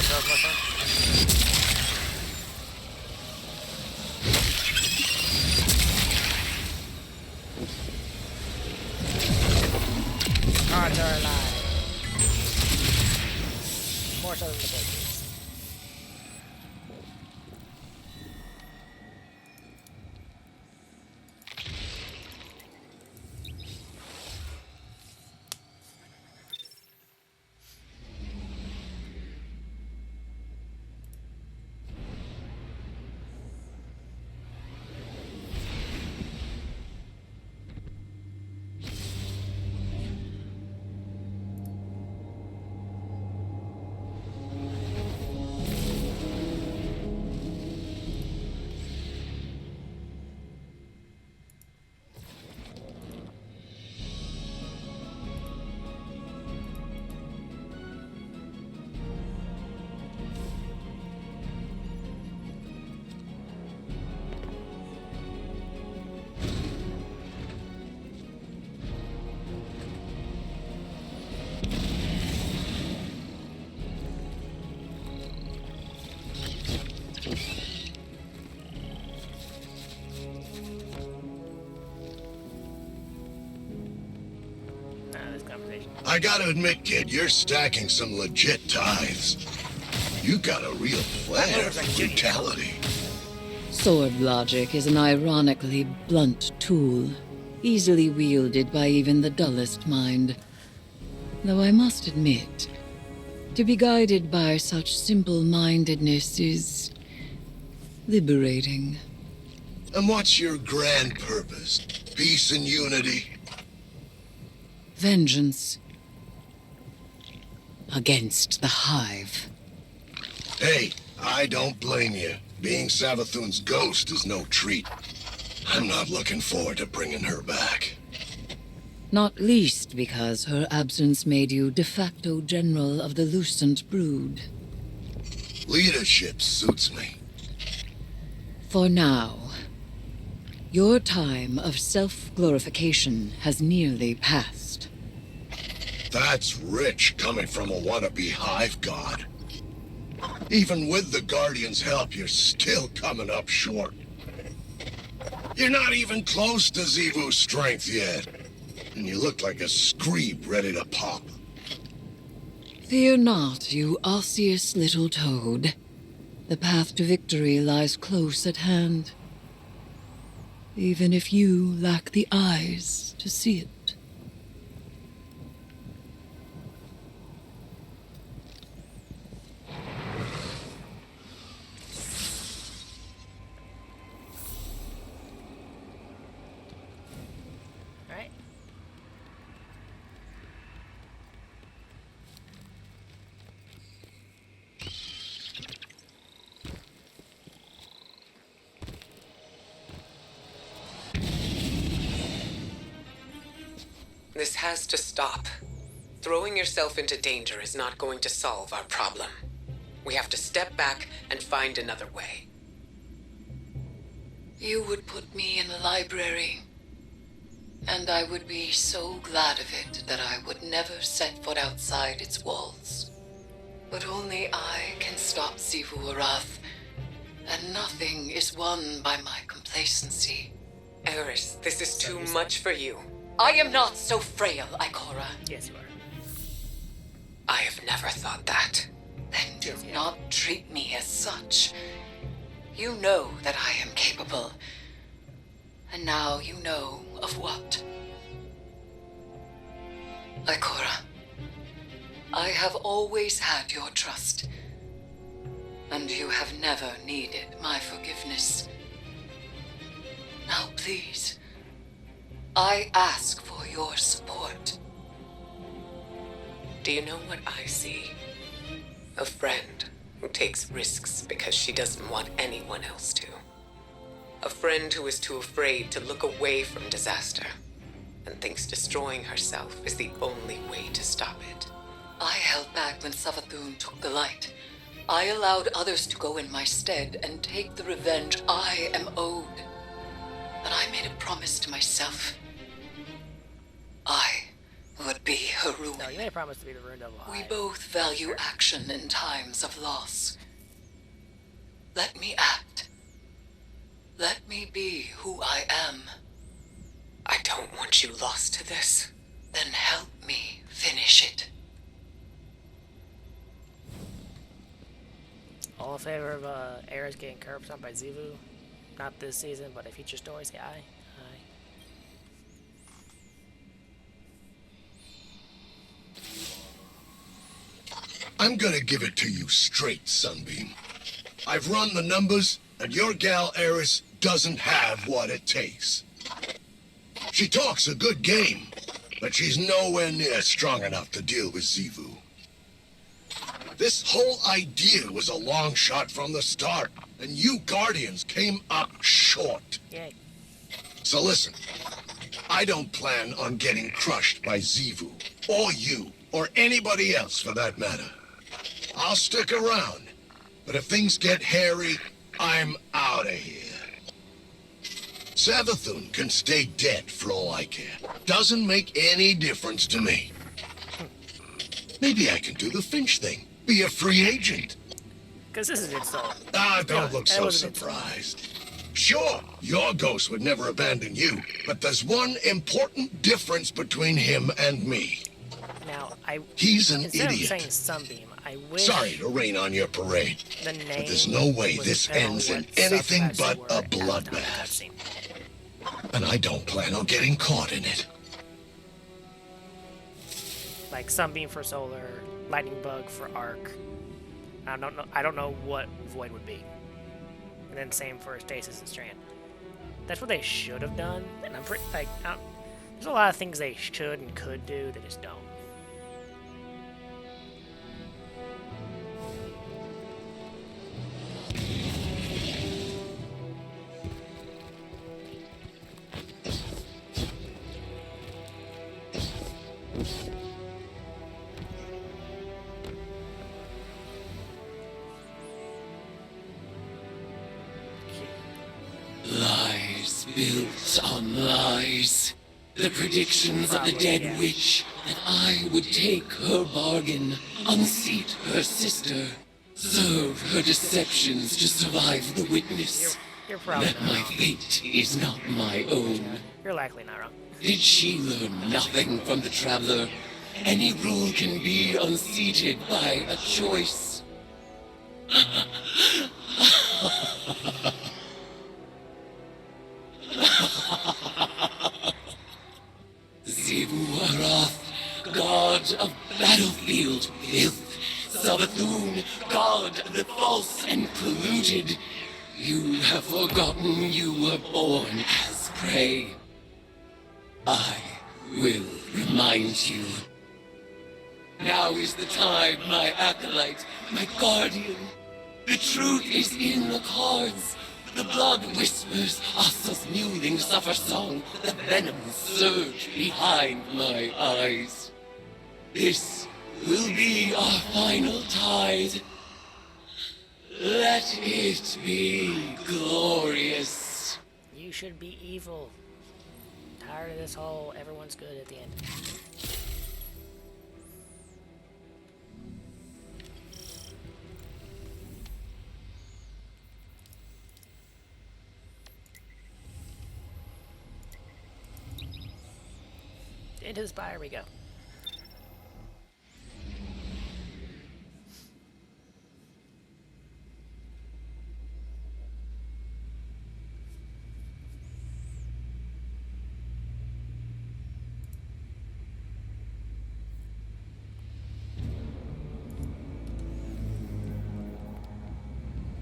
yourself, my son. Cards are alive. More so than the babies. I gotta admit, kid, you're stacking some legit tithes. You got a real flair for brutality. Sword logic is an ironically blunt tool, easily wielded by even the dullest mind. Though I must admit, to be guided by such simple-mindedness is liberating. And what's your grand purpose? Peace and unity? Vengeance. Against the Hive. Hey, I don't blame you. Being Savathûn's ghost is no treat. I'm not looking forward to bringing her back. Not least because her absence made you de facto general of the Lucent Brood. Leadership suits me. For now, your time of self-glorification has nearly passed. That's rich coming from a wannabe hive god. Even with the Guardian's help, you're still coming up short. You're not even close to Xivu's strength yet. And you look like a screeb ready to pop. Fear not, you osseous little toad. The path to victory lies close at hand. Even if you lack the eyes to see it. This has to stop. Throwing yourself into danger is not going to solve our problem. We have to step back and find another way. You would put me in the library, and I would be so glad of it that I would never set foot outside its walls. But only I can stop Xivu Arath, and nothing is won by my complacency. Eris, this is too much for you. I am not so frail, Ikora. Yes, you are. I have never thought that. Then do not treat me as such. You know that I am capable. And now you know of what. Ikora, I have always had your trust. And you have never needed my forgiveness. Now please, I ask for your support. Do you know what I see? A friend who takes risks because she doesn't want anyone else to. A friend who is too afraid to look away from disaster and thinks destroying herself is the only way to stop it. I held back when Savathûn took the light. I allowed others to go in my stead and take the revenge I am owed. But I made a promise to myself. I would be her ruin. No, you may promise to be the Rune Devil. We both value action in times of loss. Let me act. Let me be who I am. I don't want you lost to this. Then help me finish it. All in favor of Eris getting curbed on by Zivu? Not this season, but a future story. Say aye. I'm gonna give it to you straight, Sunbeam. I've run the numbers, and your gal Eris doesn't have what it takes. She talks a good game, but she's nowhere near strong enough to deal with Zivu. This whole idea was a long shot from the start, and you Guardians came up short. Yay. So listen, I don't plan on getting crushed by Zivu, or you, or anybody else for that matter. I'll stick around, but if things get hairy, I'm out of here. Savathûn can stay dead for all I care. Doesn't make any difference to me. Maybe I can do the Finch thing. Be a free agent. Because this is an insult. Don't look so surprised. Sure, your ghost would never abandon you, but there's one important difference between him and me. Now, He's an instead idiot. of saying Sunbeam, I wish Sorry to rain on your parade, the name but there's no way was this spelled ends in what anything subclass but you a were at the time of the bloodbath. cutscene. And I don't plan on getting caught in it. Like Sunbeam for Solar, Lightning Bug for Arc. I don't know what Void would be. And then same for Stasis and Strand. That's what they should have done, and I'm pretty like there's a lot of things they should and could do, they just don't. Lies built on lies. The predictions of the dead witch that I would take her bargain, unseat her sister, serve her deceptions to survive the witness. You're probably That not my wrong. fate is not my own. You're likely not wrong. Did she learn nothing from the Traveler? Any rule can be unseated by a choice. Zivu Arath, god of battlefield filth. Savathûn, god of the false and polluted. You have forgotten you were born as prey. I will remind you. Now is the time, my acolyte, my guardian. The truth is in the cards. The blood whispers Asa's mewling suffer song. The venom surge behind my eyes. This will be our final tide. Let it be glorious. You should be evil. Tired of this whole everyone's good at the end. Into the Spire we go.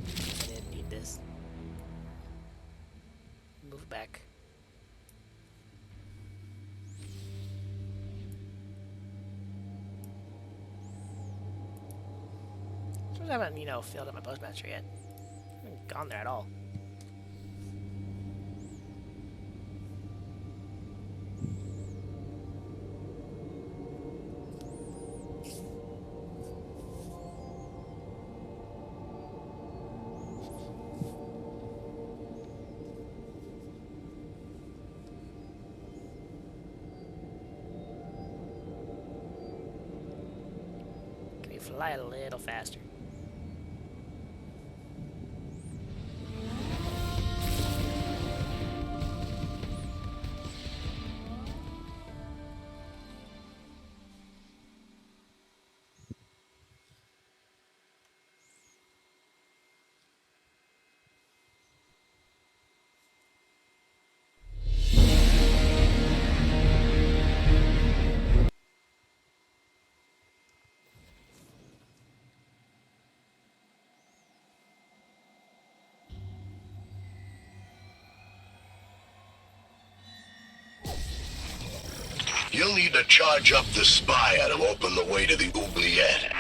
I didn't need this. Move back. I haven't, filled up my post battery yet. I haven't gone there at all. light a little faster. You'll need to charge up the Spire to open the way to the oubliette.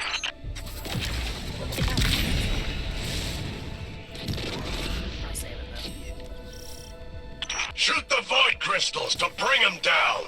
Shoot the void crystals to bring them down.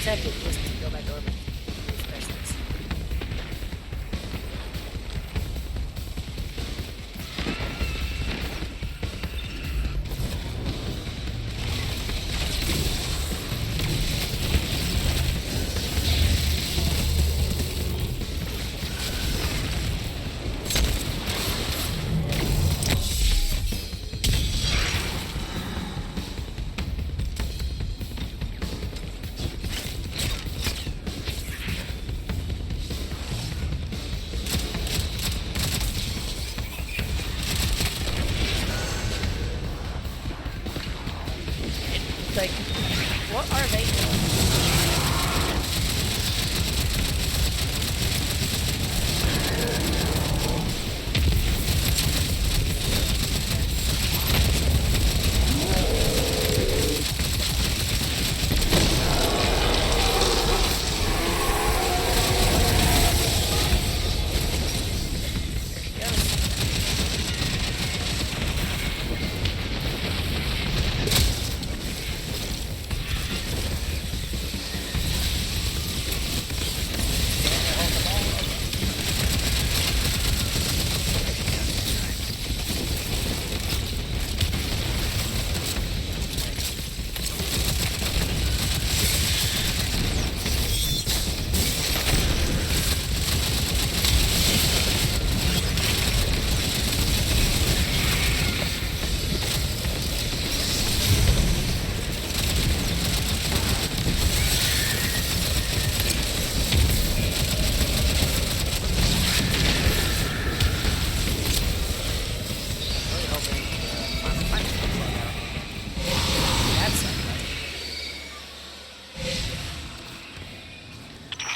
Tempted just to go back over and refresh this. Like, what are they doing?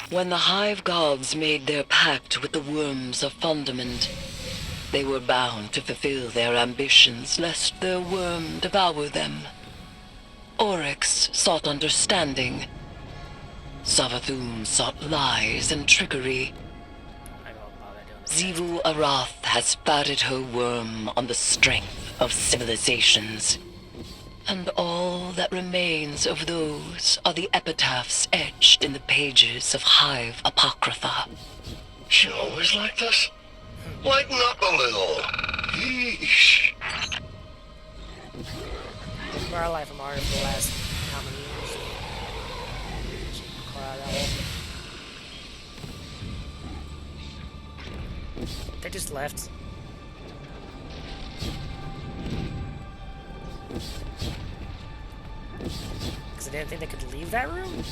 When the Hive gods made their pact with the worms of Fundament, they were bound to fulfill their ambitions lest their worm devour them. Oryx sought understanding. Savathûn sought lies and trickery. Xivu Arath has spatted her worm on the strength of civilizations. And all that remains of those are the epitaphs etched in the pages of Hive Apocrypha. She always like this? Lighten up a little. Yeesh. Our life from art for the last how many years? Cry that one. They just left. Because I didn't think they could leave that room?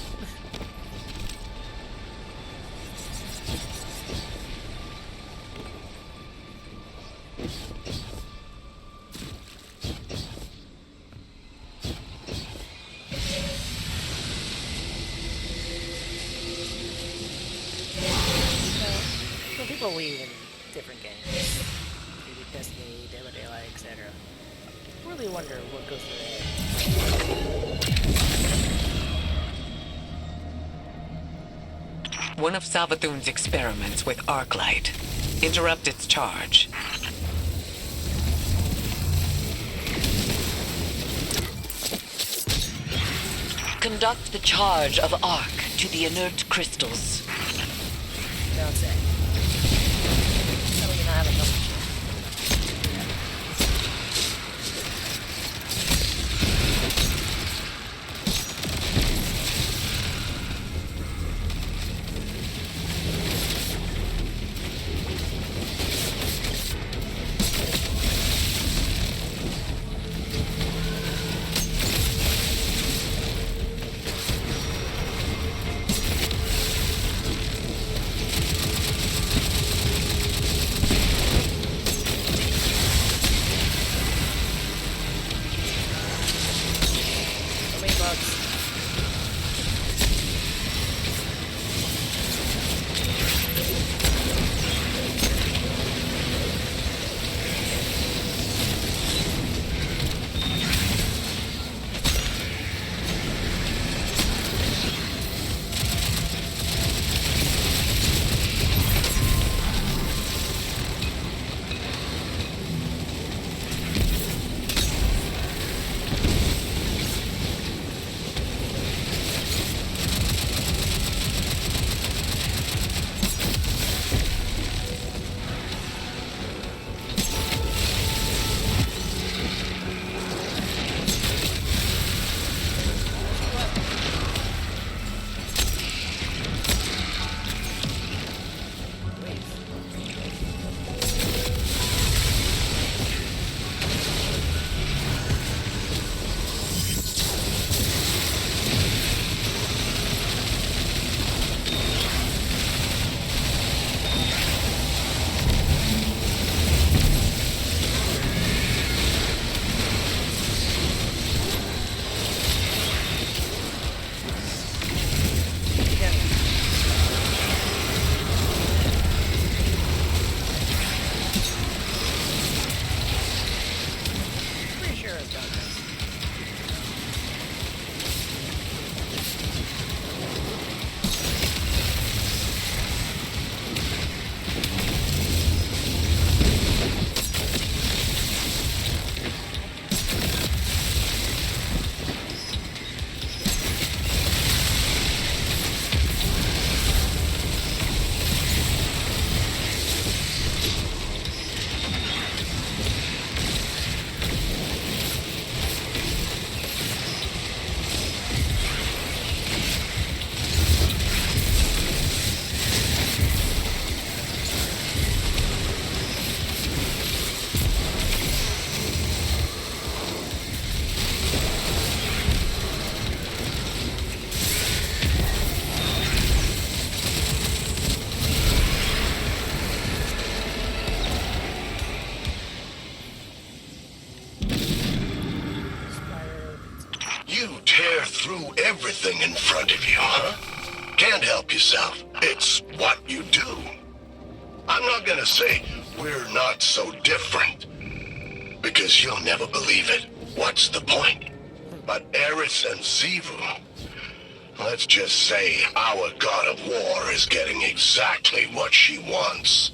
So people leave in different games. Maybe Destiny, Dead by Daylight, etc. I really wonder what goes through there. One of Savathûn's experiments with Arclight. Interrupt its charge. Conduct the charge of Arc to the inert crystals. Don't say. Tell me you not have a couple. through everything in front of you, huh? Can't help yourself. It's what you do. I'm not gonna say we're not so different, because you'll never believe it. What's the point? But Eris and Xivu, let's just say our god of war is getting exactly what she wants.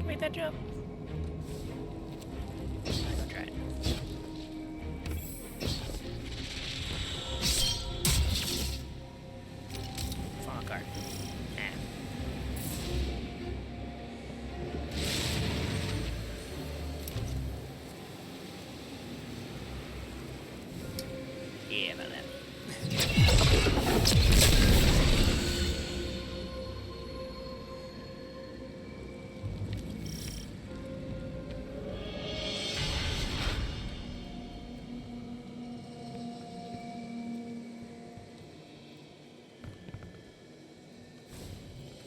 make that jump? I'm gonna try it. Final card. Yeah, about that.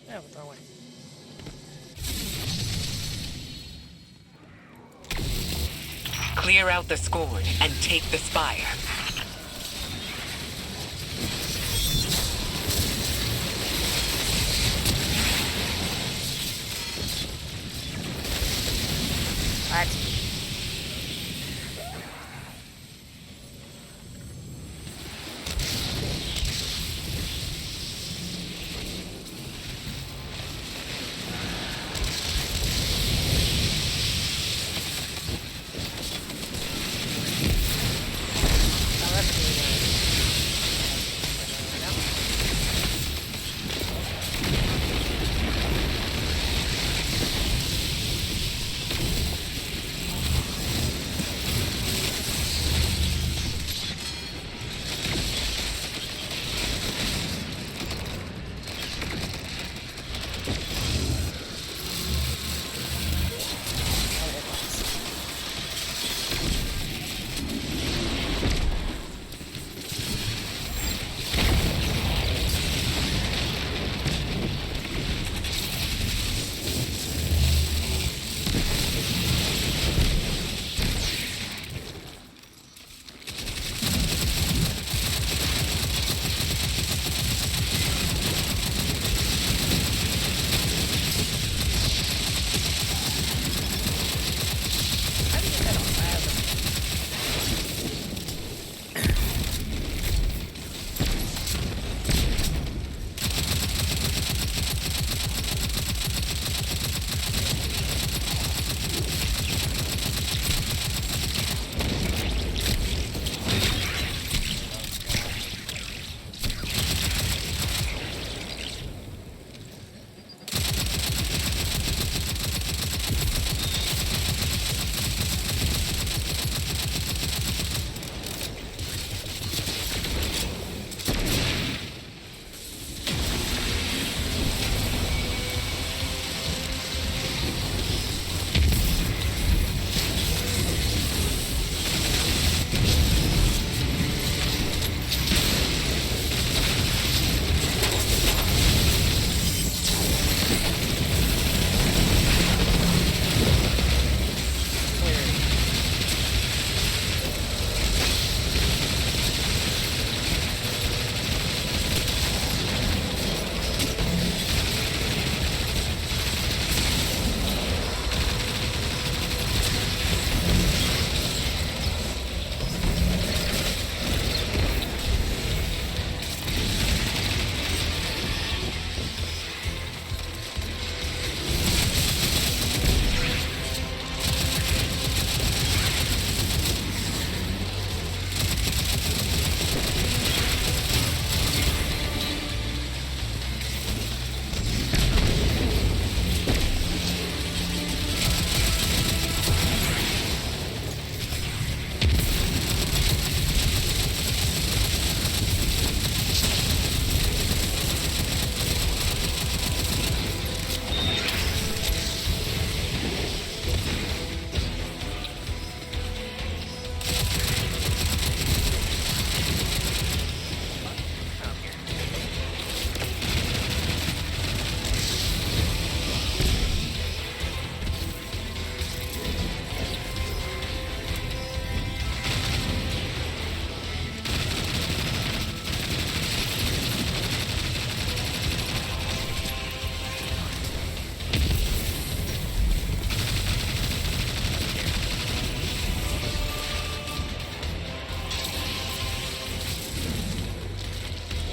Yeah, we'll throw away. Clear out the scorn and take the Spire. What?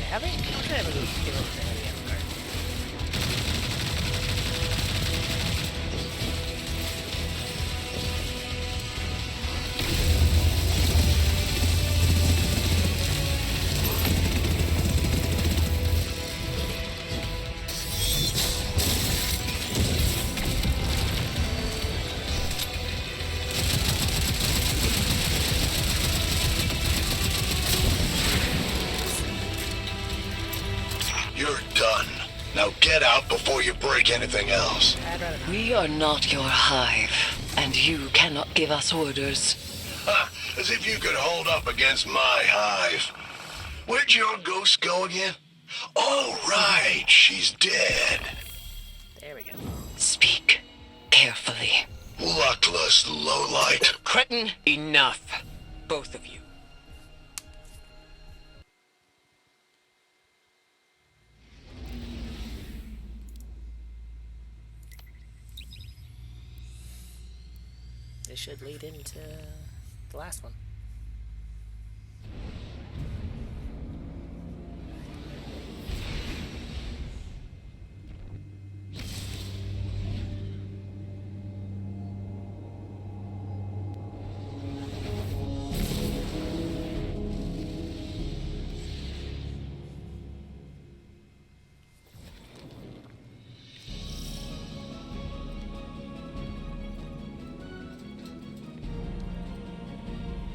Have they? I'm trying to give it to any other card. head out before you break anything else. We are not your hive, and you cannot give us orders. Ha! As if you could hold up against my hive. Where'd your ghost go again? Oh, right, she's dead. There we go. Speak carefully. Luckless lowlight. Cretin, enough. Both of you. This should lead into the last one.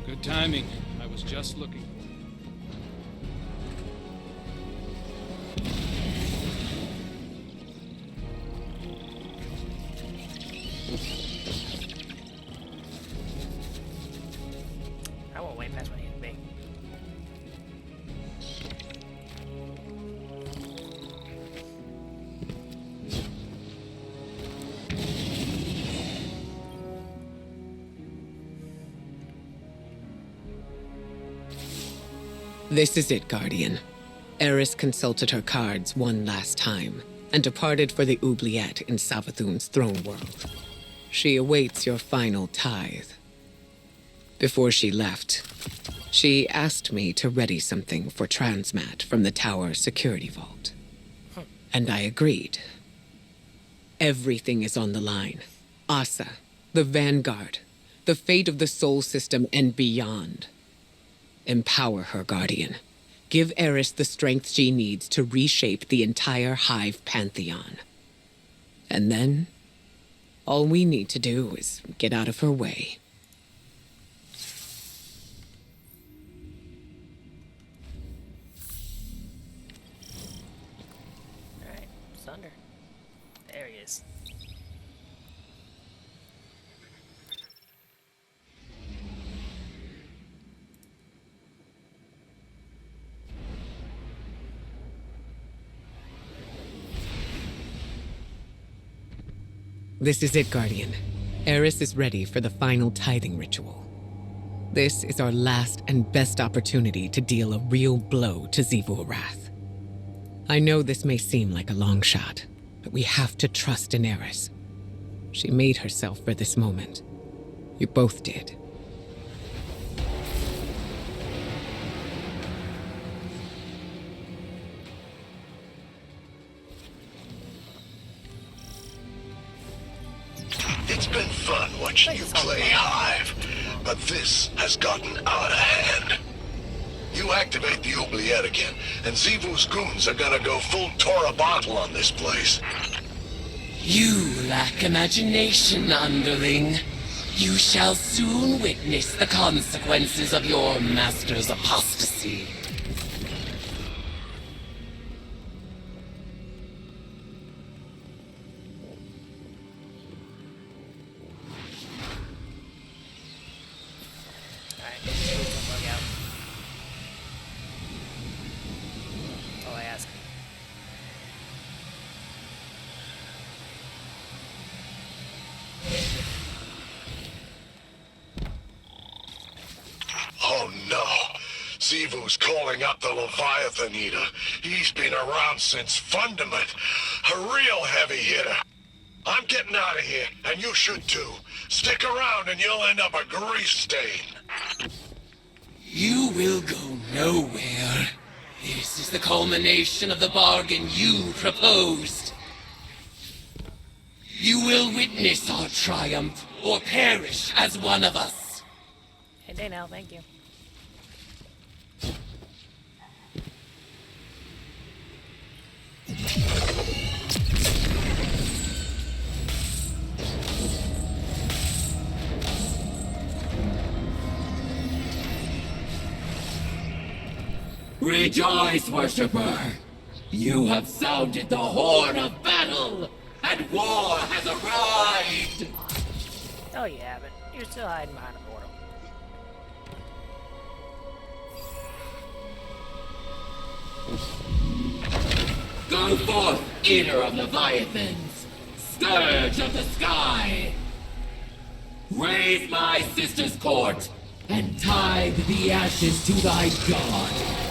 Good timing. I was just looking. I won't wait past what he hit me. This is it, Guardian. Eris consulted her cards one last time and departed for the oubliette in Savathûn's throne world. She awaits your final tithe. Before she left, she asked me to ready something for Transmat from the tower security vault. And I agreed. Everything is on the line. Asa, the Vanguard, the fate of the Soul System and beyond. Empower her, Guardian. Give Eris the strength she needs to reshape the entire Hive Pantheon. And then, all we need to do is get out of her way. Alright, Sunder. There he is. This is it, Guardian. Eris is ready for the final tithing ritual. This is our last and best opportunity to deal a real blow to Xivu Arath. I know this may seem like a long shot, but we have to trust in Eris. She made herself for this moment. You both did. It's been fun watching you play Hive, but this has gotten out of hand. You activate the oubliette again, and Xivu's goons are gonna go full Tora bottle on this place. You lack imagination, underling. You shall soon witness the consequences of your master's apostasy. Oh no! Xivu's calling up the Leviathan Eater. He's been around since Fundament. A real heavy hitter. I'm getting out of here, and you should too. Stick around and you'll end up a grease stain. You will go nowhere. This is the culmination of the bargain you proposed. You will witness our triumph, or perish as one of us. Hey, day now, thank you. Rejoice, worshipper! You have sounded the horn of battle, and war has arrived! Oh, you haven't. You're still hiding behind a portal. Go forth, eater of leviathans, scourge of the sky! Raise my sister's court, and tithe the ashes to thy god!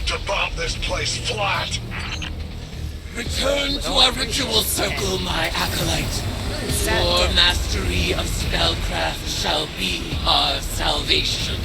To bomb this place flat! Return to our ritual circle, my acolyte. Your mastery of spellcraft shall be our salvation.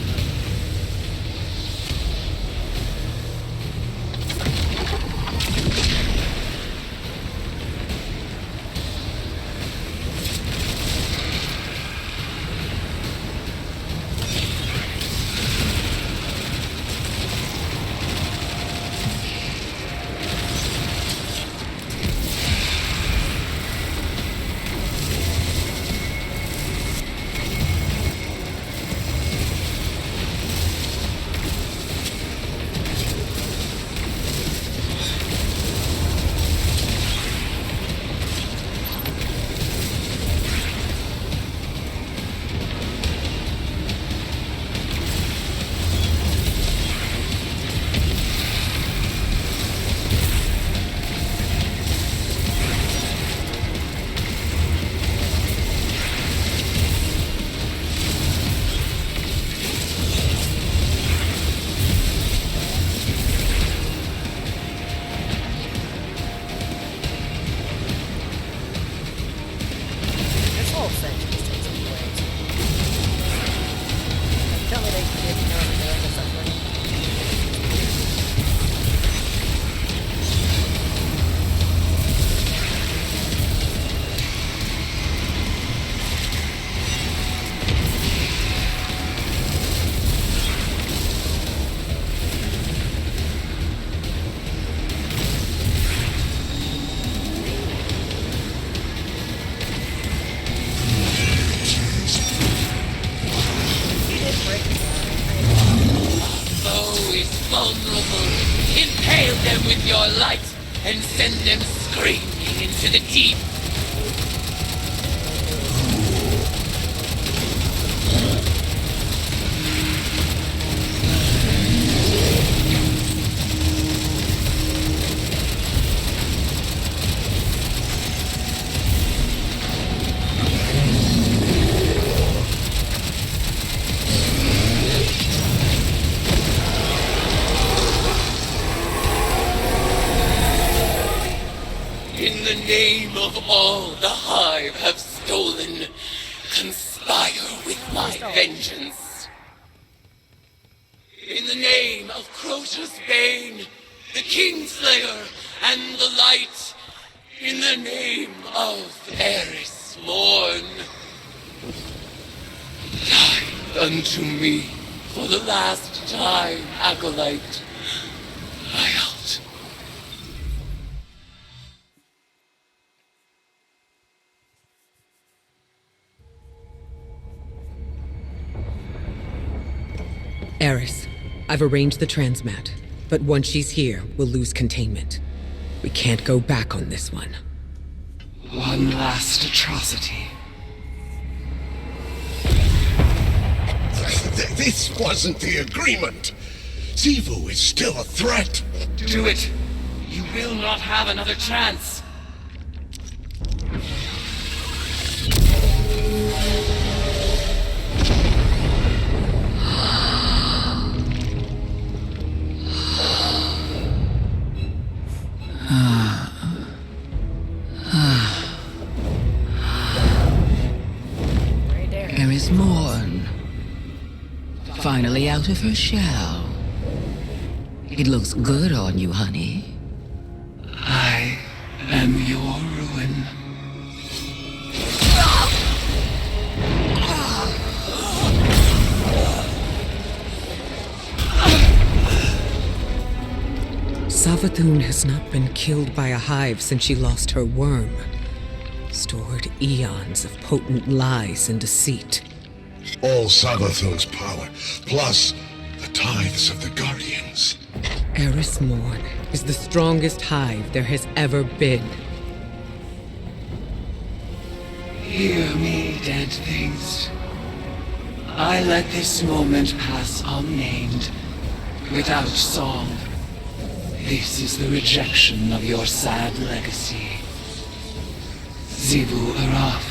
Impale them with your light and send them screaming into the deep. In the name of all the Hive have stolen, conspire with my vengeance. In the name of Crota's Bane, the Kingslayer, and the Light, in the name of Eris Morn, die unto me for the last time, Acolyte. I out. Eris, I've arranged the transmat, but once she's here, we'll lose containment. We can't go back on this one. One last atrocity. This wasn't the agreement. Xivu is still a threat. Do it. You will not have another chance. Eris Morn. Finally out of her shell. It looks good on you, honey. I am your ruin. Savathûn has not been killed by a hive since she lost her worm. Stored eons of potent lies and deceit. All Savathûn's power, plus the tithes of the Guardians. Eris Morn is the strongest hive there has ever been. Hear me, dead things. I let this moment pass unnamed, without song. This is the rejection of your sad legacy. Xivu Araf,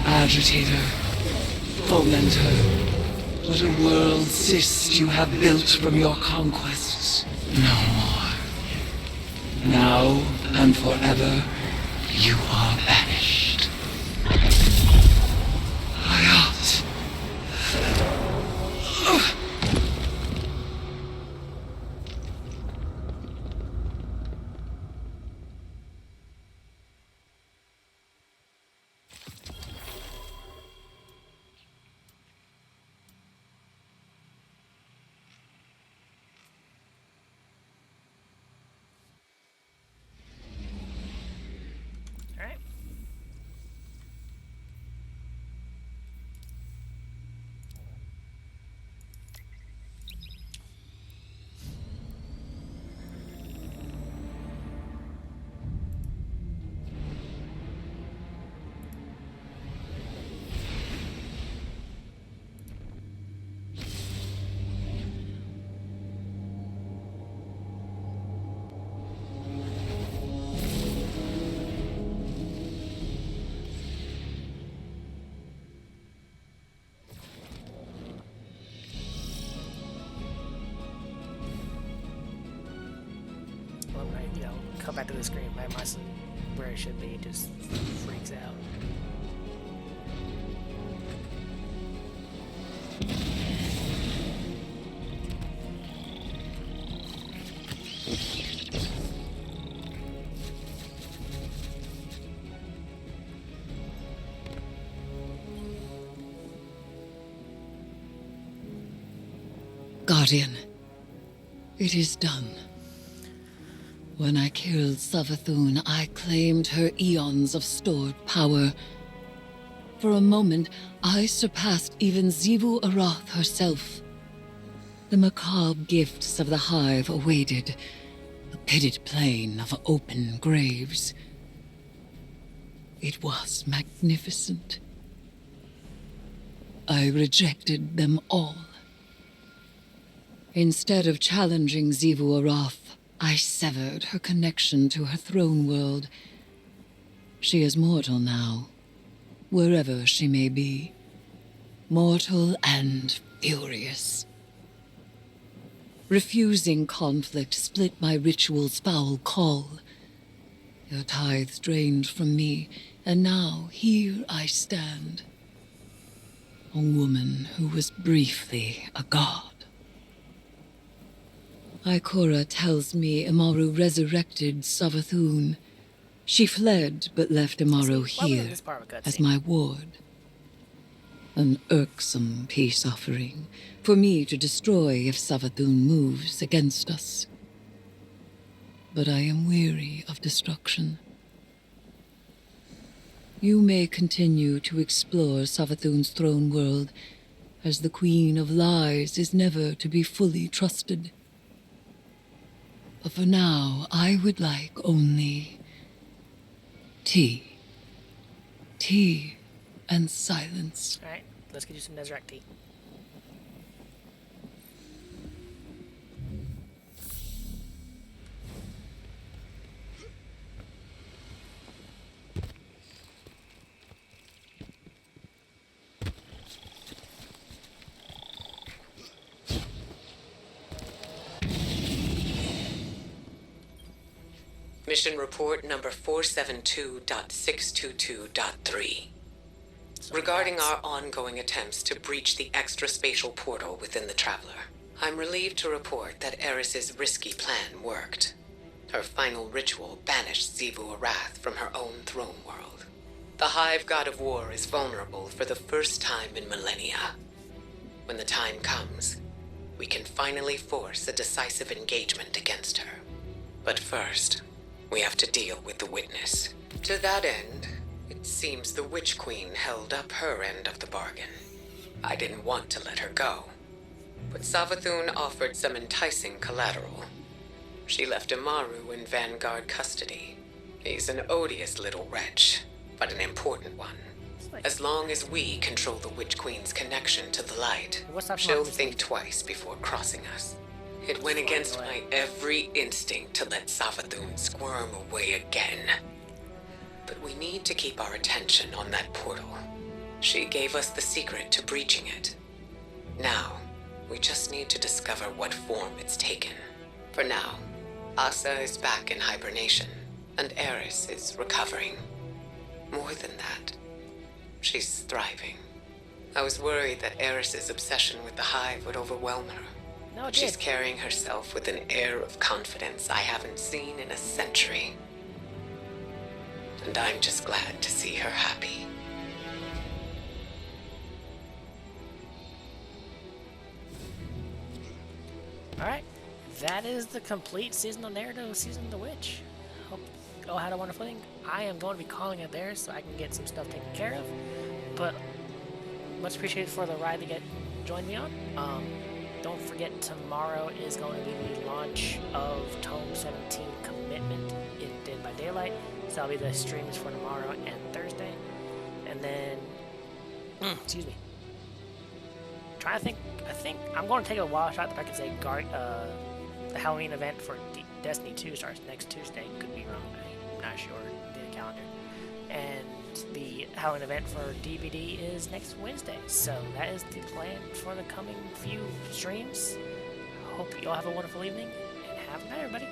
agitator, fomenter, what a world cyst you have built from your conquests. No more. Now and forever, you are banished. Hayat. Come back to the screen, my mouse where it should be just freaks out. Guardian, it is done. When I killed Savathûn, I claimed her eons of stored power. For a moment, I surpassed even Xivu Arath herself. The macabre gifts of the Hive awaited, a pitted plain of open graves. It was magnificent. I rejected them all. Instead of challenging Xivu Arath, I severed her connection to her throne world. She is mortal now, wherever she may be. Mortal and furious. Refusing conflict split my ritual's foul call. Your tithes drained from me, and now here I stand. A woman who was briefly a god. Ikora tells me Amaru resurrected Savathûn. She fled, but left Amaru here as my ward. An irksome peace offering for me to destroy if Savathûn moves against us. But I am weary of destruction. You may continue to explore Savathûn's throne world, as the Queen of Lies is never to be fully trusted. But for now, I would like only tea. Tea and silence. Alright, let's get you some Nezarec tea. Mission report number 472.622.3. Regarding our ongoing attempts to breach the extraspatial portal within the Traveler, I'm relieved to report that Eris's risky plan worked. Her final ritual banished Xivu Arath from her own throne world. The Hive God of War is vulnerable for the first time in millennia. When the time comes, we can finally force a decisive engagement against her. But first, we have to deal with the Witness. To that end, it seems the Witch Queen held up her end of the bargain. I didn't want to let her go, but Savathûn offered some enticing collateral. She left Amaru in Vanguard custody. He's an odious little wretch, but an important one. As long as we control the Witch Queen's connection to the light, she'll think twice before crossing us. It went against my every instinct to let Savathûn squirm away again. But we need to keep our attention on that portal. She gave us the secret to breaching it. Now, we just need to discover what form it's taken. For now, Asa is back in hibernation, and Eris is recovering. More than that, she's thriving. I was worried that Eris's obsession with the Hive would overwhelm her. No, it She's did. carrying herself with an air of confidence I haven't seen in a century. And I'm just glad to see her happy. Alright, that is the complete seasonal narrative of Season of the Witch. Hope you all had a wonderful thing. I am going to be calling it there so I can get some stuff taken care of. But much appreciated for the ride to join me on. Don't forget, tomorrow is going to be the launch of Tome 17 Commitment in Dead by Daylight. So that'll be the streams for tomorrow and Thursday. And then, excuse me. I think I'm going to take a wild shot that I can say the Halloween event for Destiny 2 starts next Tuesday. Could be wrong. I'm not sure. The calendar. And the Halloween event for DBD is next Wednesday. So that is the plan for the coming few streams. Hope you all have a wonderful evening, and have a good night, everybody.